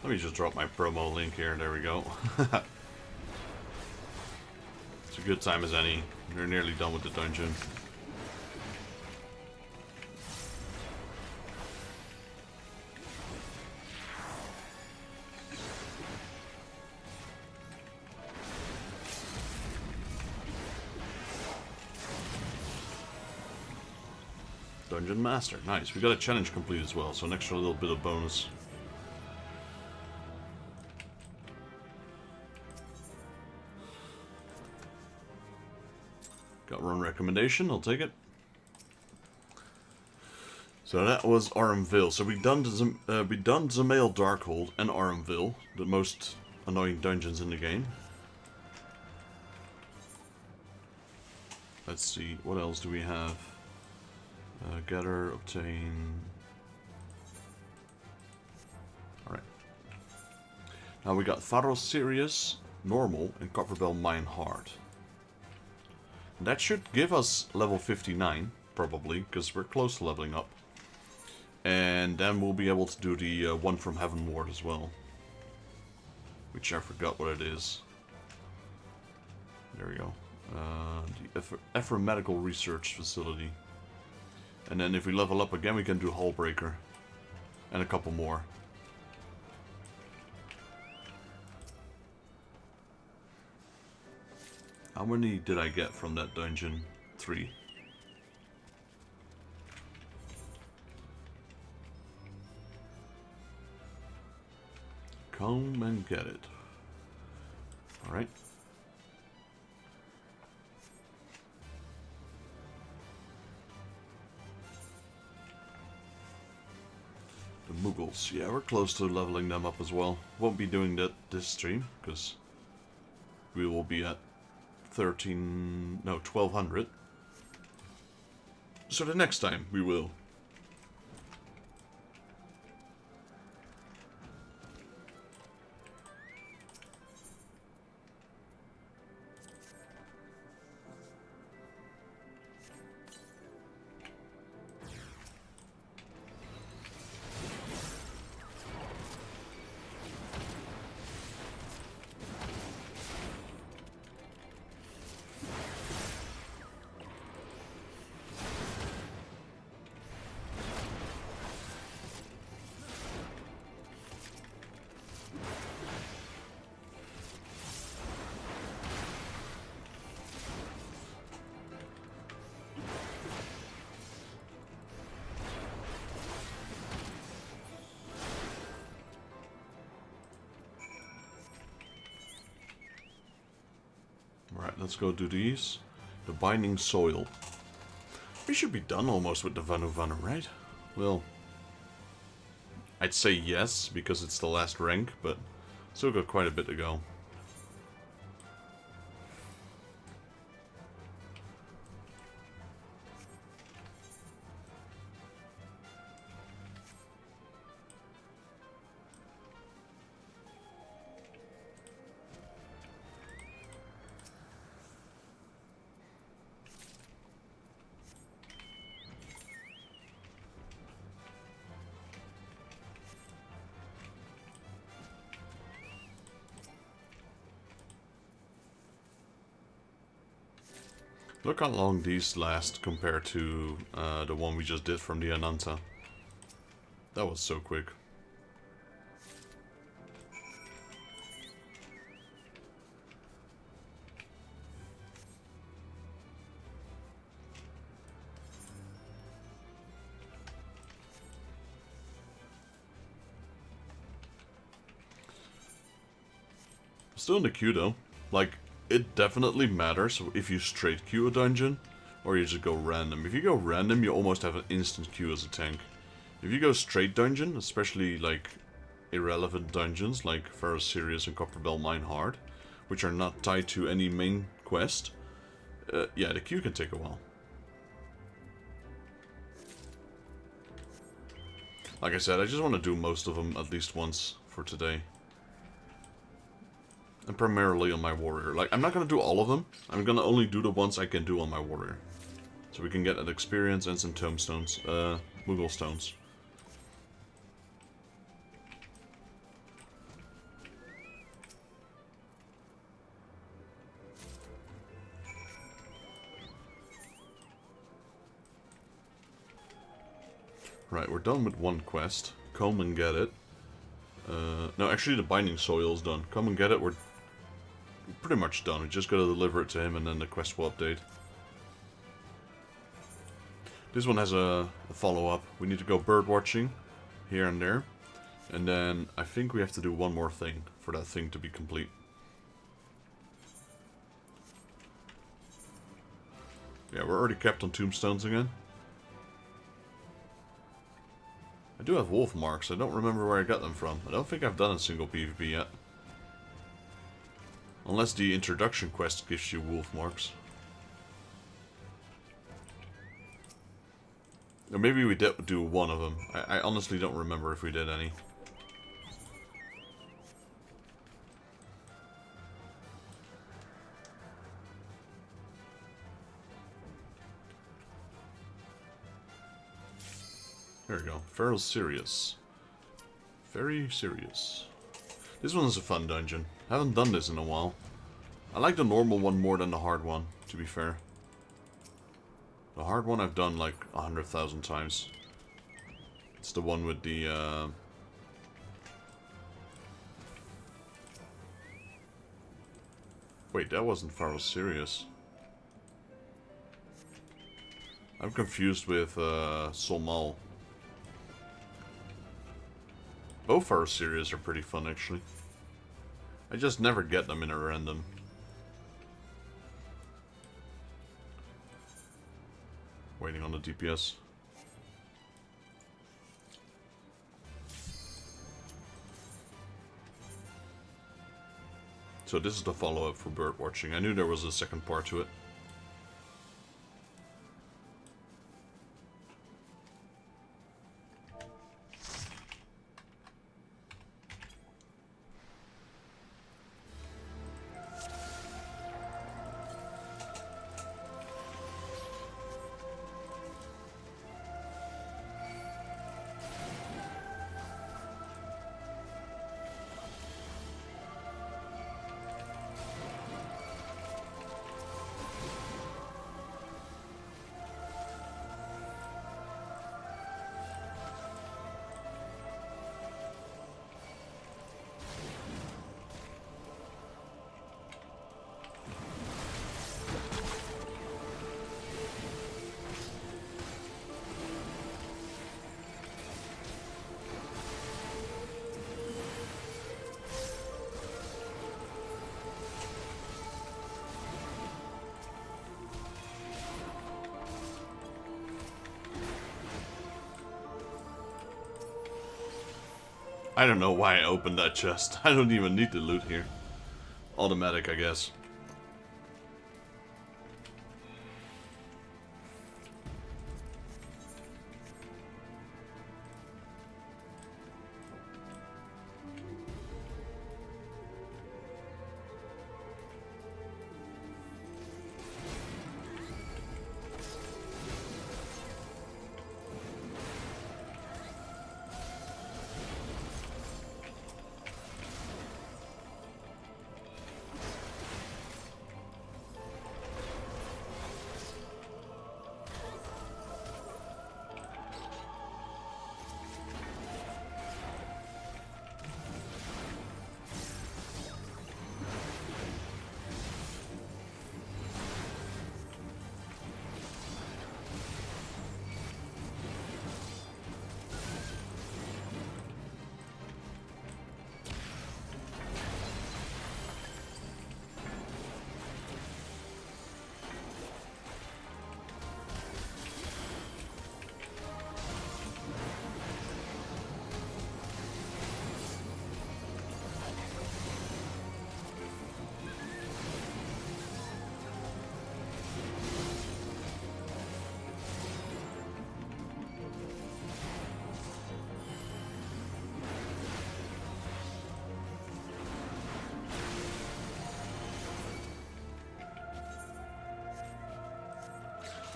Let me just drop my promo link here. There we go. It's a good time as any. We're nearly done with the dungeon. Dungeon Master. Nice. We got a challenge complete as well, so an extra little bit of bonus. Got run recommendation, I'll take it. So that was Armville. So we done Zamail Darkhold and Armville, the most annoying dungeons in the game. Let's see, what else do we have? Gather, obtain... Alright. Now we got Tharos Sirius, Normal, and Copperbell Mine Heart. That should give us level 59, probably, because we're close to leveling up. And then we'll be able to do the one from Heaven Ward as well. Which I forgot what it is. There we go. The Ephra Medical Research Facility. And then if we level up again, we can do Hullbreaker. And a couple more. How many did I get from that dungeon? 3. Come and get it. Alright. The Muggles. Yeah, we're close to leveling them up as well. Won't be doing that this stream, because we will be at 1200. So the next time we will. Alright, let's go do these. The Binding Soil. We should be done almost with the Vanu, right? Well, I'd say yes, because it's the last rank, but still got quite a bit to go. Look how long these last compared to the one we just did from the Ananta. That was so quick. Still in the queue though. Like, it definitely matters if you straight queue a dungeon or you just go random. If you go random, you almost have an instant queue as a tank. If you go straight dungeon, especially like irrelevant dungeons like Pharos Sirius and Copperbell Mine Heart, which are not tied to any main quest, yeah, the queue can take a while. Like I said, I just want to do most of them at least once for today. And primarily on my warrior. Like, I'm not going to do all of them. I'm going to only do the ones I can do on my warrior. So we can get that experience and some tombstones. Moogle stones. Right, we're done with one quest. Come and get it. No, actually the binding soil's done. Come and get it, we're pretty much done. We just gotta deliver it to him and then the quest will update. This one has a follow-up. We need to go bird watching here and there. And then I think we have to do one more thing for that thing to be complete. Yeah, we're already kept on tombstones again. I do have wolf marks. I don't remember where I got them from. I don't think I've done a single PvP yet. Unless the introduction quest gives you wolf marks. Or maybe we did do one of them. I honestly don't remember if we did any. There we go. Feral's serious. Very serious. This one is a fun dungeon. Haven't done this in a while. I like the normal one more than the hard one, to be fair. The hard one I've done like 100,000 times. It's the one with the Wait, that wasn't Feral's serious. I'm confused with Solmal. Both our series are pretty fun, actually. I just never get them in a random. Waiting on the DPS. So this is the follow-up for bird watching. I knew there was a second part to it. I don't know why I opened that chest. I don't even need the loot here. Automatic, I guess.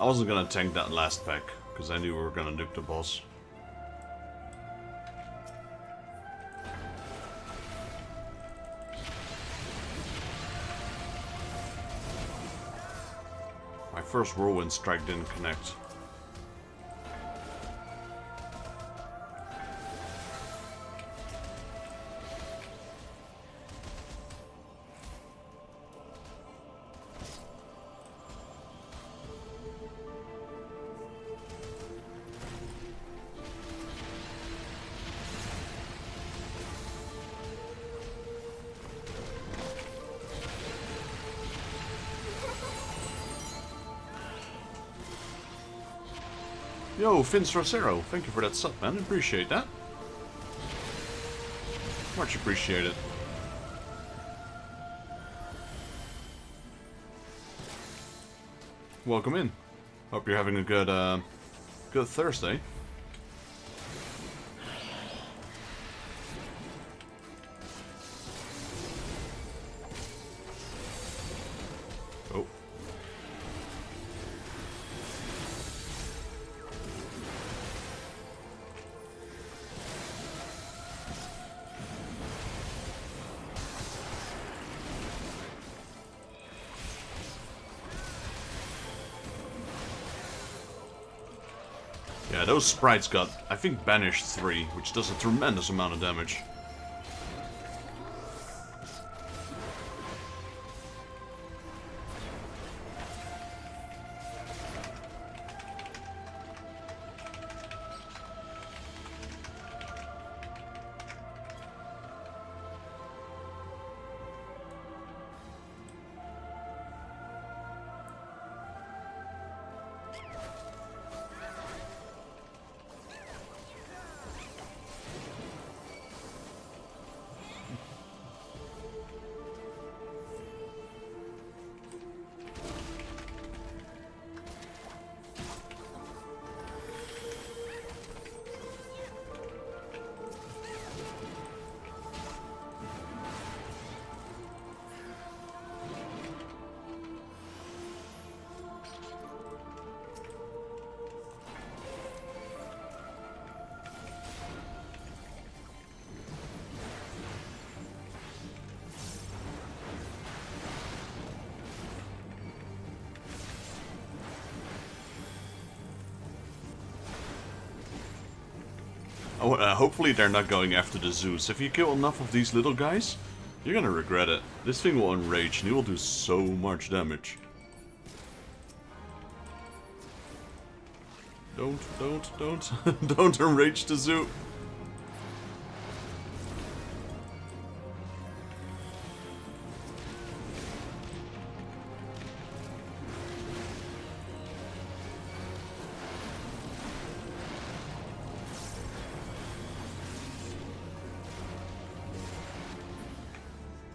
I wasn't gonna tank that last pack, because I knew we were gonna nuke the boss. My first whirlwind strike didn't connect. Yo, Vince Rosero, thank you for that sub, man. Appreciate that. Much appreciated. Welcome in. Hope you're having a good Thursday. Oh. Yeah, those sprites got, I think, banished 3, which does a tremendous amount of damage. Oh, hopefully they're not going after the Zeus. If you kill enough of these little guys, you're gonna regret it. This thing will enrage and he will do so much damage. Don't enrage the Zeus.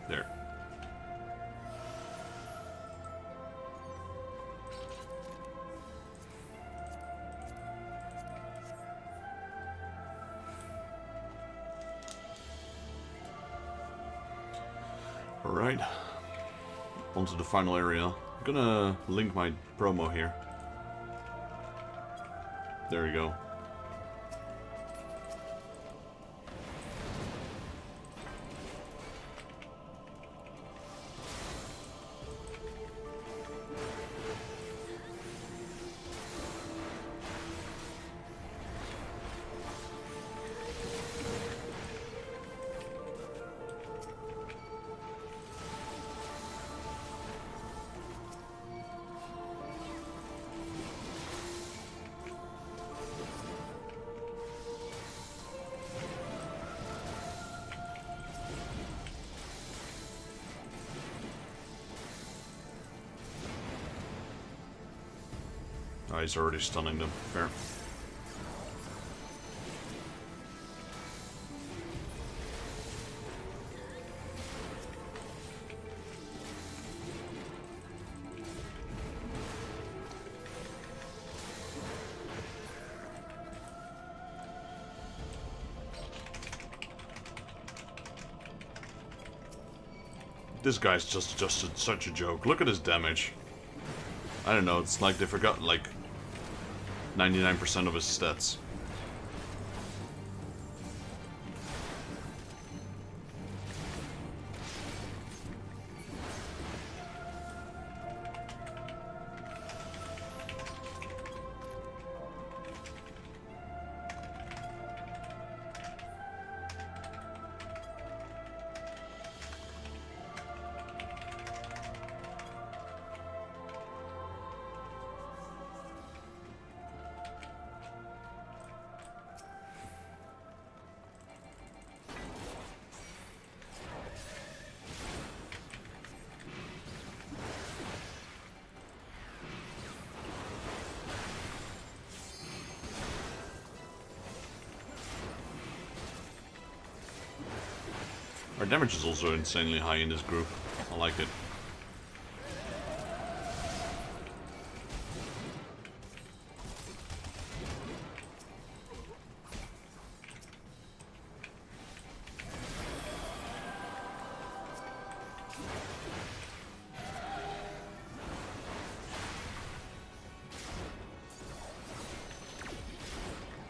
There. Alright. Onto the final area. I'm gonna link my promo here. There we go. Oh, he's already stunning them. Fair. This guy's just such a joke. Look at his damage. I don't know, it's like they forgot, like, 99% of his stats. damage is also insanely high in this group. I like it.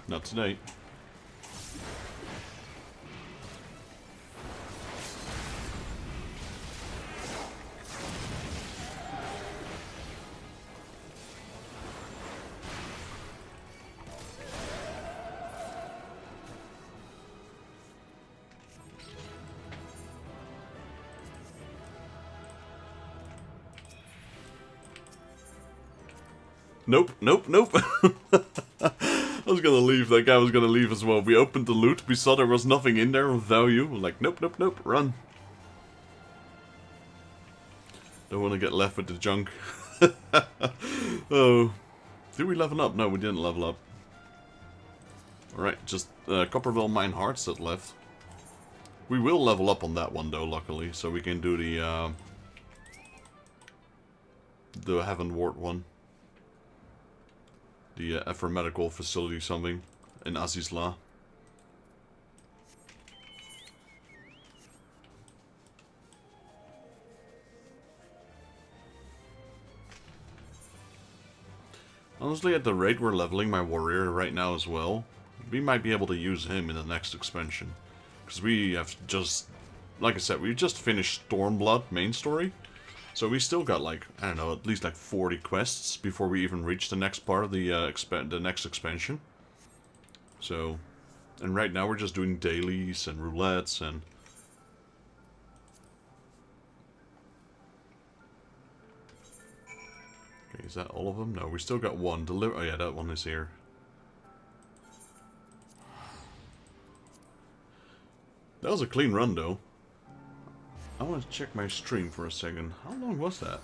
Not today. Nope, nope, nope. I was gonna leave, that guy was gonna leave as well. We opened the loot, we saw there was nothing in there of value. We're like, nope, nope, nope, run. Don't want to get left with the junk. Oh. Did we level up? No, we didn't level up. Alright, just Copperville Mine Hearts that left. We will level up on that one though, luckily, so we can do the Heaven Ward one. The Ephra Medical Facility something in Azizla. Honestly, at the rate we're leveling my warrior right now as well, we might be able to use him in the next expansion. Because we have just, like I said, we just finished Stormblood main story. So we still got like, I don't know, at least like 40 quests before we even reach the next part of the next expansion. So, and right now we're just doing dailies and roulettes and... Okay, is that all of them? No, we still got one. Oh yeah, that one is here. That was a clean run though. I want to check my stream for a second. How long was that?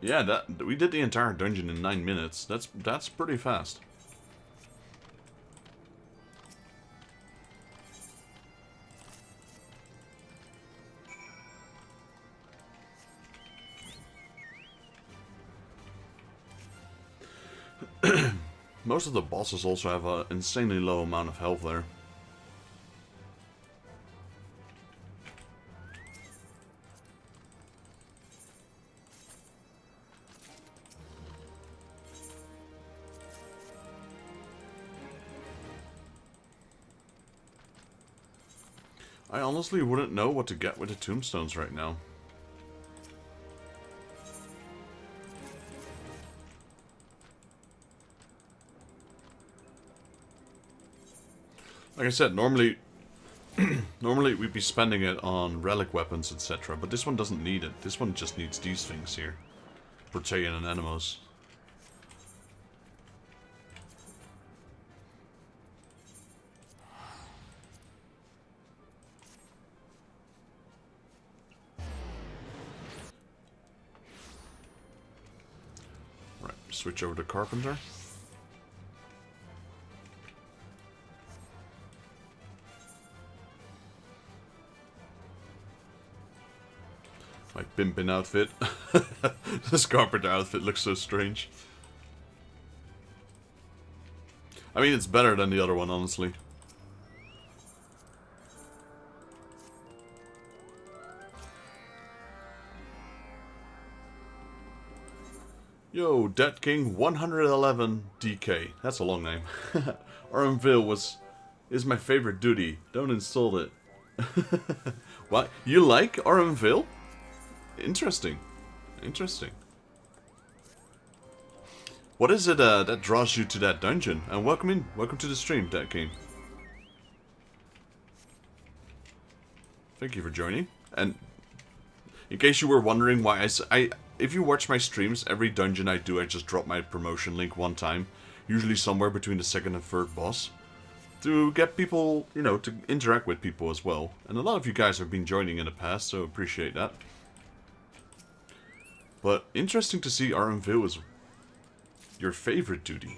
Yeah, we did the entire dungeon in 9 minutes. That's pretty fast. Most of the bosses also have an insanely low amount of health there. I honestly wouldn't know what to get with the tombstones right now. Like I said, normally we'd be spending it on relic weapons, etc. But this one doesn't need it. This one just needs these things here. Protean and Animos. Right, switch over to Carpenter. My pimpin' outfit. This Carpenter outfit looks so strange. I mean, it's better than the other one, honestly. Yo, Dead King 111 DK. That's a long name. Armville is my favorite duty. Don't insult it. What? You like Armville? Interesting. Interesting. What is it that draws you to that dungeon? And welcome in. Welcome to the stream, Dead King. Thank you for joining. And in case you were wondering why if you watch my streams, every dungeon I do, I just drop my promotion link one time. Usually somewhere between the second and third boss. To get people, you know, to interact with people as well. And a lot of you guys have been joining in the past, so appreciate that. But interesting to see Armville is your favorite duty.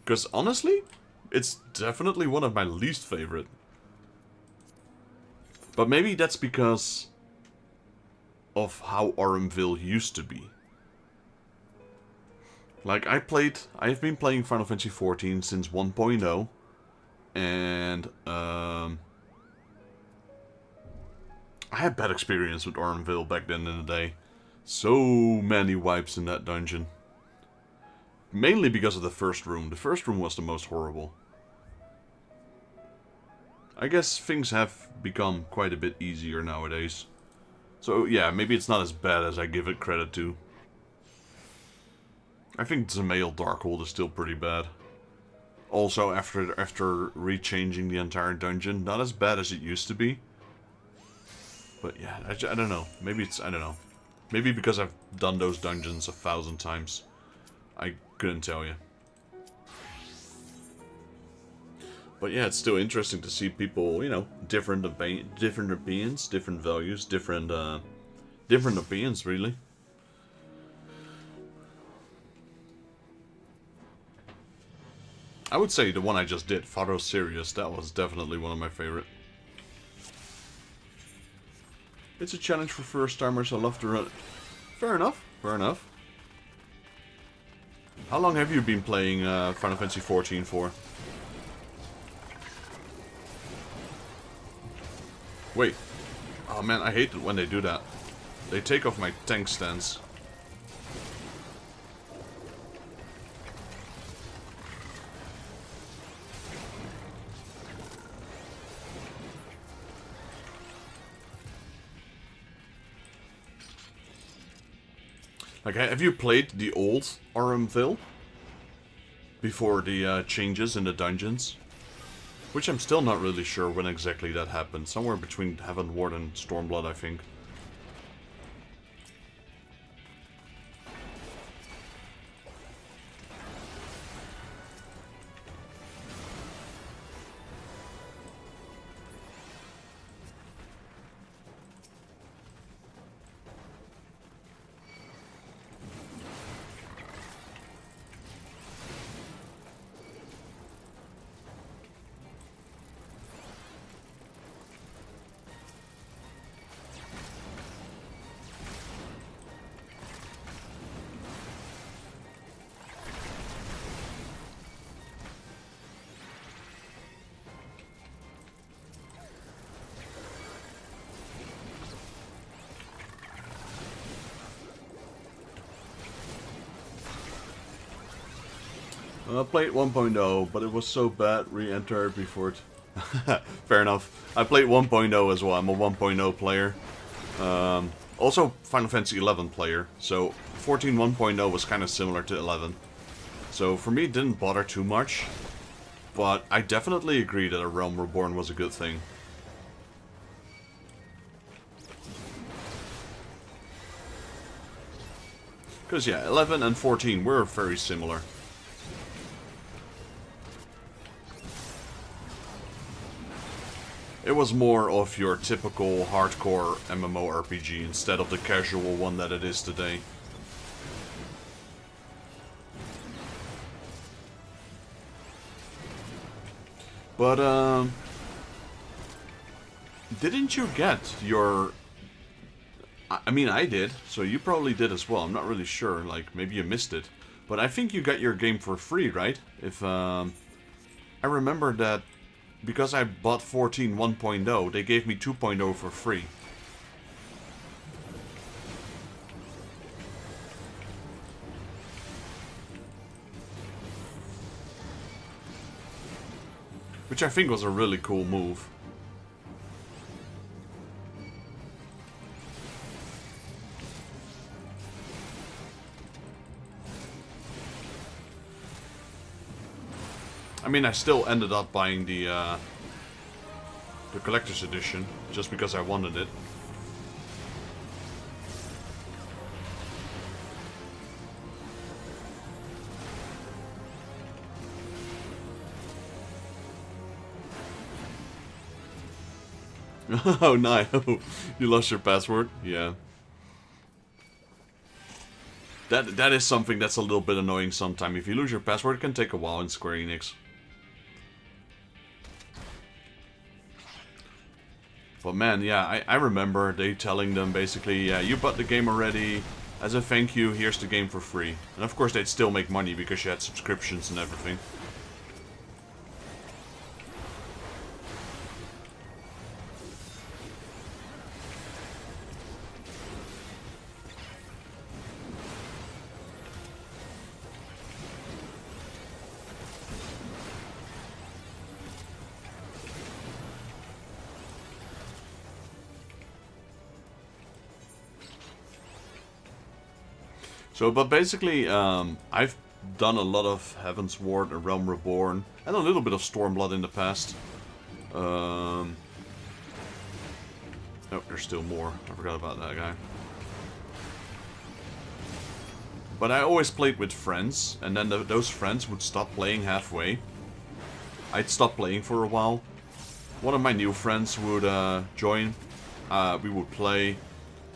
Because honestly, It's definitely one of my least favorite. But maybe that's because of how Autumnville used to be. Like, I've been playing Final Fantasy XIV since 1.0, and I had bad experience with Autumnville back then in the day. So many wipes in that dungeon. Mainly because of the first room. The first room was the most horrible. I guess things have become quite a bit easier nowadays. So yeah, maybe it's not as bad as I give it credit to. I think Zamail Darkhold is still pretty bad. Also, after rechanging the entire dungeon, not as bad as it used to be. But yeah, I don't know. Maybe it's, I don't know. Maybe because I've done those dungeons 1,000 times. I couldn't tell you. But yeah, it's still interesting to see people, you know, different opinions, different values, different opinions, really. I would say the one I just did, Pharaoh Sirius, that was definitely one of my favorite. It's a challenge for first-timers, I love to run it. Fair enough, fair enough. How long have you been playing Final Fantasy XIV for? Wait. Oh man, I hate it when they do that. They take off my tank stance. Like, have you played the old Autumnville? Before the changes in the dungeons? Which I'm still not really sure when exactly that happened. Somewhere between Heavenward and Stormblood, I think. I played 1.0, but it was so bad, re-entered before it... Fair enough. I played 1.0 as well, I'm a 1.0 player. Also, Final Fantasy XI player, so 14 1.0 was kind of similar to 11. So for me, it didn't bother too much, but I definitely agree that A Realm Reborn was a good thing. Because yeah, 11 and 14 were very similar. It was more of your typical hardcore MMORPG instead of the casual one that it is today. But, didn't you get your... I mean, I did, so you probably did as well. I'm not really sure, like, maybe you missed it. But I think you got your game for free, right? If, I remember that because I bought 14 1.0, they gave me 2.0 for free. Which I think was a really cool move. I mean, I still ended up buying the collector's edition, just because I wanted it. Oh no, you lost your password? Yeah. That is something that's a little bit annoying sometimes. If you lose your password, it can take a while in Square Enix. But man, yeah, I remember they telling them basically, yeah, you bought the game already. As a thank you, here's the game for free. And of course they'd still make money because you had subscriptions and everything. So, but basically, I've done a lot of Heaven's Ward, A Realm Reborn, and a little bit of Stormblood in the past. Oh, there's still more. I forgot about that guy. But I always played with friends, and then those friends would stop playing halfway. I'd stop playing for a while. One of my new friends would join. We would play.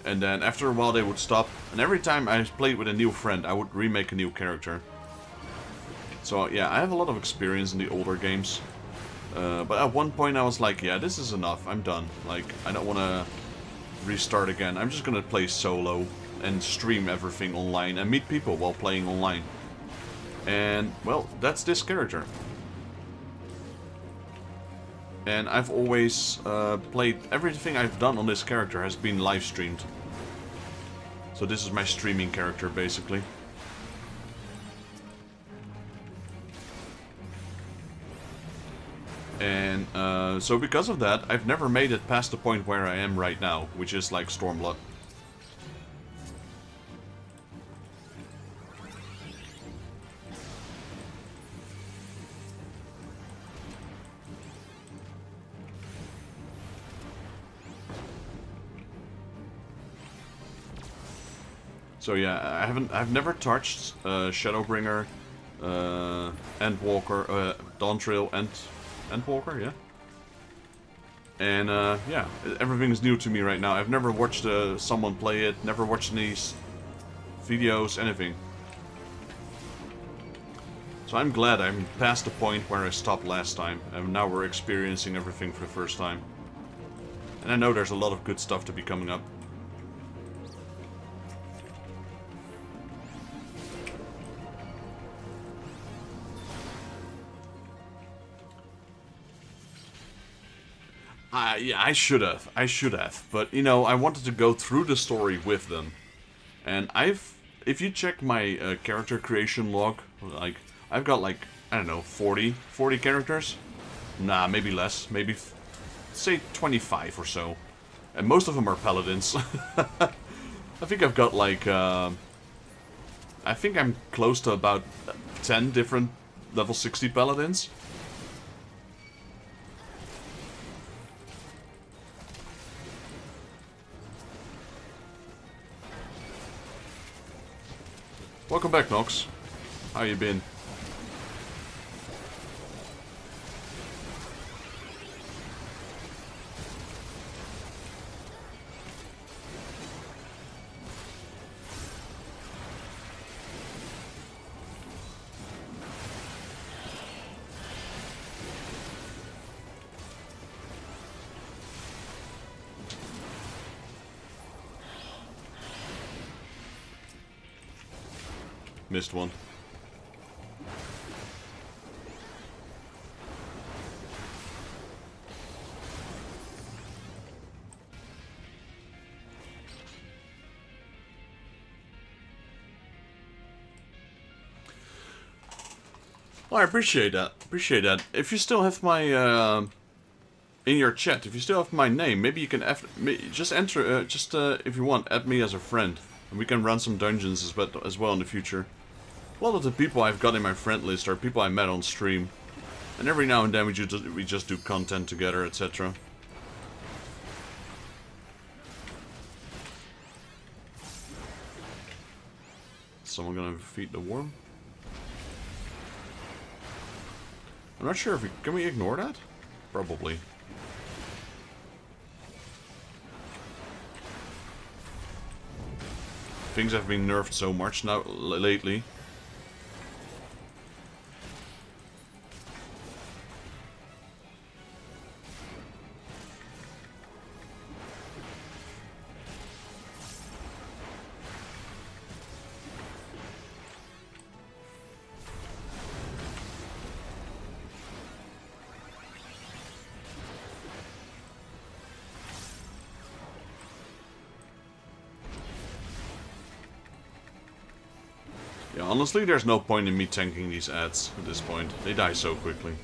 And then after a while they would stop, and every time I played with a new friend I would remake a new character. So yeah, I have a lot of experience in the older games. But at one point I was like, yeah, this is enough, I'm done. Like, I don't want to restart again. I'm just gonna play solo and stream everything online and meet people while playing online. And, well, that's this character. And I've always played... Everything I've done on this character has been live streamed. So this is my streaming character, basically. And so because of that, I've never made it past the point where I am right now, which is like Stormblood. So yeah, I've never touched Shadowbringer, Endwalker, Dawntrail, Endwalker, yeah. And yeah, everything is new to me right now. I've never watched someone play it, never watched any videos, anything. So I'm glad I'm past the point where I stopped last time, and now we're experiencing everything for the first time. And I know there's a lot of good stuff to be coming up. Yeah, I should have. But, you know, I wanted to go through the story with them. And if you check my character creation log, like, I've got like, I don't know, 40 characters? Nah, maybe less. Maybe, say 25 or so. And most of them are paladins. I think I've got like, I think I'm close to about 10 different level 60 paladins. Welcome back, Nox. How you been? Missed one. Well, I appreciate that. Appreciate that. If you still have my in your chat, if you still have my name, maybe you can just enter. If you want, add me as a friend, and we can run some dungeons as well in the future. A lot of the people I've got in my friend list are people I met on stream, and every now and then we just do content together, etc. Someone gonna feed the worm? I'm not sure if can we ignore that? Probably. Things have been nerfed so much now lately. Yeah, honestly, there's no point in me tanking these ads at this point. They die so quickly.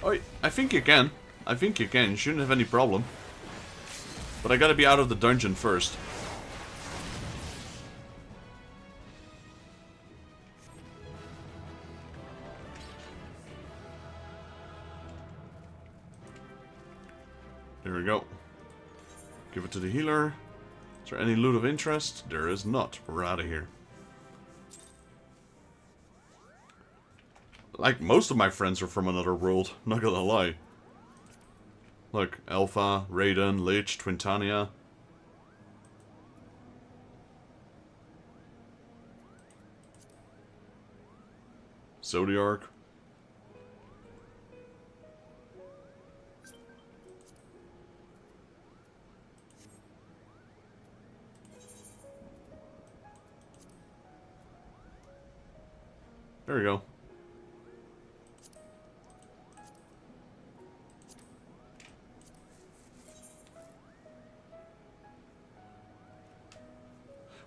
Oh, I think you can. I think you can. You shouldn't have any problem. But I gotta be out of the dungeon first. There we go. Give it to the healer. Is there any loot of interest? There is not. We're out of here. Like, most of my friends are from another world, not gonna lie. Look, Alpha, Raiden, Lich, Twintania. Zodiark. There we go.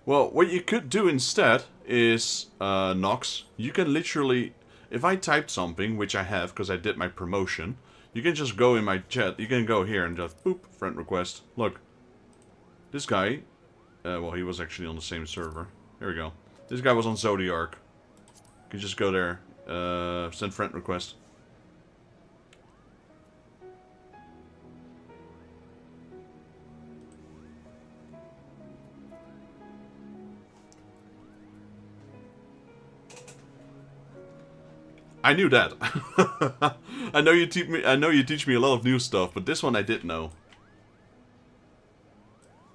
Well, what you could do instead is, Nox, you can literally, if I typed something, which I have because I did my promotion, you can just go in my chat, you can go here and just, boop, friend request. Look, this guy, well, he was actually on the same server. Here we go. This guy was on Zodiark. You can just go there, send friend request. I knew that. I know you teach me. I know you teach me a lot of new stuff, but this one I did know.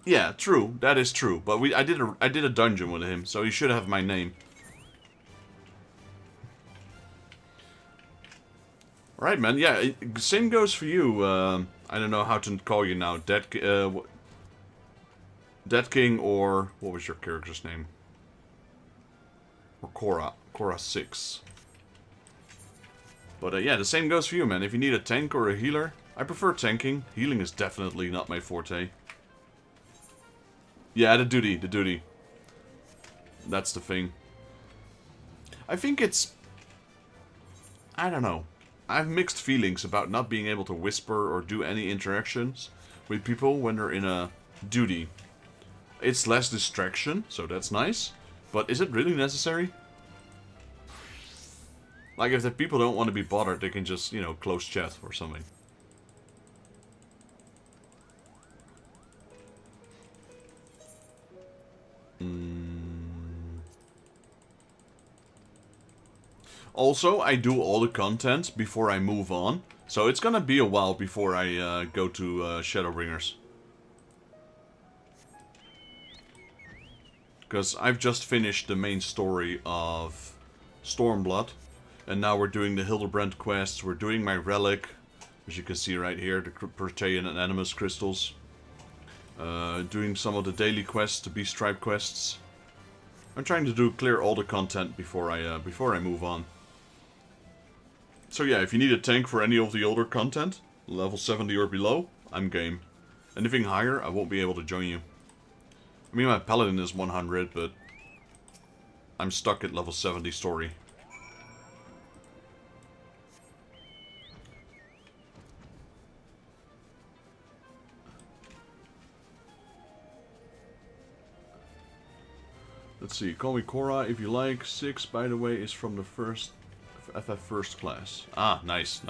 Yeah, true. That is true. But I did a dungeon with him, so he should have my name. Right, man. Yeah, same goes for you. I don't know how to call you now. Dead King, or what was your character's name? Or Korra. Korra 6. But yeah, the same goes for you, man. If you need a tank or a healer, I prefer tanking. Healing is definitely not my forte. Yeah, the duty. That's the thing. I think it's... I don't know. I have mixed feelings about not being able to whisper or do any interactions with people when they're in a duty. It's less distraction, so that's nice. But is it really necessary? Like, if the people don't want to be bothered, they can just, you know, close chat or something. Also, I do all the content before I move on. So it's gonna be a while before I go to Shadowbringers. Because I've just finished the main story of Stormblood. And now we're doing the Hildebrand quests, we're doing my relic, as you can see right here, the Protean and Animus crystals. Doing some of the daily quests, the Beast Tribe quests. I'm trying to clear all the content before I move on. So yeah, if you need a tank for any of the older content, level 70 or below, I'm game. Anything higher, I won't be able to join you. I mean, my paladin is 100, but I'm stuck at level 70 story. Let's see, call me Korra if you like. 6, by the way, is from the first FF first class. Ah, nice.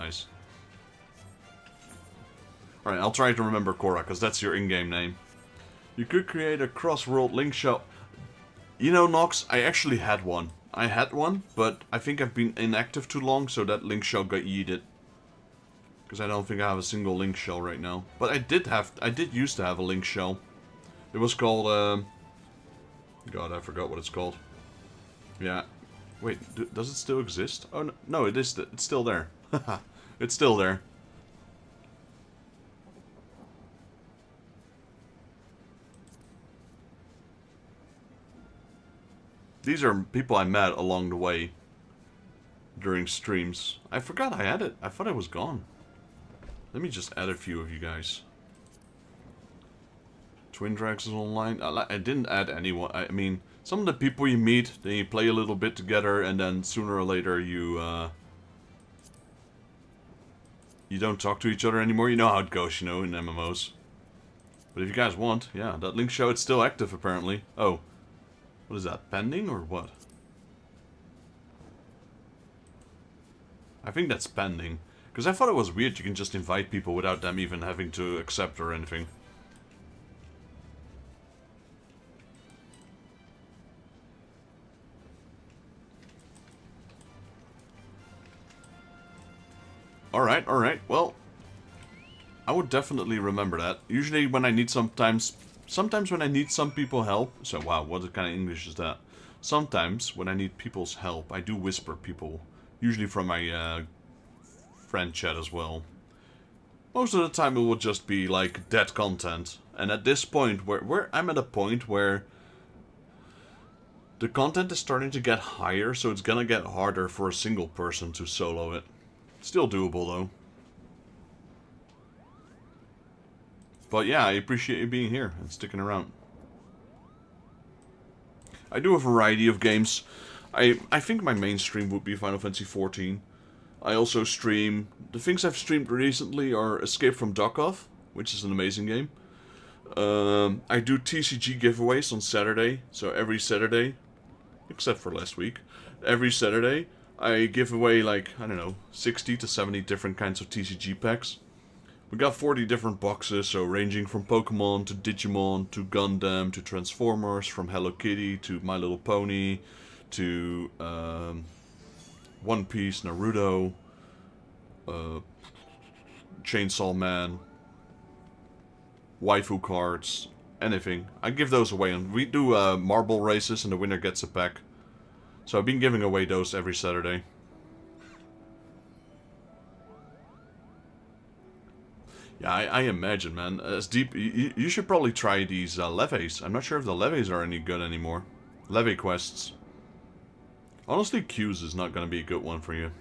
Alright, I'll try to remember Korra, because that's your in-game name. You could create a cross-world link show. You know, Nox, I actually had one. I had one, but I think I've been inactive too long, so that link shell got yeeted. Because I don't think I have a single link shell right now. But I did used to have a link shell. It was called, God, I forgot what it's called. Yeah. Wait, does it still exist? Oh, no, it is. It's still there. It's still there. These are people I met along the way during streams. I forgot I had it. I thought it was gone. Let me just add a few of you guys. Twin Drags is online. I didn't add anyone. I mean, some of the people you meet, then you play a little bit together, and then sooner or later you don't talk to each other anymore. You know how it goes, you know, in MMOs. But if you guys want, yeah, that link show, it's still active apparently. Oh, what is that, pending or what? I think that's pending. Because I thought it was weird you can just invite people without them even having to accept or anything. Alright, well, I would definitely remember that. Usually when I need sometimes when I need some people help, so wow, what kind of English is that? Sometimes when I need people's help, I do whisper people, usually from my friend chat as well. Most of the time it will just be like dead content, and at this point, where I'm at a point where the content is starting to get higher, so it's gonna get harder for a single person to solo it. Still doable though. But yeah, I appreciate you being here and sticking around. I do a variety of games. I think my main stream would be Final Fantasy XIV. I also stream... The things I've streamed recently are Escape from Tarkov, which is an amazing game. I do TCG giveaways on Saturday, so every Saturday, except for last week, every Saturday I give away like, I don't know, 60 to 70 different kinds of TCG packs. We got 40 different boxes, so ranging from Pokemon to Digimon to Gundam to Transformers, from Hello Kitty to My Little Pony to One Piece, Naruto, Chainsaw Man, waifu cards, anything. I give those away, and we do marble races, and the winner gets a pack. So I've been giving away those every Saturday. Yeah, I imagine, man. As deep, you should probably try these levees. I'm not sure if the levees are any good anymore. Levee quests. Honestly, queues is not going to be a good one for you.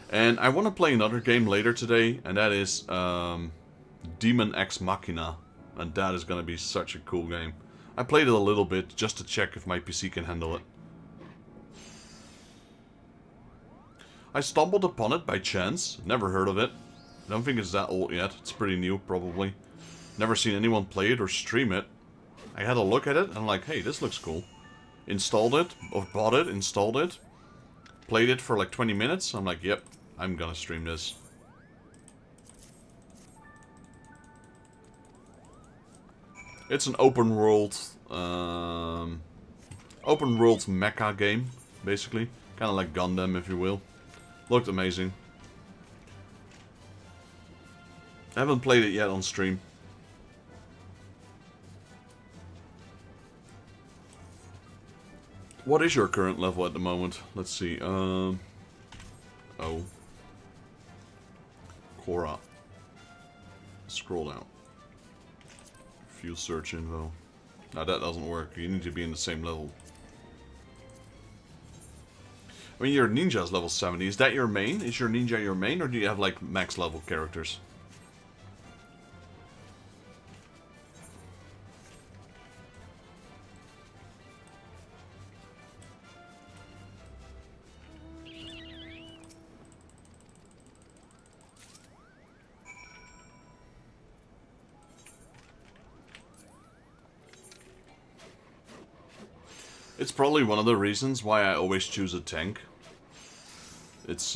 And I want to play another game later today, and that is Demon X Machina. And that is going to be such a cool game. I played it a little bit just to check if my PC can handle it. I stumbled upon it by chance. Never heard of it. I don't think it's that old yet. It's pretty new, probably. Never seen anyone play it or stream it. I had a look at it, and I'm like, hey, this looks cool. Installed it, or bought it, installed it. Played it for like 20 minutes. I'm like, yep, I'm gonna stream this. It's an open world mecha game, basically. Kind of like Gundam, if you will. Looked amazing. I haven't played it yet on stream. What is your current level at the moment? Let's see. Oh. Cora. Scroll down. View search info. Now that doesn't work. You need to be in the same level. I mean, your ninja's level 70. Is that your main? Is your ninja your main, or do you have like max level characters? It's probably one of the reasons why I always choose a tank. It's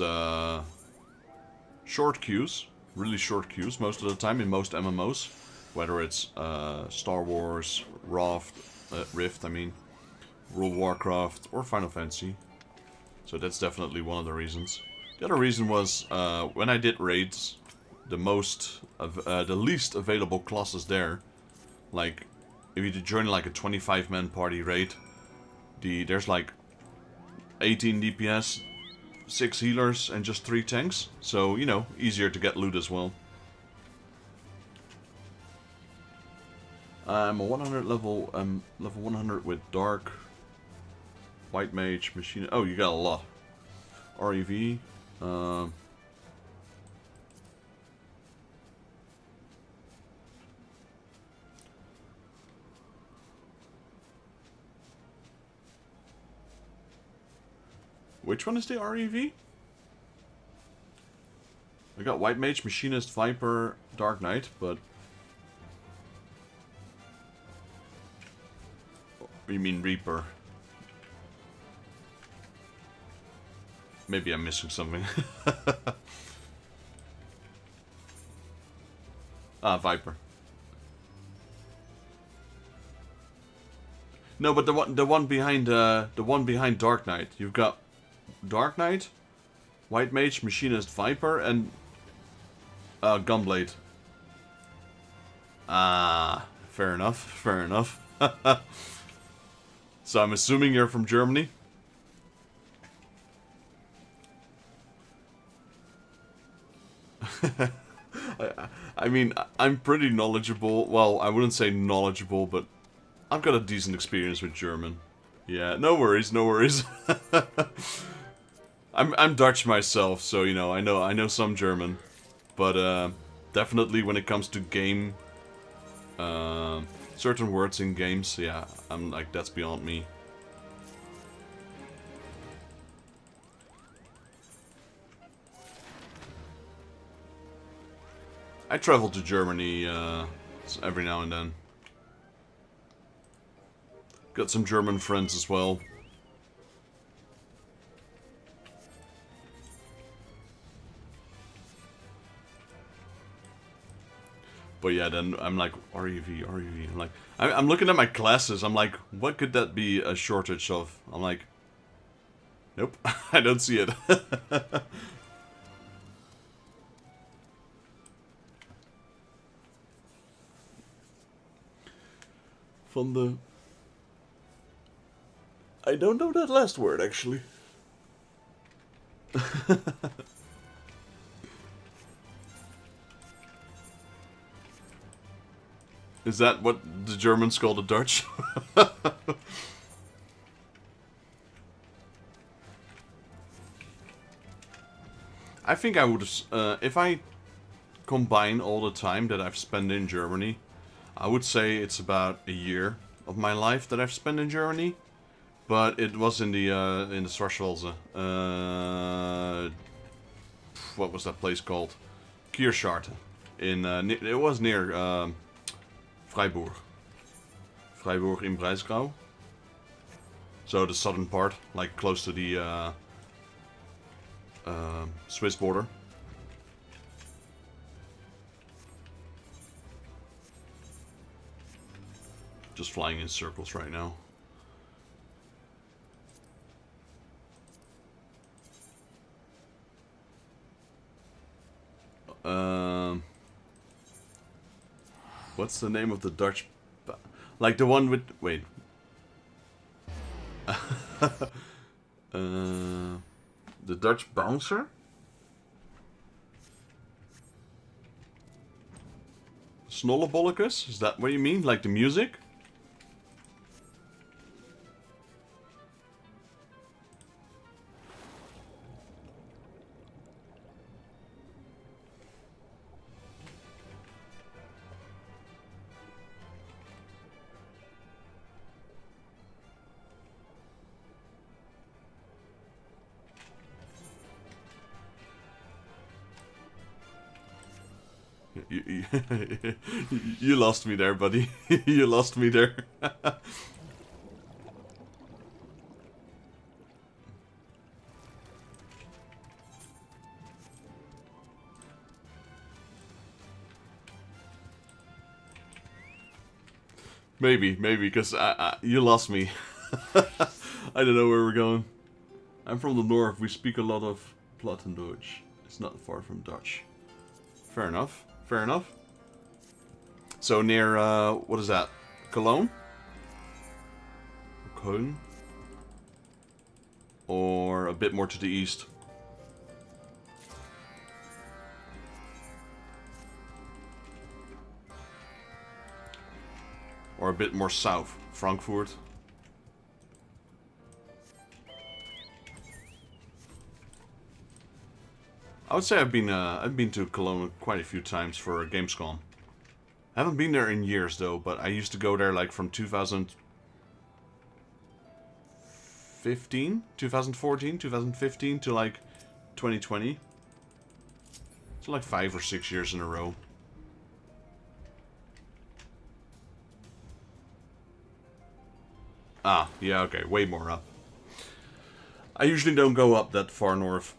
short queues, really short queues most of the time in most MMOs. Whether it's Star Wars, Rift, I mean, World of Warcraft, or Final Fantasy. So that's definitely one of the reasons. The other reason was when I did raids, the least available classes there, like if you join like a 25-man party raid, there's like 18 DPS, 6 healers, and just 3 tanks. So, you know, easier to get loot as well. I'm a 100 level 100 with Dark, White Mage, Machine... Oh, you got a lot. REV. Um, which one is the REV? I got White Mage, Machinist, Viper, Dark Knight, but... You mean Reaper? Maybe I'm missing something. Ah, Viper. No, but the one behind Dark Knight. You've got Dark Knight, White Mage, Machinist, Viper, and Gunblade. Ah, fair enough. Fair enough. So I'm assuming you're from Germany. I mean, I'm pretty knowledgeable. Well, I wouldn't say knowledgeable, but I've got a decent experience with German. Yeah, no worries, no worries. I'm Dutch myself, so you know, I know some German, but definitely when it comes to game, certain words in games, yeah, I'm like, that's beyond me. I travel to Germany every now and then. Got some German friends as well. But yeah, then I'm like, REV. I'm like, I'm looking at my classes. I'm like, what could that be a shortage of? I'm like, nope, I don't see it. From the... I don't know that last word, actually. Is that what the Germans call the Dutch? I think I would, if I combine all the time that I've spent in Germany, I would say it's about a year of my life that I've spent in Germany. But it was in the Schwarzwälder. What was that place called? Kierscharte. It was near Freiburg. Freiburg im Breisgau. So the southern part, like close to the Swiss border. Just flying in circles right now. What's the name of the Dutch... Like the one with... Wait. The Dutch bouncer? Snollebollekes? Is that what you mean? Like the music? You lost me there, buddy. You lost me there. Maybe, because you lost me. I don't know where we're going. I'm from the north. We speak a lot of Plattendeutsch. It's not far from Dutch. Fair enough. Fair enough. So near, what is that? Cologne? Köln? Or a bit more to the east? Or a bit more south? Frankfurt? I would say I've been to Cologne quite a few times for Gamescom. I haven't been there in years though, but I used to go there like from 2015, 2014, 2015 to like 2020. So like 5 or 6 years in a row. Ah, yeah, okay, way more up. I usually don't go up that far north.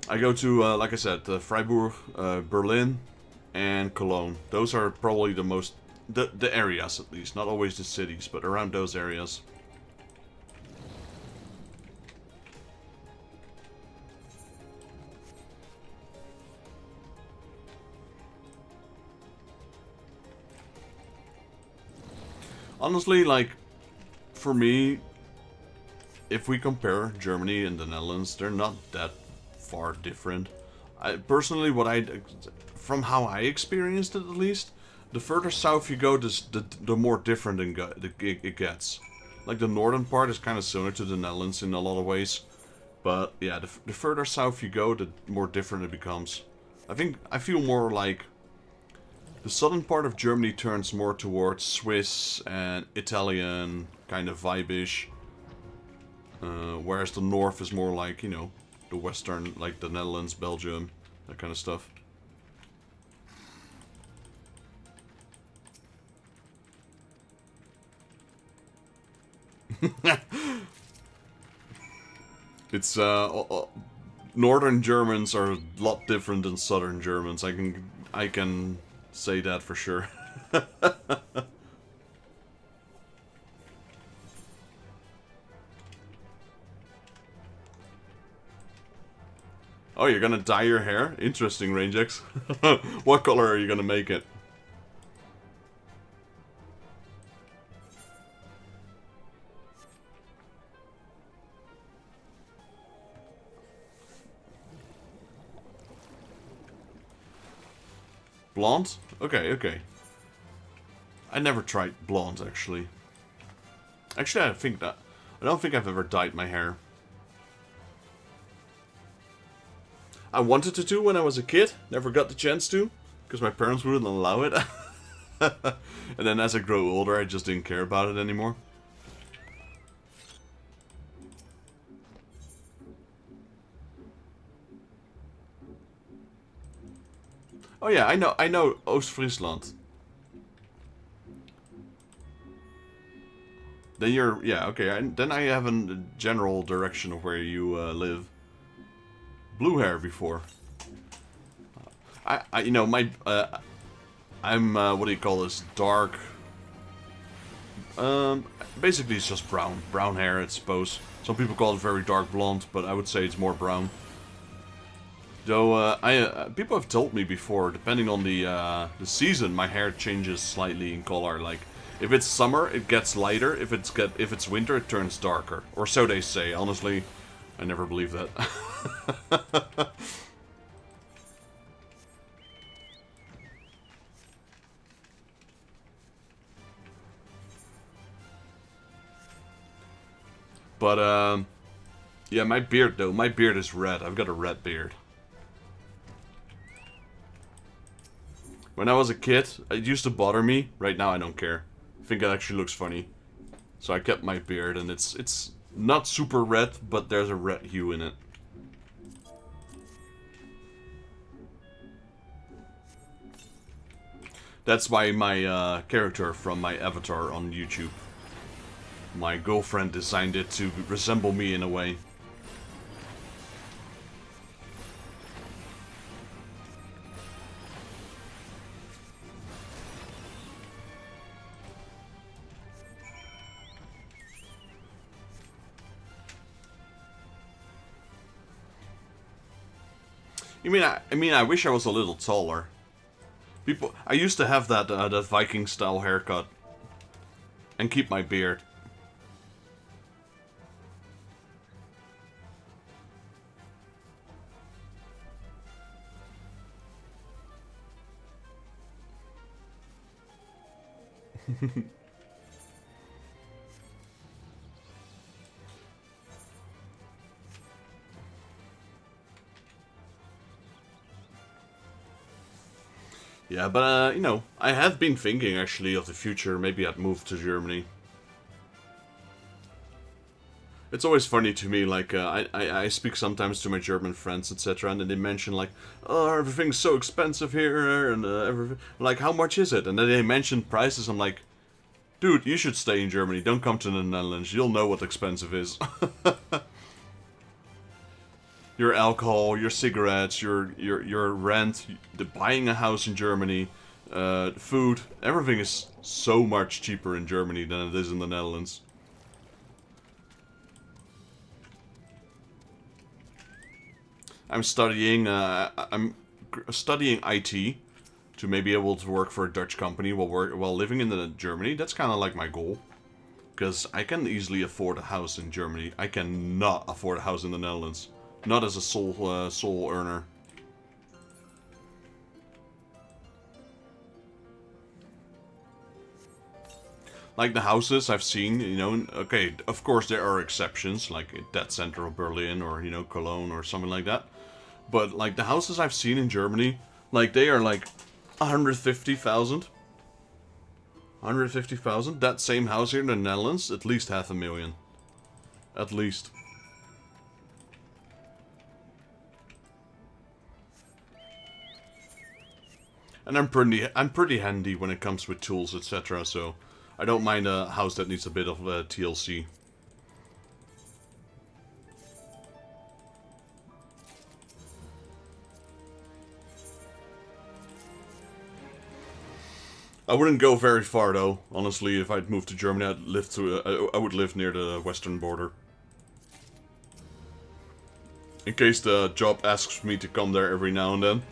I go to, like I said, Freiburg, Berlin, and Cologne. Those are probably the most... The areas, at least. Not always the cities, but around those areas. Honestly, like, for me, if we compare Germany and the Netherlands, they're not that far different. Personally, from how I experienced it at least, the further south you go, the more different it gets. Like the northern part is kind of similar to the Netherlands in a lot of ways, but yeah, the further south you go, the more different it becomes. I feel more like the southern part of Germany turns more towards Swiss and Italian kind of vibe-ish. Whereas the north is more like, you know, the western, like the Netherlands, Belgium, that kind of stuff. It's, Northern Germans are a lot different than Southern Germans. I can say that for sure. Oh, you're gonna dye your hair? Interesting, Rangex. What color are you gonna make it? Blonde? Okay, okay. I never tried blonde, actually. Actually, I don't think I've ever dyed my hair. I wanted to do when I was a kid, never got the chance to, because my parents wouldn't allow it. And then as I grow older, I just didn't care about it anymore. Oh yeah, I know Oost-Friesland. Then yeah, okay, then I have a general direction of where you live. Blue hair before. You know, I'm, what do you call this, dark. Basically it's just brown hair, I suppose. Some people call it very dark blonde, but I would say it's more brown. Though, people have told me before, depending on the season, my hair changes slightly in color. Like, if it's summer, it gets lighter. If it's winter, it turns darker. Or so they say. Honestly, I never believe that. But, yeah, my beard, though. My beard is red. I've got a red beard. When I was a kid, it used to bother me. Right now, I don't care. I think it actually looks funny. So I kept my beard, and it's not super red, but there's a red hue in it. That's why my character from my avatar on YouTube. My girlfriend designed it to resemble me in a way. I wish I was a little taller. I used to have that Viking style haircut and keep my beard. Yeah, but, you know, I have been thinking, actually, of the future. Maybe I'd move to Germany. It's always funny to me, like, I speak sometimes to my German friends, etc., and then they mention, like, oh, everything's so expensive here, and everything, like, how much is it? And then they mention prices, I'm like, dude, you should stay in Germany, don't come to the Netherlands, you'll know what expensive is. Your alcohol, your cigarettes, your rent, buying a house in Germany, food, everything is so much cheaper in Germany than it is in the Netherlands. I'm studying IT to maybe able to work for a Dutch company while living in Germany. That's kind of like my goal, because I can easily afford a house in Germany. I cannot afford a house in the Netherlands. Not as a sole earner. Like the houses I've seen, you know, okay, of course there are exceptions, like that center of Berlin or, you know, Cologne or something like that. But, like, the houses I've seen in Germany, like, they are, like, 150,000. 150,000. That same house here in the Netherlands, at least 500,000. At least. And I'm pretty handy when it comes with tools, etc. So I don't mind a house that needs a bit of TLC. I wouldn't go very far though. Honestly, if I'd moved to Germany, I would live near the western border. In case the job asks me to come there every now and then.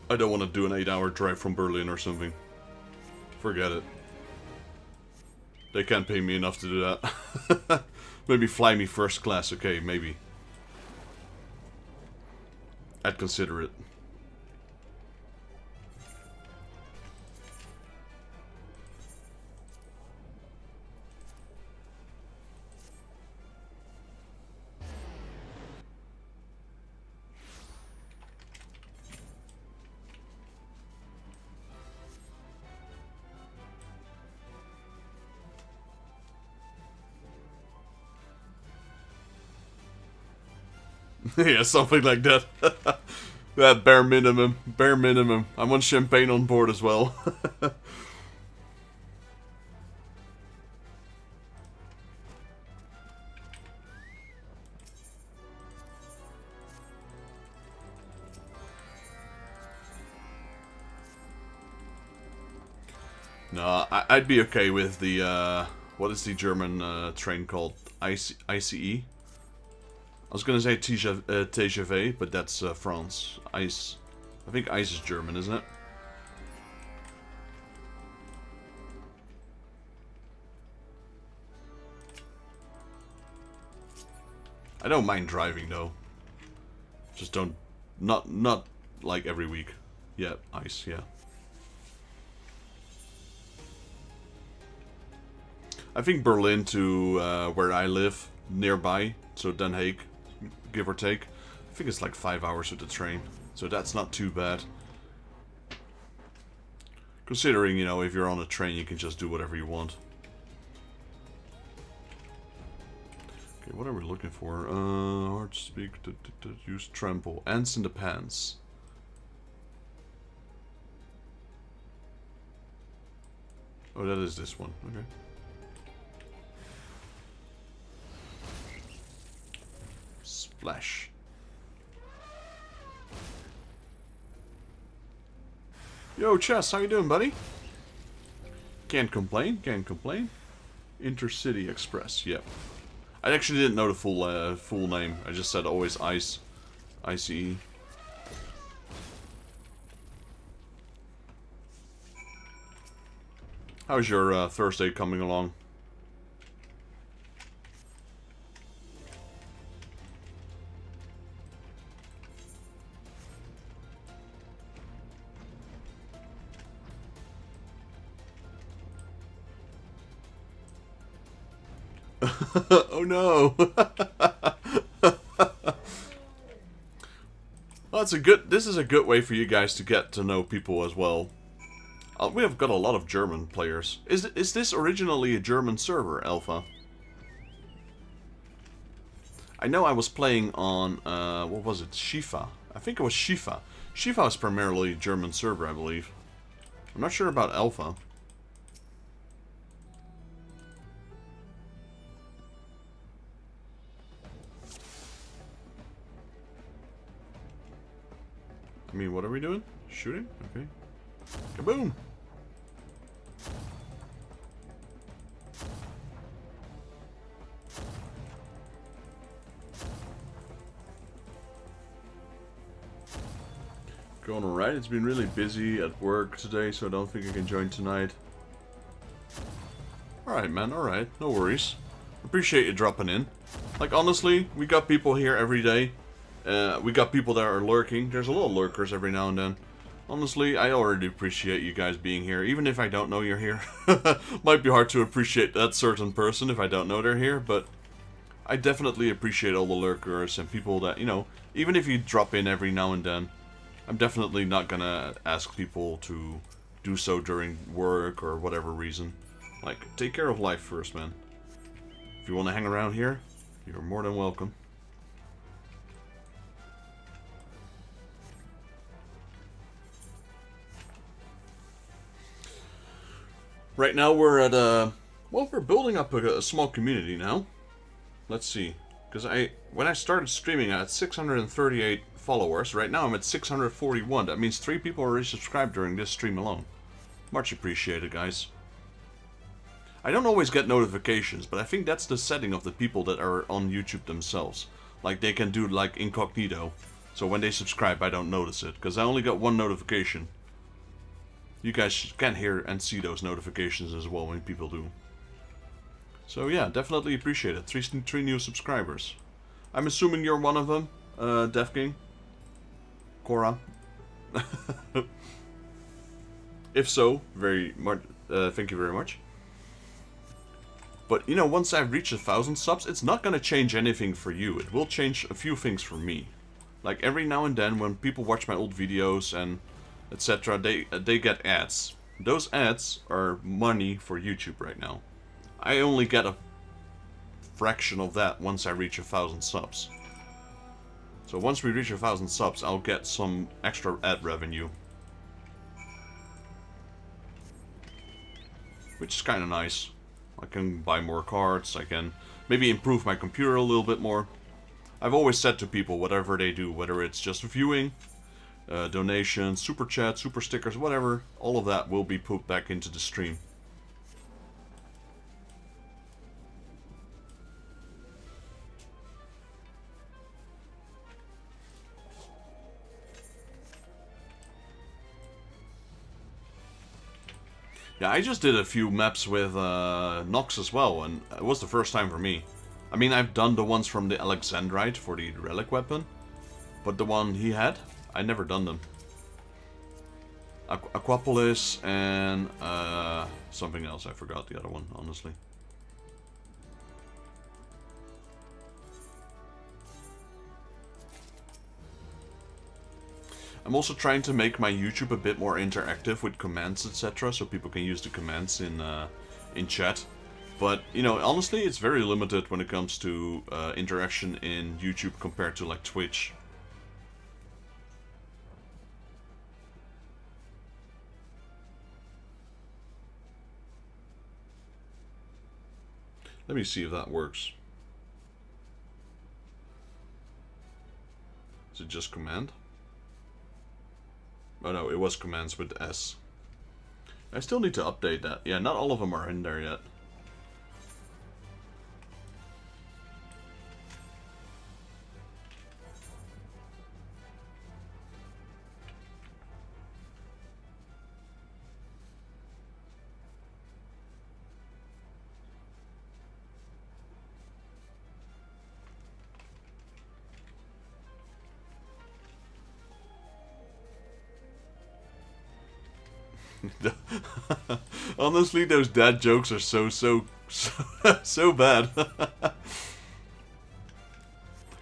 I don't want to do an 8-hour drive from Berlin or something. Forget it. They can't pay me enough to do that. Maybe fly me first class, okay, maybe. I'd consider it. Yeah, something like that. That bare minimum. Bare minimum. I want champagne on board as well. No, I'd be okay with the, what is the German train called? ICE? I was gonna say TGV, but that's France. ICE. I think ICE is German, isn't it? I don't mind driving though. Just don't, not like every week. Yeah, ICE, yeah. I think Berlin to where I live, nearby, so Den Haag, give or take. I think it's like 5 hours with the train, so that's not too bad. Considering, you know, if you're on a train, you can just do whatever you want. Okay, what are we looking for? Hard to speak, use trample. Ants in the pants. Oh, that is this one, okay. Splash. Yo, Chess, how you doing, buddy? Can't complain, can't complain. Intercity Express, yep. I actually didn't know the full name. I just said always ICE. ICE. How's your Thursday coming along? Oh no! Well, This is a good way for you guys to get to know people as well. We have got a lot of German players. Is this originally a German server, Alpha? I know I was playing on, what was it, Shifa. I think it was Shifa. Shifa is primarily a German server, I believe. I'm not sure about Alpha. I mean, what are we doing? Shooting? Okay. Kaboom! Going alright. It's been really busy at work today, so I don't think I can join tonight. Alright, man. Alright. No worries. Appreciate you dropping in. Like, honestly, we got people here every day. We got people that are lurking. There's a little lurkers every now and then. Honestly, I already appreciate you guys being here, even if I don't know you're here. Might be hard to appreciate that certain person if I don't know they're here, but I definitely appreciate all the lurkers and people that, you know, even if you drop in every now and then, I'm definitely not gonna ask people to do so during work or whatever reason. Like, take care of life first, man. If you want to hang around here, you're more than welcome. Right now we're at well, we're building up a small community now. Let's see, because when I started streaming I had 638 followers. Right now I'm at 641. That means 3 people already subscribed during this stream alone. Much appreciated, guys. I don't always get notifications, but I think that's the setting of the people that are on YouTube themselves. Like, they can do like incognito, so when they subscribe I don't notice it, because I only got 1 notification. You guys can hear and see those notifications as well when people do. So yeah, definitely appreciate it. 3 new subscribers. I'm assuming you're one of them, Def King? Cora? If so, thank you very much. But, you know, once I've reached 1,000 subs, it's not gonna change anything for you. It will change a few things for me. Like, every now and then, when people watch my old videos and etc., they get ads. Those ads are money for YouTube right now. I only get a fraction of that once I reach 1,000 subs. So once we reach 1,000 subs, I'll get some extra ad revenue. Which is kind of nice. I can buy more cards, I can maybe improve my computer a little bit more. I've always said to people, whatever they do, whether it's just viewing, donations, super chat, super stickers, whatever, all of that will be put back into the stream. Yeah, I just did a few maps with Nox as well, and it was the first time for me. I mean, I've done the ones from the Alexandrite for the relic weapon, but the one he had, I never done them. Aquapolis and something else, I forgot the other one, honestly. I'm also trying to make my YouTube a bit more interactive with commands, etc., so people can use the commands in chat. But, you know, honestly, it's very limited when it comes to interaction in YouTube compared to, like, Twitch. Let me see if that works. Is it just command? Oh no, it was commands with S. I still need to update that. Yeah, not all of them are in there yet. Honestly, those dad jokes are so bad.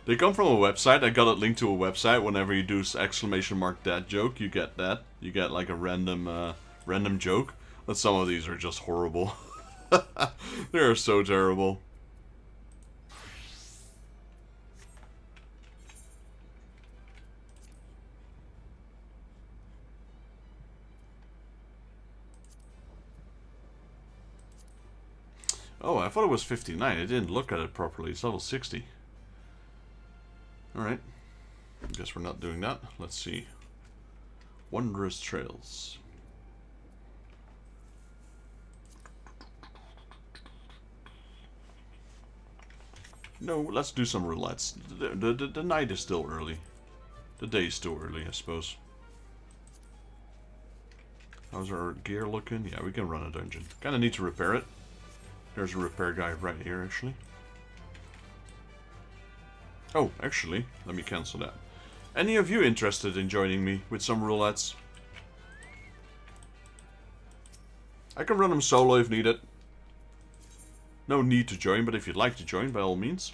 They come from a website. I got it linked to a website. Whenever you do exclamation mark that joke, you get that. You get like a random joke. But some of these are just horrible. They are so terrible. Oh, I thought it was 59. I didn't look at it properly. It's level 60. Alright. I guess we're not doing that. Let's see. Wondrous Trails. No, let's do some roulettes. The night is still early. The day is still early, I suppose. How's our gear looking? Yeah, we can run a dungeon. Kinda need to repair it. There's a repair guy right here, actually. Oh, actually, let me cancel that. Any of you interested in joining me with some roulettes? I can run them solo if needed. No need to join, but if you'd like to join, by all means.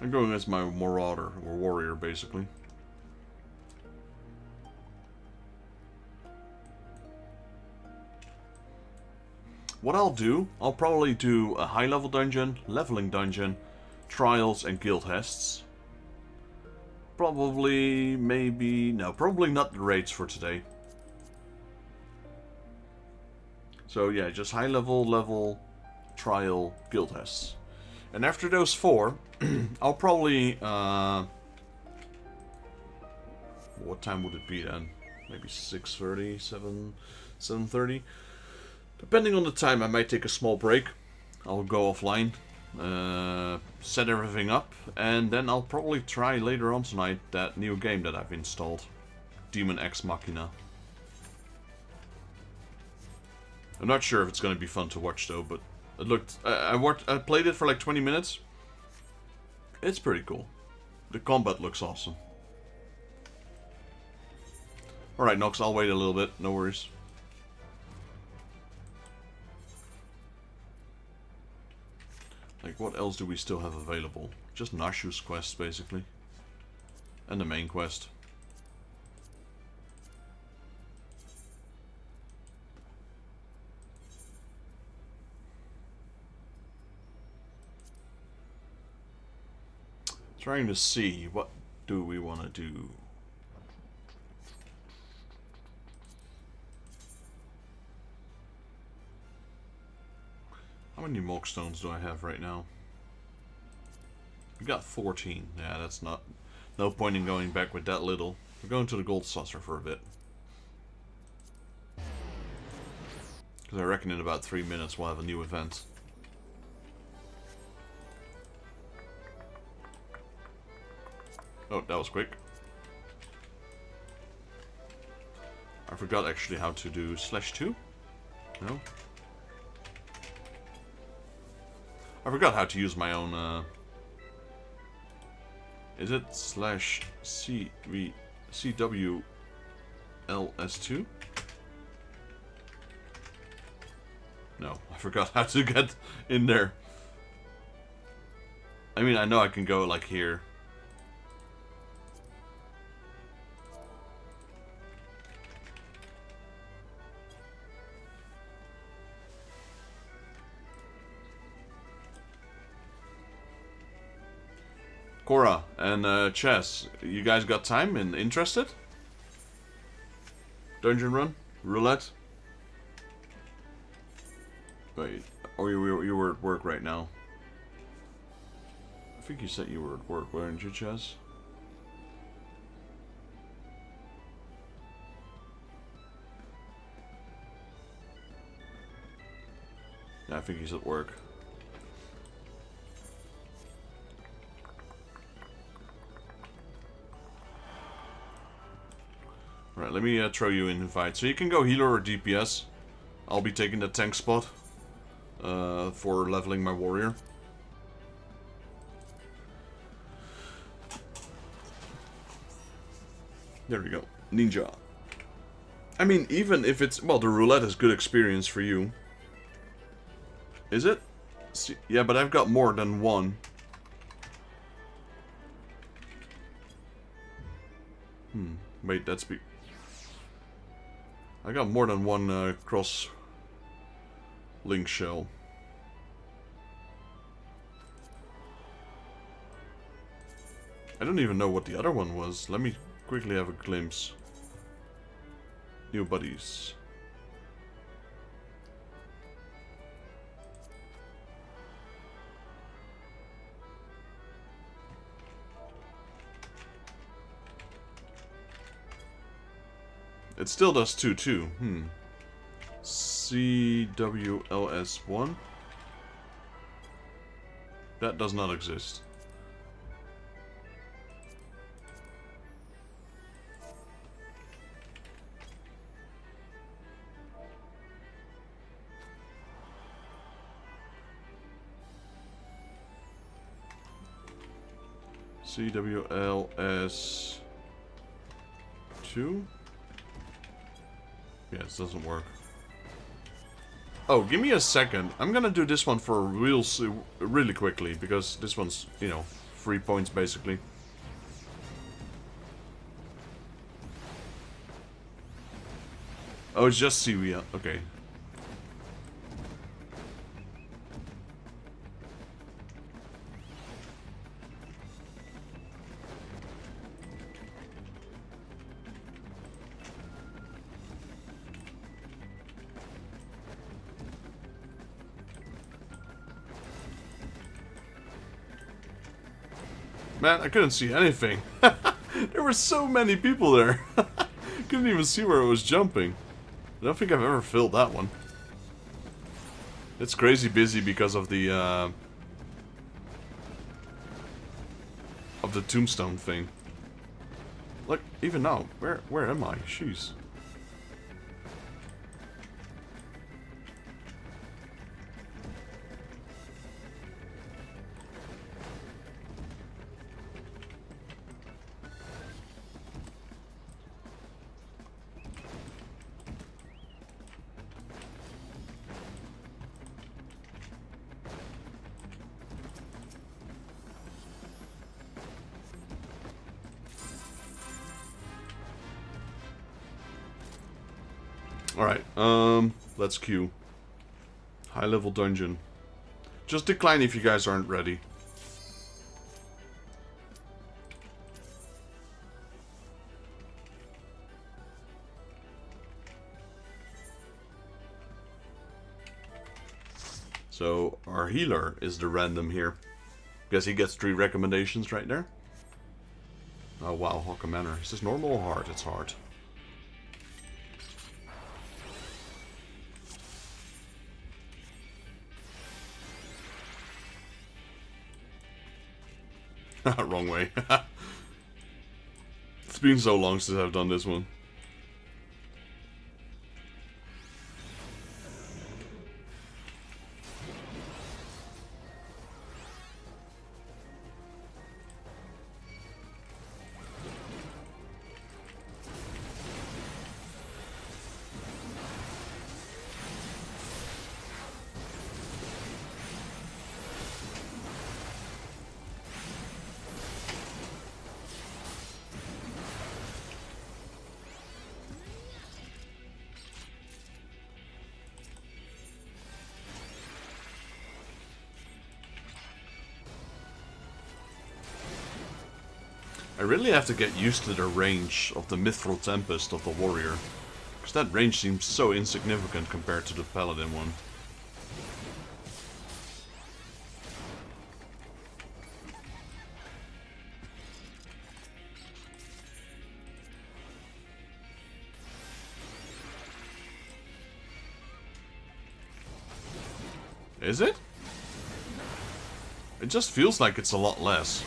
I'm going as my marauder, or warrior, basically. What I'll probably do a high-level dungeon, leveling dungeon, trials, and guild tests. Probably, maybe... No, probably not the raids for today. So yeah, just high-level, level, trial, guild tests. And after those 4, I'll probably... what time would it be then? Maybe 6:30, 7:30? Depending on the time, I might take a small break. I'll go offline, set everything up, and then I'll probably try later on tonight that new game that I've installed. Demon X Machina. I'm not sure if it's going to be fun to watch though, but it looked... I played it for like 20 minutes. It's pretty cool. The combat looks awesome. Alright, Nox, I'll wait a little bit, no worries. Like, what else do we still have available? Just Nashu's quest, basically. And the main quest. Trying to see, what do we want to do? How many Mockstones do I have right now? We got 14. Yeah, that's not... No point in going back with that little. We're going to the Gold Saucer for a bit. Because I reckon in about 3 minutes we'll have a new event. Oh, that was quick. I forgot actually how to do /2. No? I forgot how to use my own, is it /CWLS2? No, I forgot how to get in there. I mean, I know I can go like here. Cora and Chess, you guys got time and interested? Dungeon run? Roulette? Wait, or you were at work right now? I think you said you were at work, weren't you, Chess? Yeah, I think he's at work. Right, let me throw you an invite. So you can go healer or DPS. I'll be taking the tank spot for leveling my warrior. There we go. Ninja. I mean, even if it's... Well, the roulette is good experience for you. Is it? See, yeah, but I've got more than one. Wait, that's I got more than one cross link shell. I don't even know what the other one was. Let me quickly have a glimpse. New buddies. It still does 2 too. CWLS1. That does not exist. CWLS2. Yeah, this doesn't work. Oh, give me a second. I'm gonna do this one for really quickly, because this one's, you know, 3 points basically. Oh, it's just CWL. Okay. Man, I couldn't see anything. There were so many people there. Couldn't even see where it was jumping. I don't think I've ever filled that one. It's crazy busy because of the tombstone thing. Look, even now, where am I? Jeez. Alright, let's queue. High level dungeon. Just decline if you guys aren't ready. So, our healer is the random here. Guess he gets 3 recommendations right there. Oh wow, Hawker Manor. Is this normal or hard? It's hard. Wrong way. It's been so long since I've done this one. I really have to get used to the range of the Mithril Tempest of the Warrior. Because that range seems so insignificant compared to the Paladin one. Is it? It just feels like it's a lot less.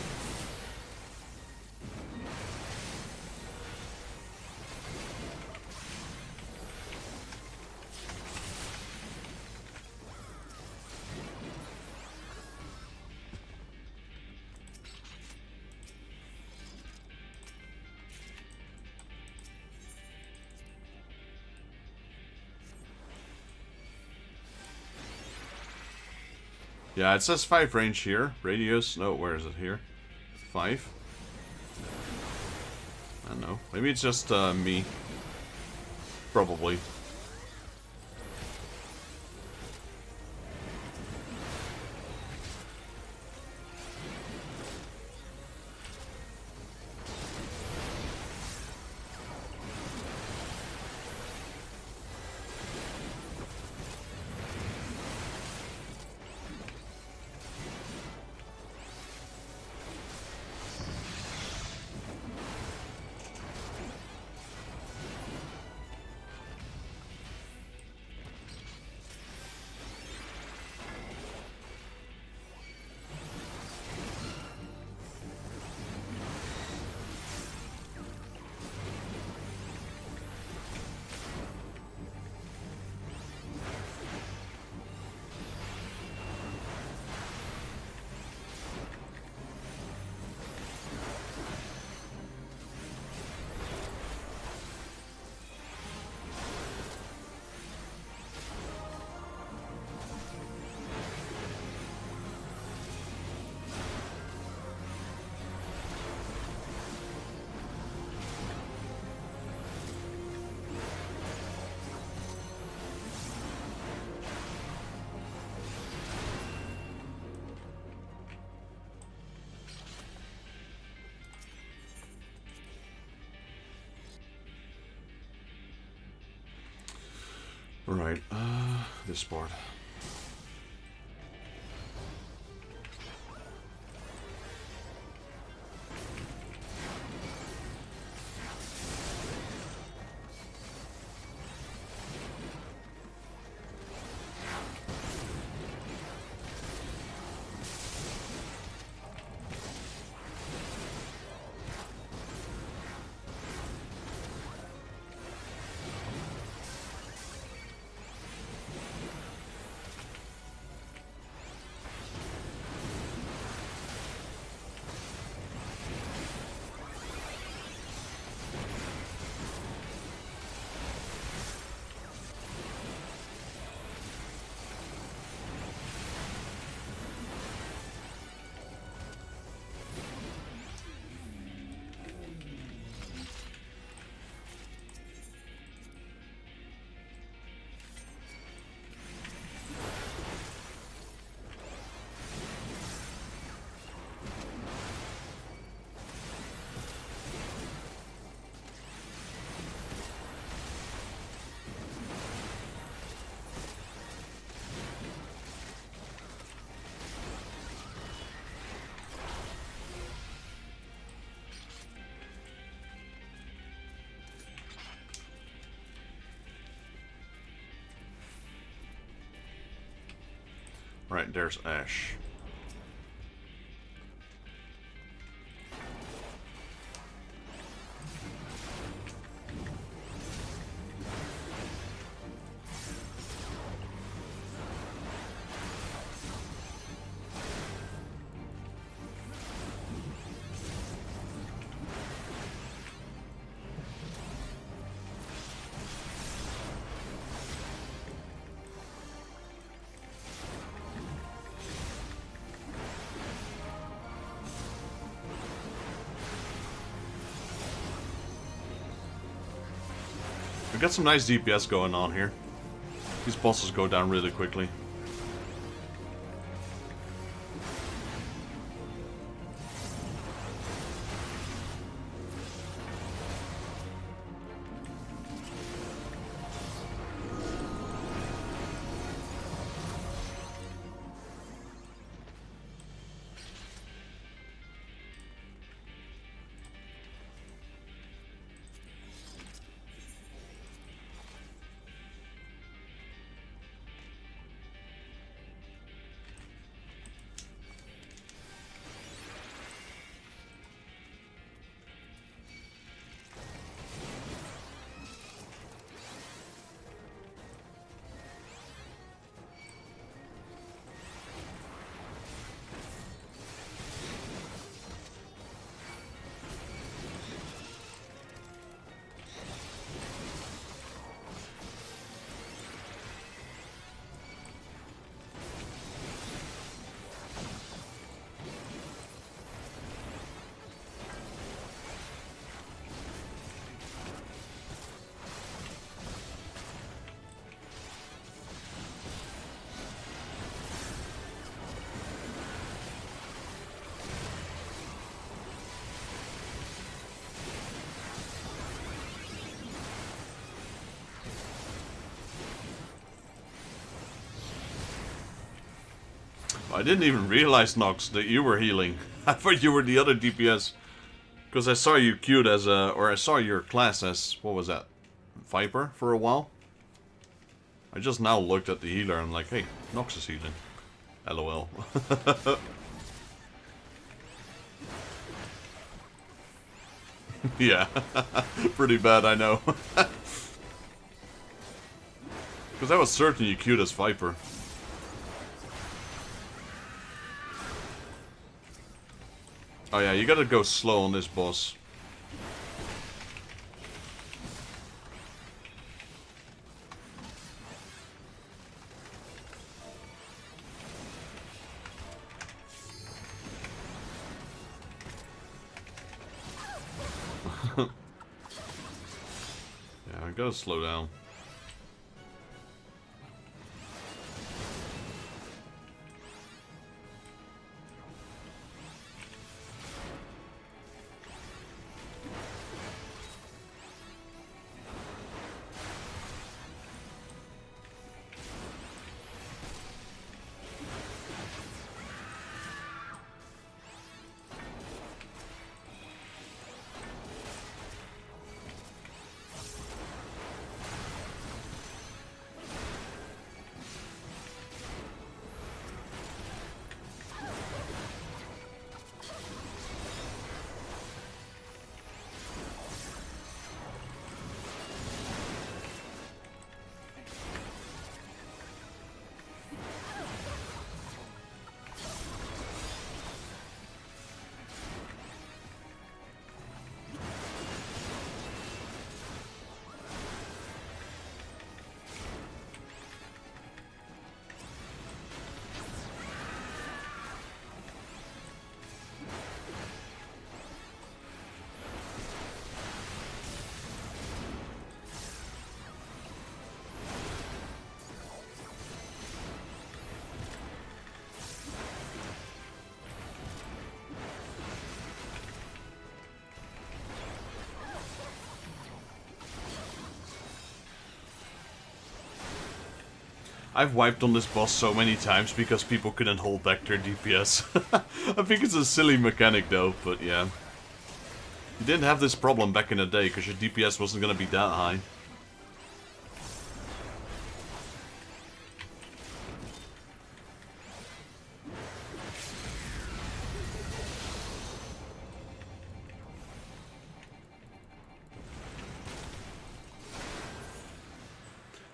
Yeah, it says 5 range here. Radius, no, where is it here? 5? I don't know. Maybe it's just me. Probably. Right, this part. Right, there's Ash. We got some nice DPS going on here. These bosses go down really quickly. I didn't even realize, Nox, that you were healing. I thought you were the other DPS. Because I saw you queued as a... Or I saw your class as... What was that? Viper for a while? I just now looked at the healer and I'm like, hey, Nox is healing. LOL. Yeah. Pretty bad, I know. Because I was certain you queued as Viper. Oh yeah, you gotta go slow on this boss. Yeah, I gotta slow down. I've wiped on this boss so many times because people couldn't hold back their DPS. I think it's a silly mechanic though, but yeah. You didn't have this problem back in the day because your DPS wasn't gonna be that high.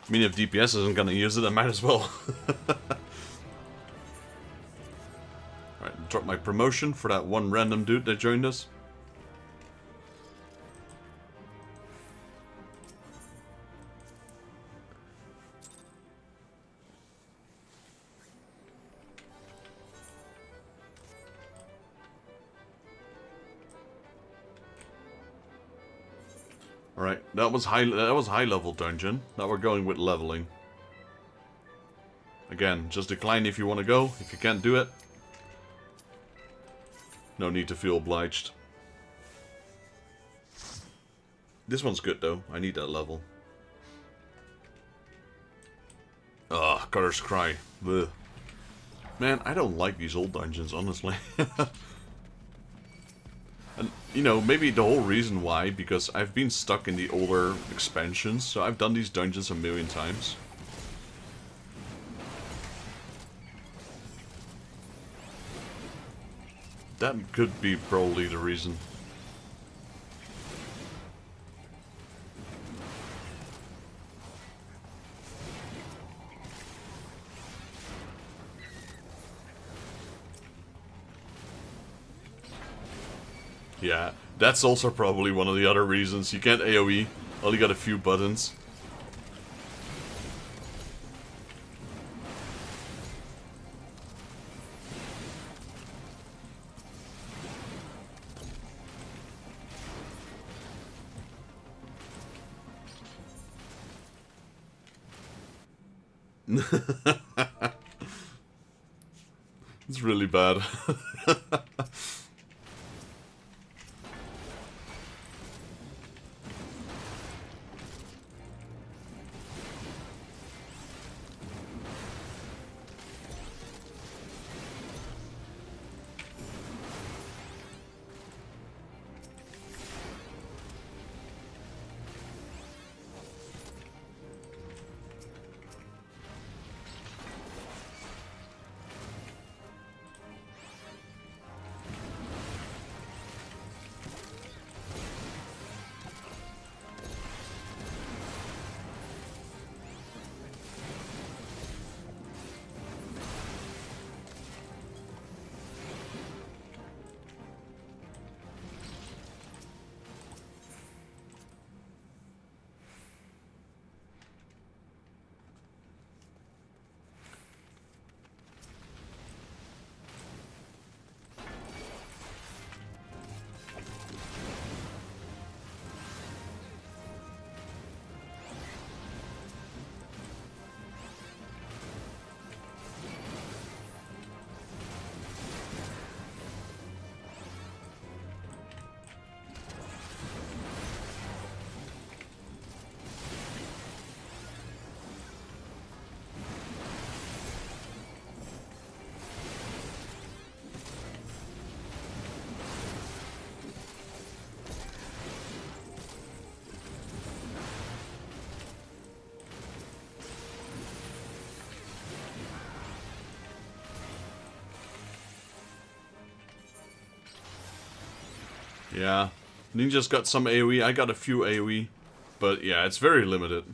I mean, if DPS isn't gonna use it, I might as well. Alright, drop my promotion for that one random dude that joined us. Alright, that was high level dungeon. Now we're going with leveling. Again, just decline if you want to go. If you can't do it, no need to feel obliged. This one's good though. I need that level. Ugh, Cutter's Cry. Ugh. Man, I don't like these old dungeons, honestly. And, you know, maybe the whole reason why, because I've been stuck in the older expansions, so I've done these dungeons a million times. That could be probably the reason. Yeah, that's also probably one of the other reasons. You can't AoE, only got a few buttons. It's really bad. Yeah, Ninja's got some AoE, I got a few AoE, but yeah, it's very limited.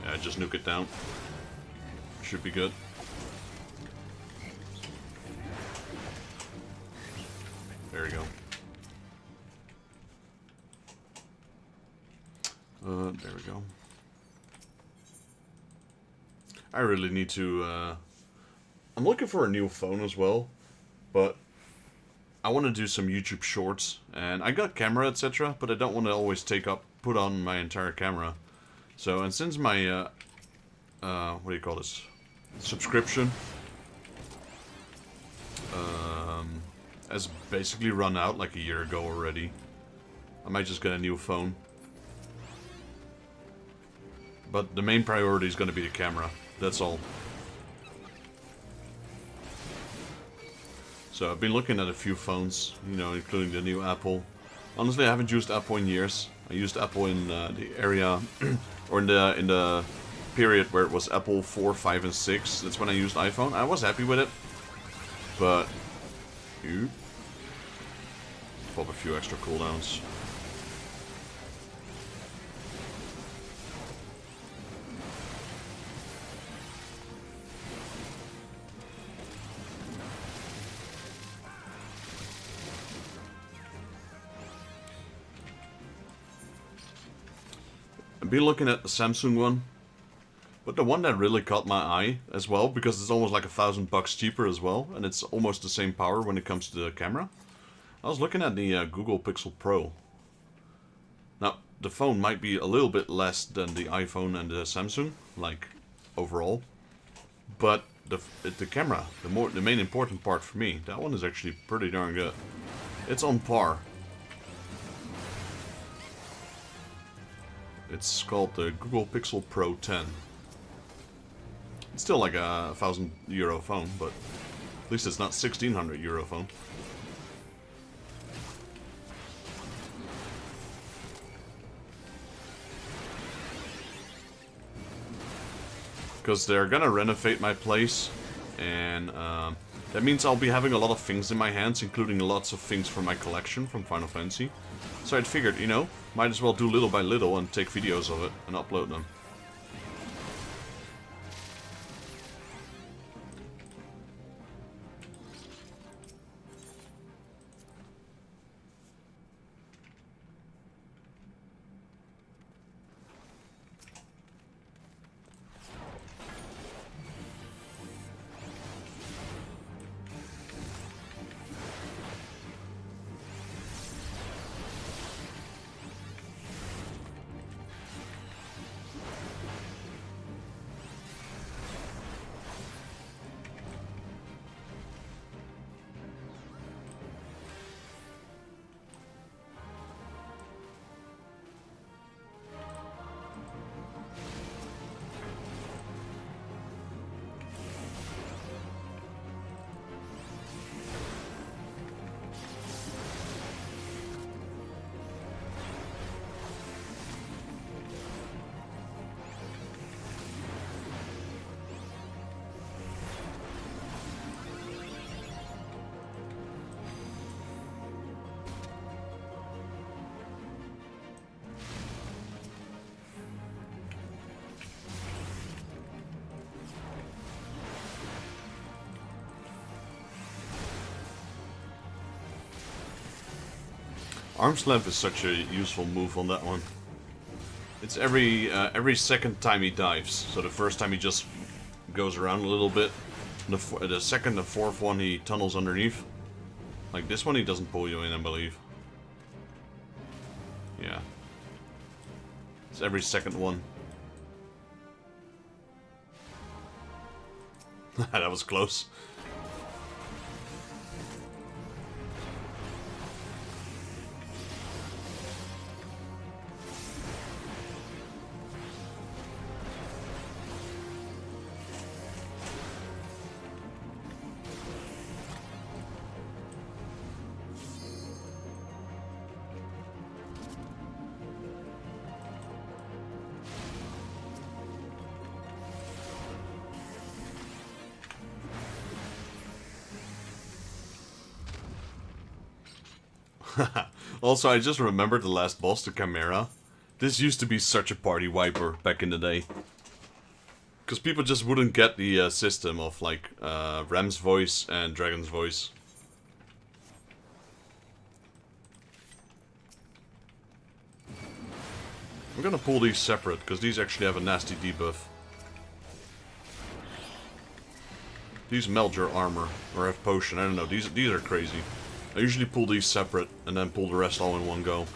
Yeah, just nuke it down. Should be good. There we go. There we go. I really need to, I'm looking for a new phone as well, but I want to do some YouTube shorts, and I got camera, etc., but I don't want to always put on my entire camera. So, and since my, what do you call this, subscription, has basically run out like a year ago already, I might just get a new phone. But the main priority is going to be the camera, that's all. So I've been looking at a few phones, you know, including the new Apple. Honestly, I haven't used Apple in years. I used Apple in the area, or in the period where it was Apple 4, 5, and 6. That's when I used iPhone. I was happy with it, but pop a few extra cooldowns. I've been looking at the Samsung one, but the one that really caught my eye as well, because it's almost like $1,000 cheaper as well, and it's almost the same power when it comes to the camera. I was looking at the Google Pixel Pro. Now, the phone might be a little bit less than the iPhone and the Samsung, like, overall, but the camera, the main important part for me, that one is actually pretty darn good. It's on par. It's called the Google Pixel Pro 10. It's still like a €1,000 phone, but at least it's not €1,600 phone. Because they're gonna renovate my place, and that means I'll be having a lot of things in my hands, including lots of things from my collection from Final Fantasy. So I figured, you know, might as well do little by little and take videos of it and upload them. Arm's length is such a useful move on that one. It's every second time he dives. So the first time he just goes around a little bit. The second and fourth one he tunnels underneath. Like this one he doesn't pull you in, I believe. Yeah. It's every second one. That was close. Also, I just remembered the last boss, the Chimera. This used to be such a party wiper back in the day. Because people just wouldn't get the system of, like, Ram's voice and Dragon's voice. I'm gonna pull these separate, because these actually have a nasty debuff. These meld your armor, or have potion, I don't know, these are crazy. I usually pull these separate, and then pull the rest all in one go.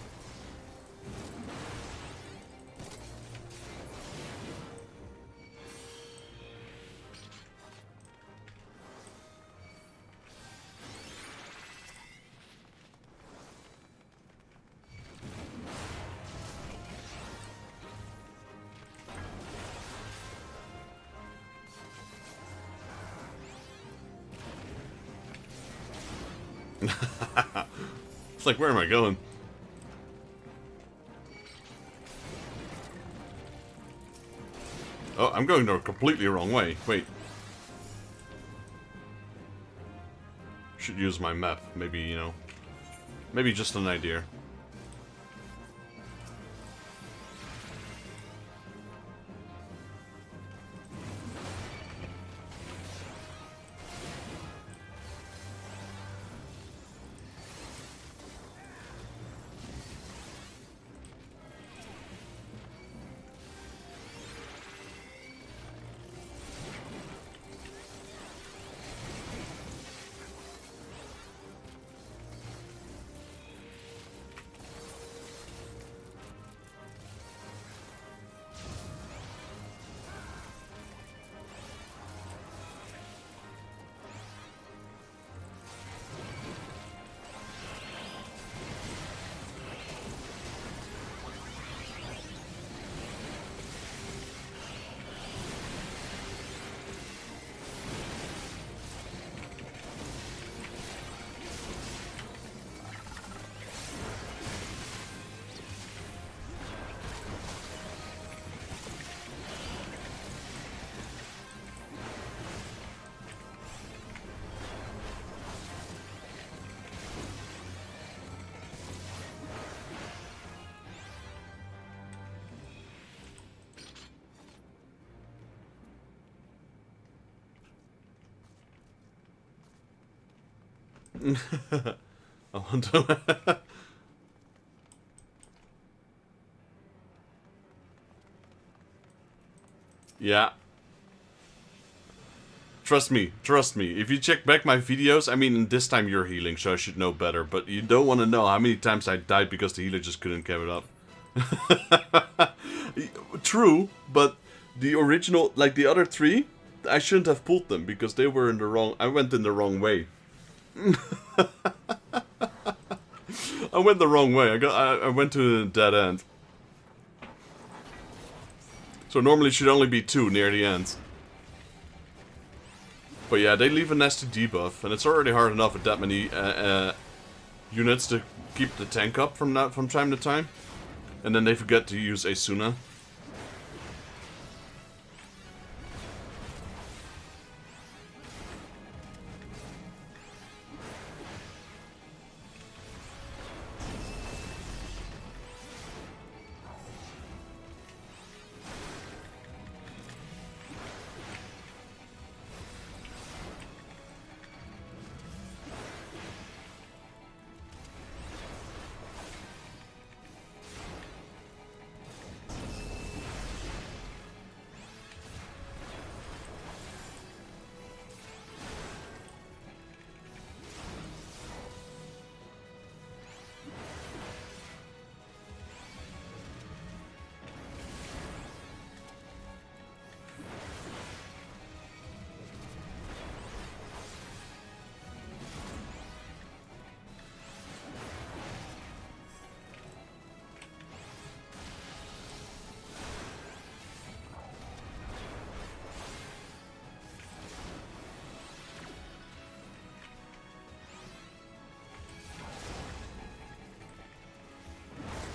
It's like, where am I going? Oh, I'm going the completely wrong way. Wait. Should use my map. Maybe, you know. Maybe just an idea. I want to. Yeah. Trust me, trust me. If you check back my videos, I mean, this time you're healing, so I should know better. But you don't want to know how many times I died because the healer just couldn't keep it up. True, but the original, like the other three, I shouldn't have pulled them because they were in the wrong. I went in the wrong way. I went the wrong way. I went to a dead end. So normally it should only be 2 near the end. But yeah, they leave a nasty debuff, and it's already hard enough with that many units to keep the tank up from time to time. And then they forget to use Asuna.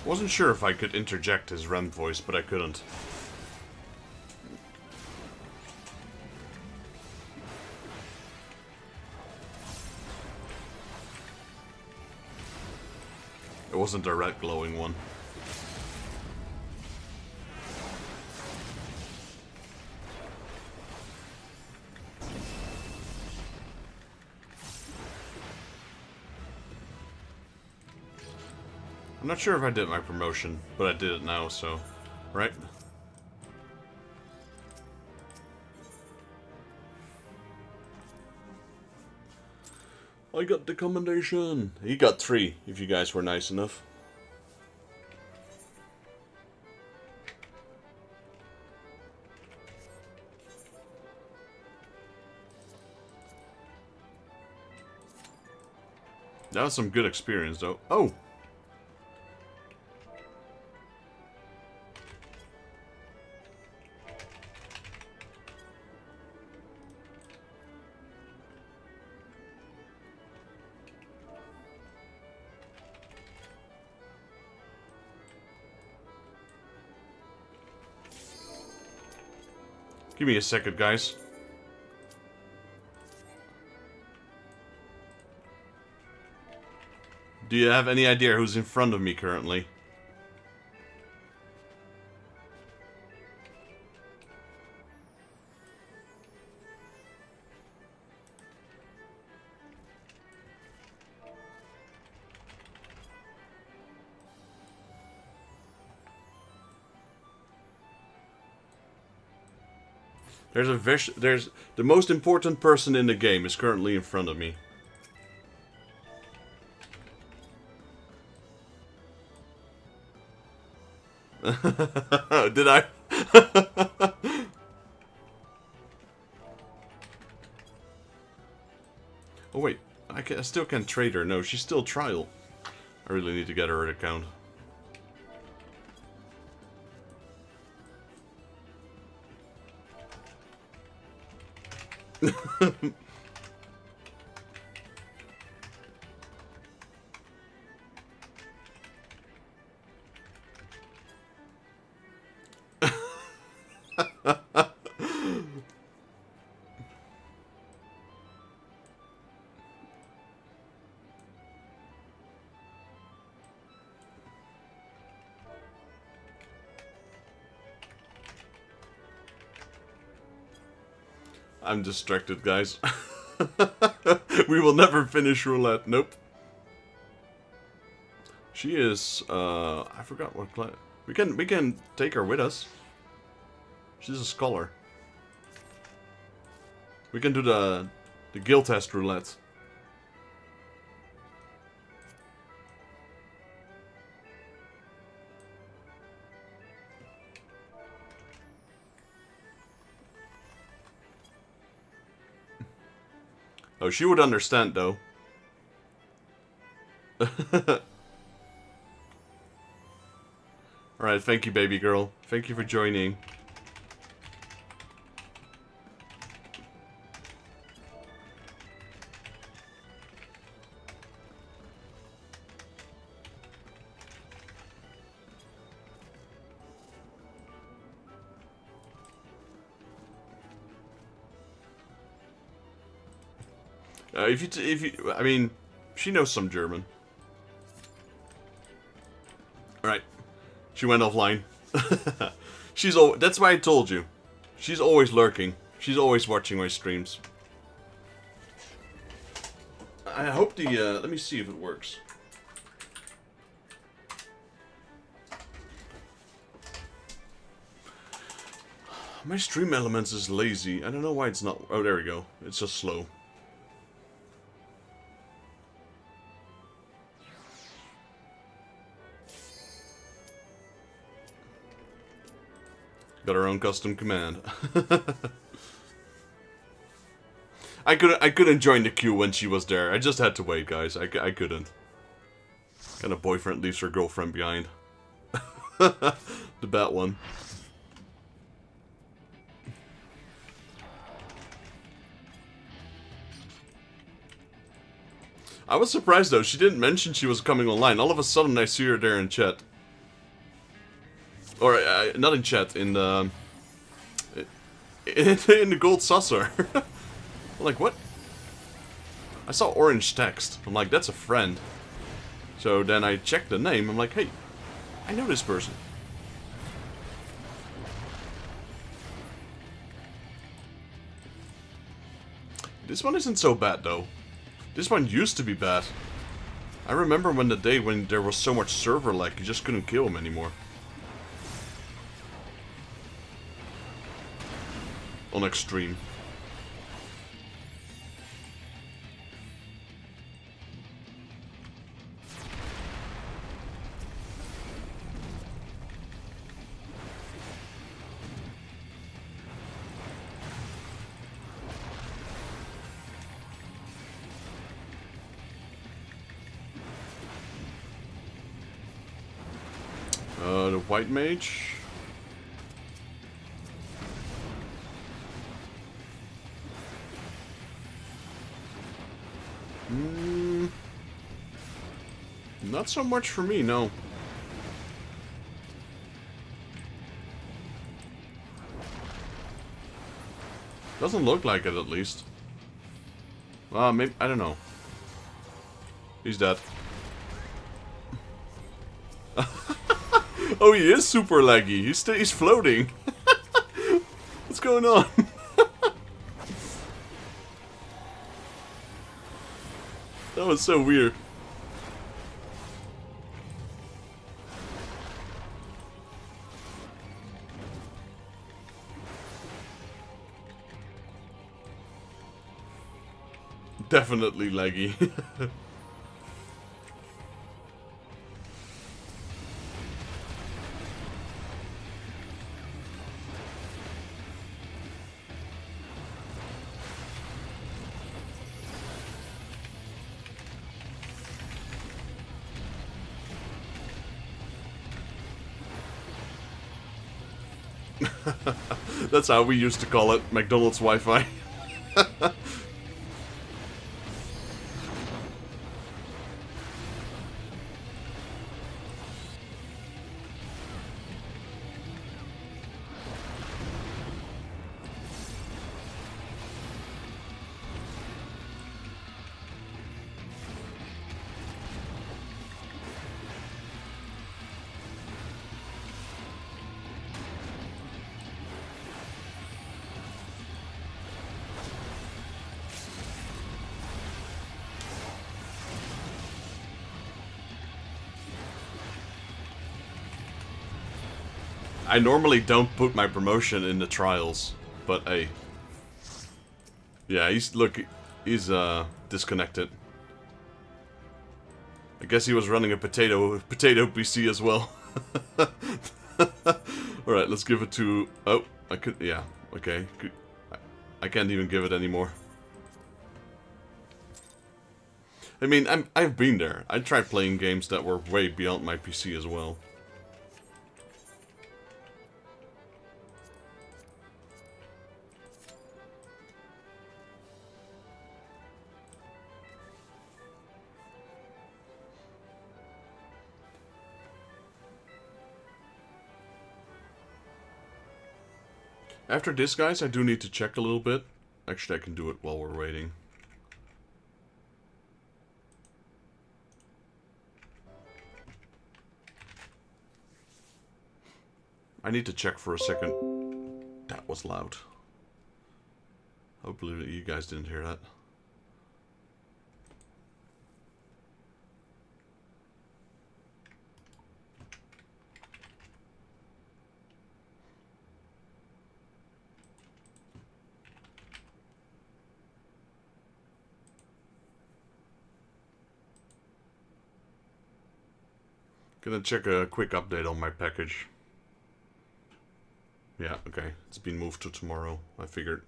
Wasn't sure if I could interject his REM voice, but I couldn't. It wasn't a red glowing one. I'm not sure if I did my promotion, but I did it now, so... Right? I got the commendation! He got 3, if you guys were nice enough. That was some good experience, though. Oh! Give me a second, guys. Do you have any idea who's in front of me currently? There's the most important person in the game is currently in front of me. Did I? Oh wait, I still can't trade her. No, she's still trial. I really need to get her account. I'm distracted, guys. We will never finish roulette. Nope. She is, I forgot what class. We can take her with us. She's a scholar. We can do the guild test roulette. Oh, she would understand, though. Alright, thank you, baby girl. Thank you for joining. I mean, she knows some German. Alright. She went offline. That's why I told you. She's always lurking. She's always watching my streams. I hope let me see if it works. My stream elements is lazy. I don't know why it's not... Oh, there we go. It's just slow. Got our own custom command. I couldn't join the queue when she was there. I just had to wait, guys. I couldn't. Kind of boyfriend leaves her girlfriend behind. The bad one. I was surprised though. She didn't mention she was coming online. All of a sudden I see her there in chat. not in chat, in the... In the gold saucer. I'm like, what? I saw orange text. I'm like, that's a friend. So then I checked the name. I'm like, hey, I know this person. This one isn't so bad, though. This one used to be bad. I remember when the day when there was so much server lag, you just couldn't kill him anymore. On extreme. The white mage. Not so much for me, no. Doesn't look like it, at least. Maybe, I don't know. He's dead. Oh, he is super laggy. He's floating. What's going on? That was so weird. Definitely laggy. That's how we used to call it, McDonald's Wi-Fi. I normally don't put my promotion in the trials, but hey. Yeah, he's disconnected. I guess he was running a potato PC as well. Alright, let's give it to... Oh, I could... Yeah, okay. I can't even give it anymore. I mean, I've been there. I tried playing games that were way beyond my PC as well. After this, guys, I do need to check a little bit. Actually, I can do it while we're waiting. I need to check for a second. That was loud. Hopefully you guys didn't hear that. Gonna check a quick update on my package. Yeah, okay. It's been moved to tomorrow, I figured.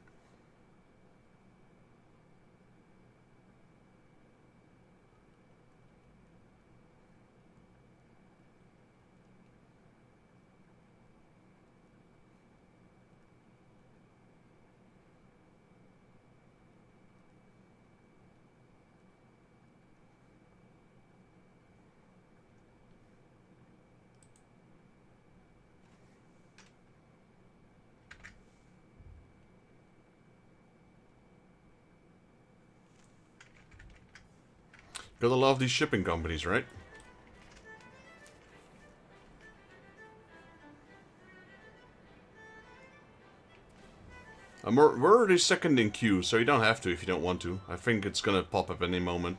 Gotta love these shipping companies, right? We're already second in queue, so you don't have to if you don't want to. I think it's gonna pop up any moment.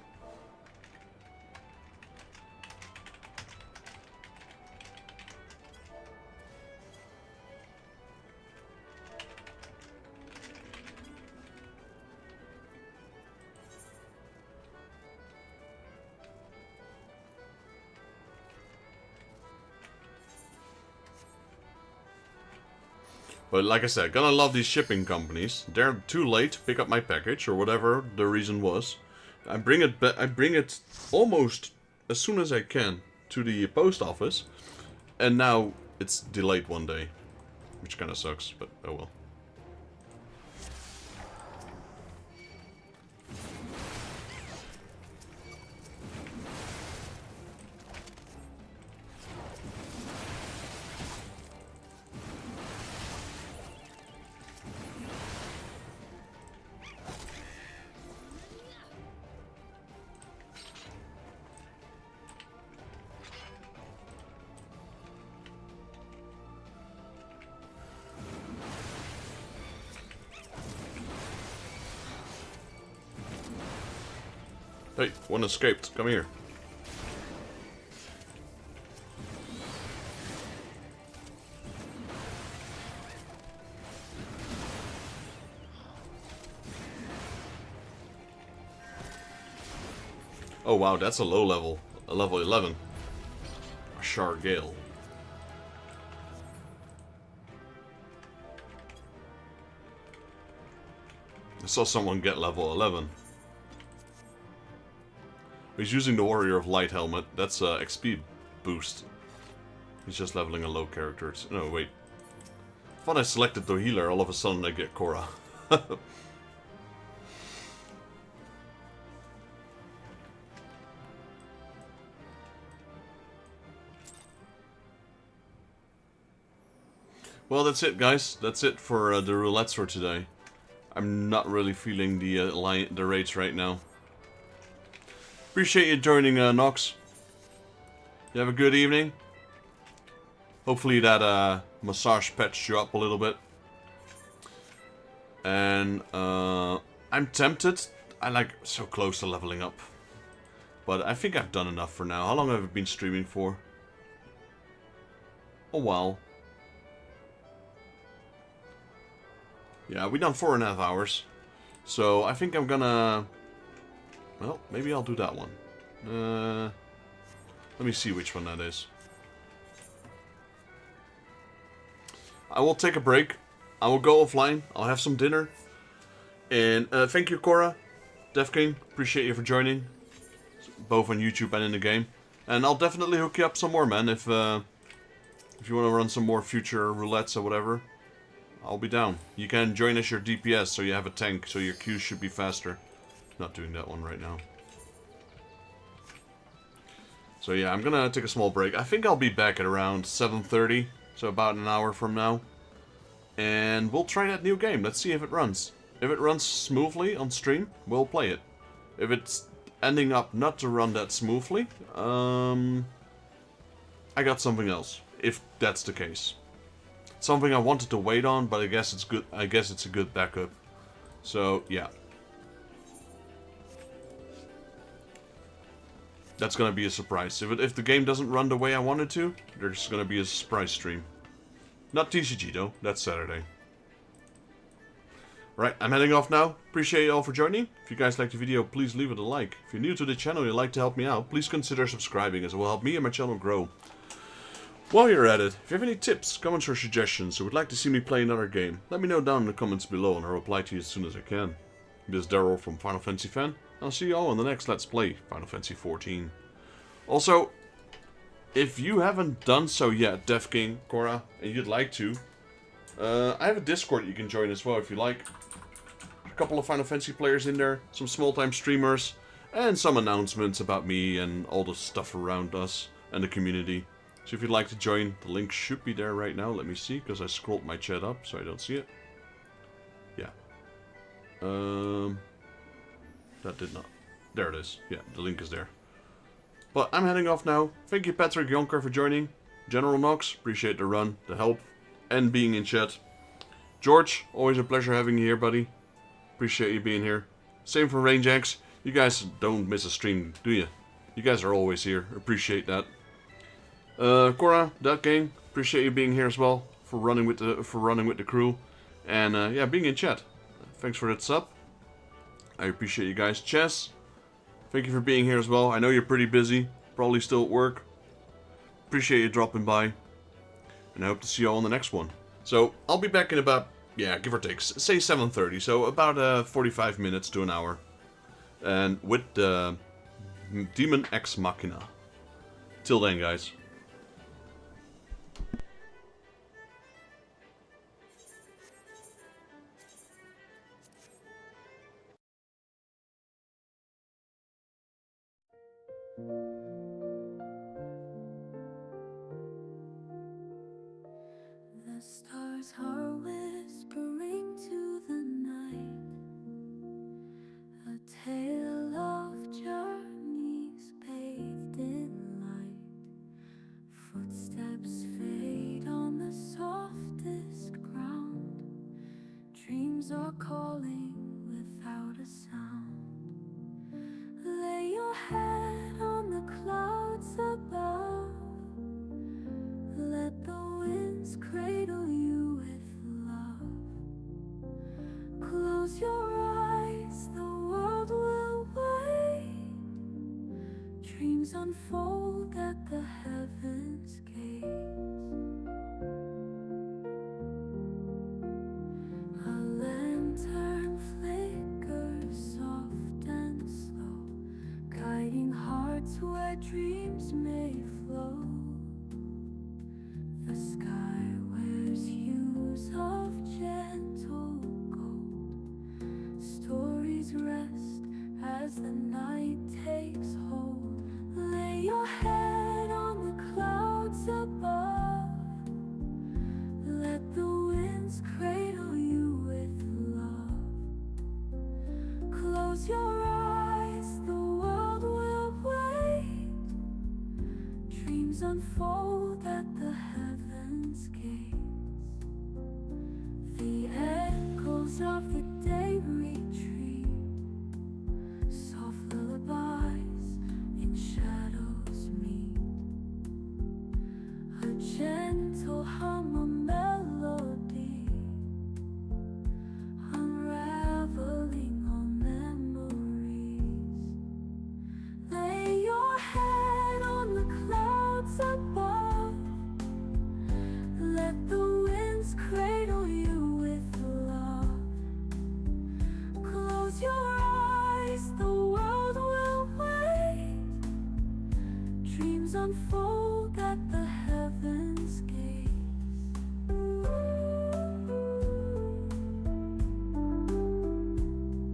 But like I said, gonna love these shipping companies. They're too late to pick up my package or whatever the reason was. I bring it almost as soon as I can to the post office, and now it's delayed one day, which kind of sucks. But oh well. Hey, one escaped. Come here. Oh wow, that's a low level. A level 11. A Shard Gale. I saw someone get level 11. He's using the Warrior of Light helmet. That's a XP boost. He's just leveling a low character. No, wait. I thought I selected the healer, all of a sudden I get Korra. Well, that's it, guys. That's it for the roulettes for today. I'm not really feeling the rates right now. Appreciate you joining, Nox. You have a good evening. Hopefully that massage patched you up a little bit. And I'm tempted. I like so close to leveling up. But I think I've done enough for now. How long have I been streaming for? A while. Yeah, we've done 4.5 hours. So I think I'm gonna... Well, maybe I'll do that one. Let me see which one that is. I will take a break. I will go offline. I'll have some dinner. And thank you, Korra. Death King, appreciate you for joining. Both on YouTube and in the game. And I'll definitely hook you up some more, man. If you want to run some more future roulettes or whatever, I'll be down. You can join as your DPS, so you have a tank, so your queues should be faster. Not doing that one right now. So yeah, I'm gonna take a small break. I think I'll be back at around 7:30, so about an hour from now. And we'll try that new game. Let's see if it runs. If it runs smoothly on stream, we'll play it. If it's ending up not to run that smoothly, I got something else. If that's the case. Something I wanted to wait on, but I guess it's good. I guess it's a good backup. So yeah. That's gonna be a surprise. If the game doesn't run the way I want it to, there's gonna be a surprise stream. Not TCG though, that's Saturday. Right, I'm heading off now. Appreciate you all for joining. If you guys liked the video, please leave it a like. If you're new to the channel and you'd like to help me out, please consider subscribing, as it will help me and my channel grow. While you're at it, if you have any tips, comments or suggestions, or would like to see me play another game, let me know down in the comments below and I'll reply to you as soon as I can. This is Daryl from Final Fantasy Fan. I'll see you all in the next Let's Play, Final Fantasy XIV. Also, if you haven't done so yet, Death King, Korra, and you'd like to, I have a Discord you can join as well if you like. A couple of Final Fantasy players in there, some small-time streamers, and some announcements about me and all the stuff around us and the community. So if you'd like to join, the link should be there right now. Let me see, because I scrolled my chat up so I don't see it. Yeah. That did not. There it is. Yeah, the link is there. But I'm heading off now. Thank you, Patrick Jonker, for joining. General Knox, appreciate the run, the help, and being in chat. George, always a pleasure having you here, buddy. Appreciate you being here. Same for RangeX. You guys don't miss a stream, do you? You guys are always here. Appreciate that. Cora, Duck Gang, appreciate you being here as well for running with the crew, and yeah, being in chat. Thanks for that sub. I appreciate you guys. Chess, thank you for being here as well. I know you're pretty busy, probably still at work. Appreciate you dropping by, and I hope to see you all in the next one. So I'll be back in about, yeah, give or take, say 7:30. So about 45 minutes to an hour, and with Demon Ex Machina. Till then, guys. The stars are whispering to the night, a tale of journeys bathed in light. Footsteps fade on the softest ground. Dreams are calling without a sound. Lay your head on the clouds above. Let the winds cradle you with love. Close your eyes, the world will wait. Dreams unfold at the heavens' gates. A lantern flickers soft and slow, guiding hearts where dreams may flow. The sky wears hues of gentle gold. Stories rest as the night takes hold. Lay your head on the clouds above. Let the winds cradle you with love. Close your eyes, the world will wait. Dreams unfold at the heavens' gates. The echoes of the day retreat. Soft lullabies in shadows meet. A gentle hum, a melody, unraveling all memories. Lay your head on the clouds above. Let the winds cradle you with love. Close your eyes, the world will wait. Dreams unfold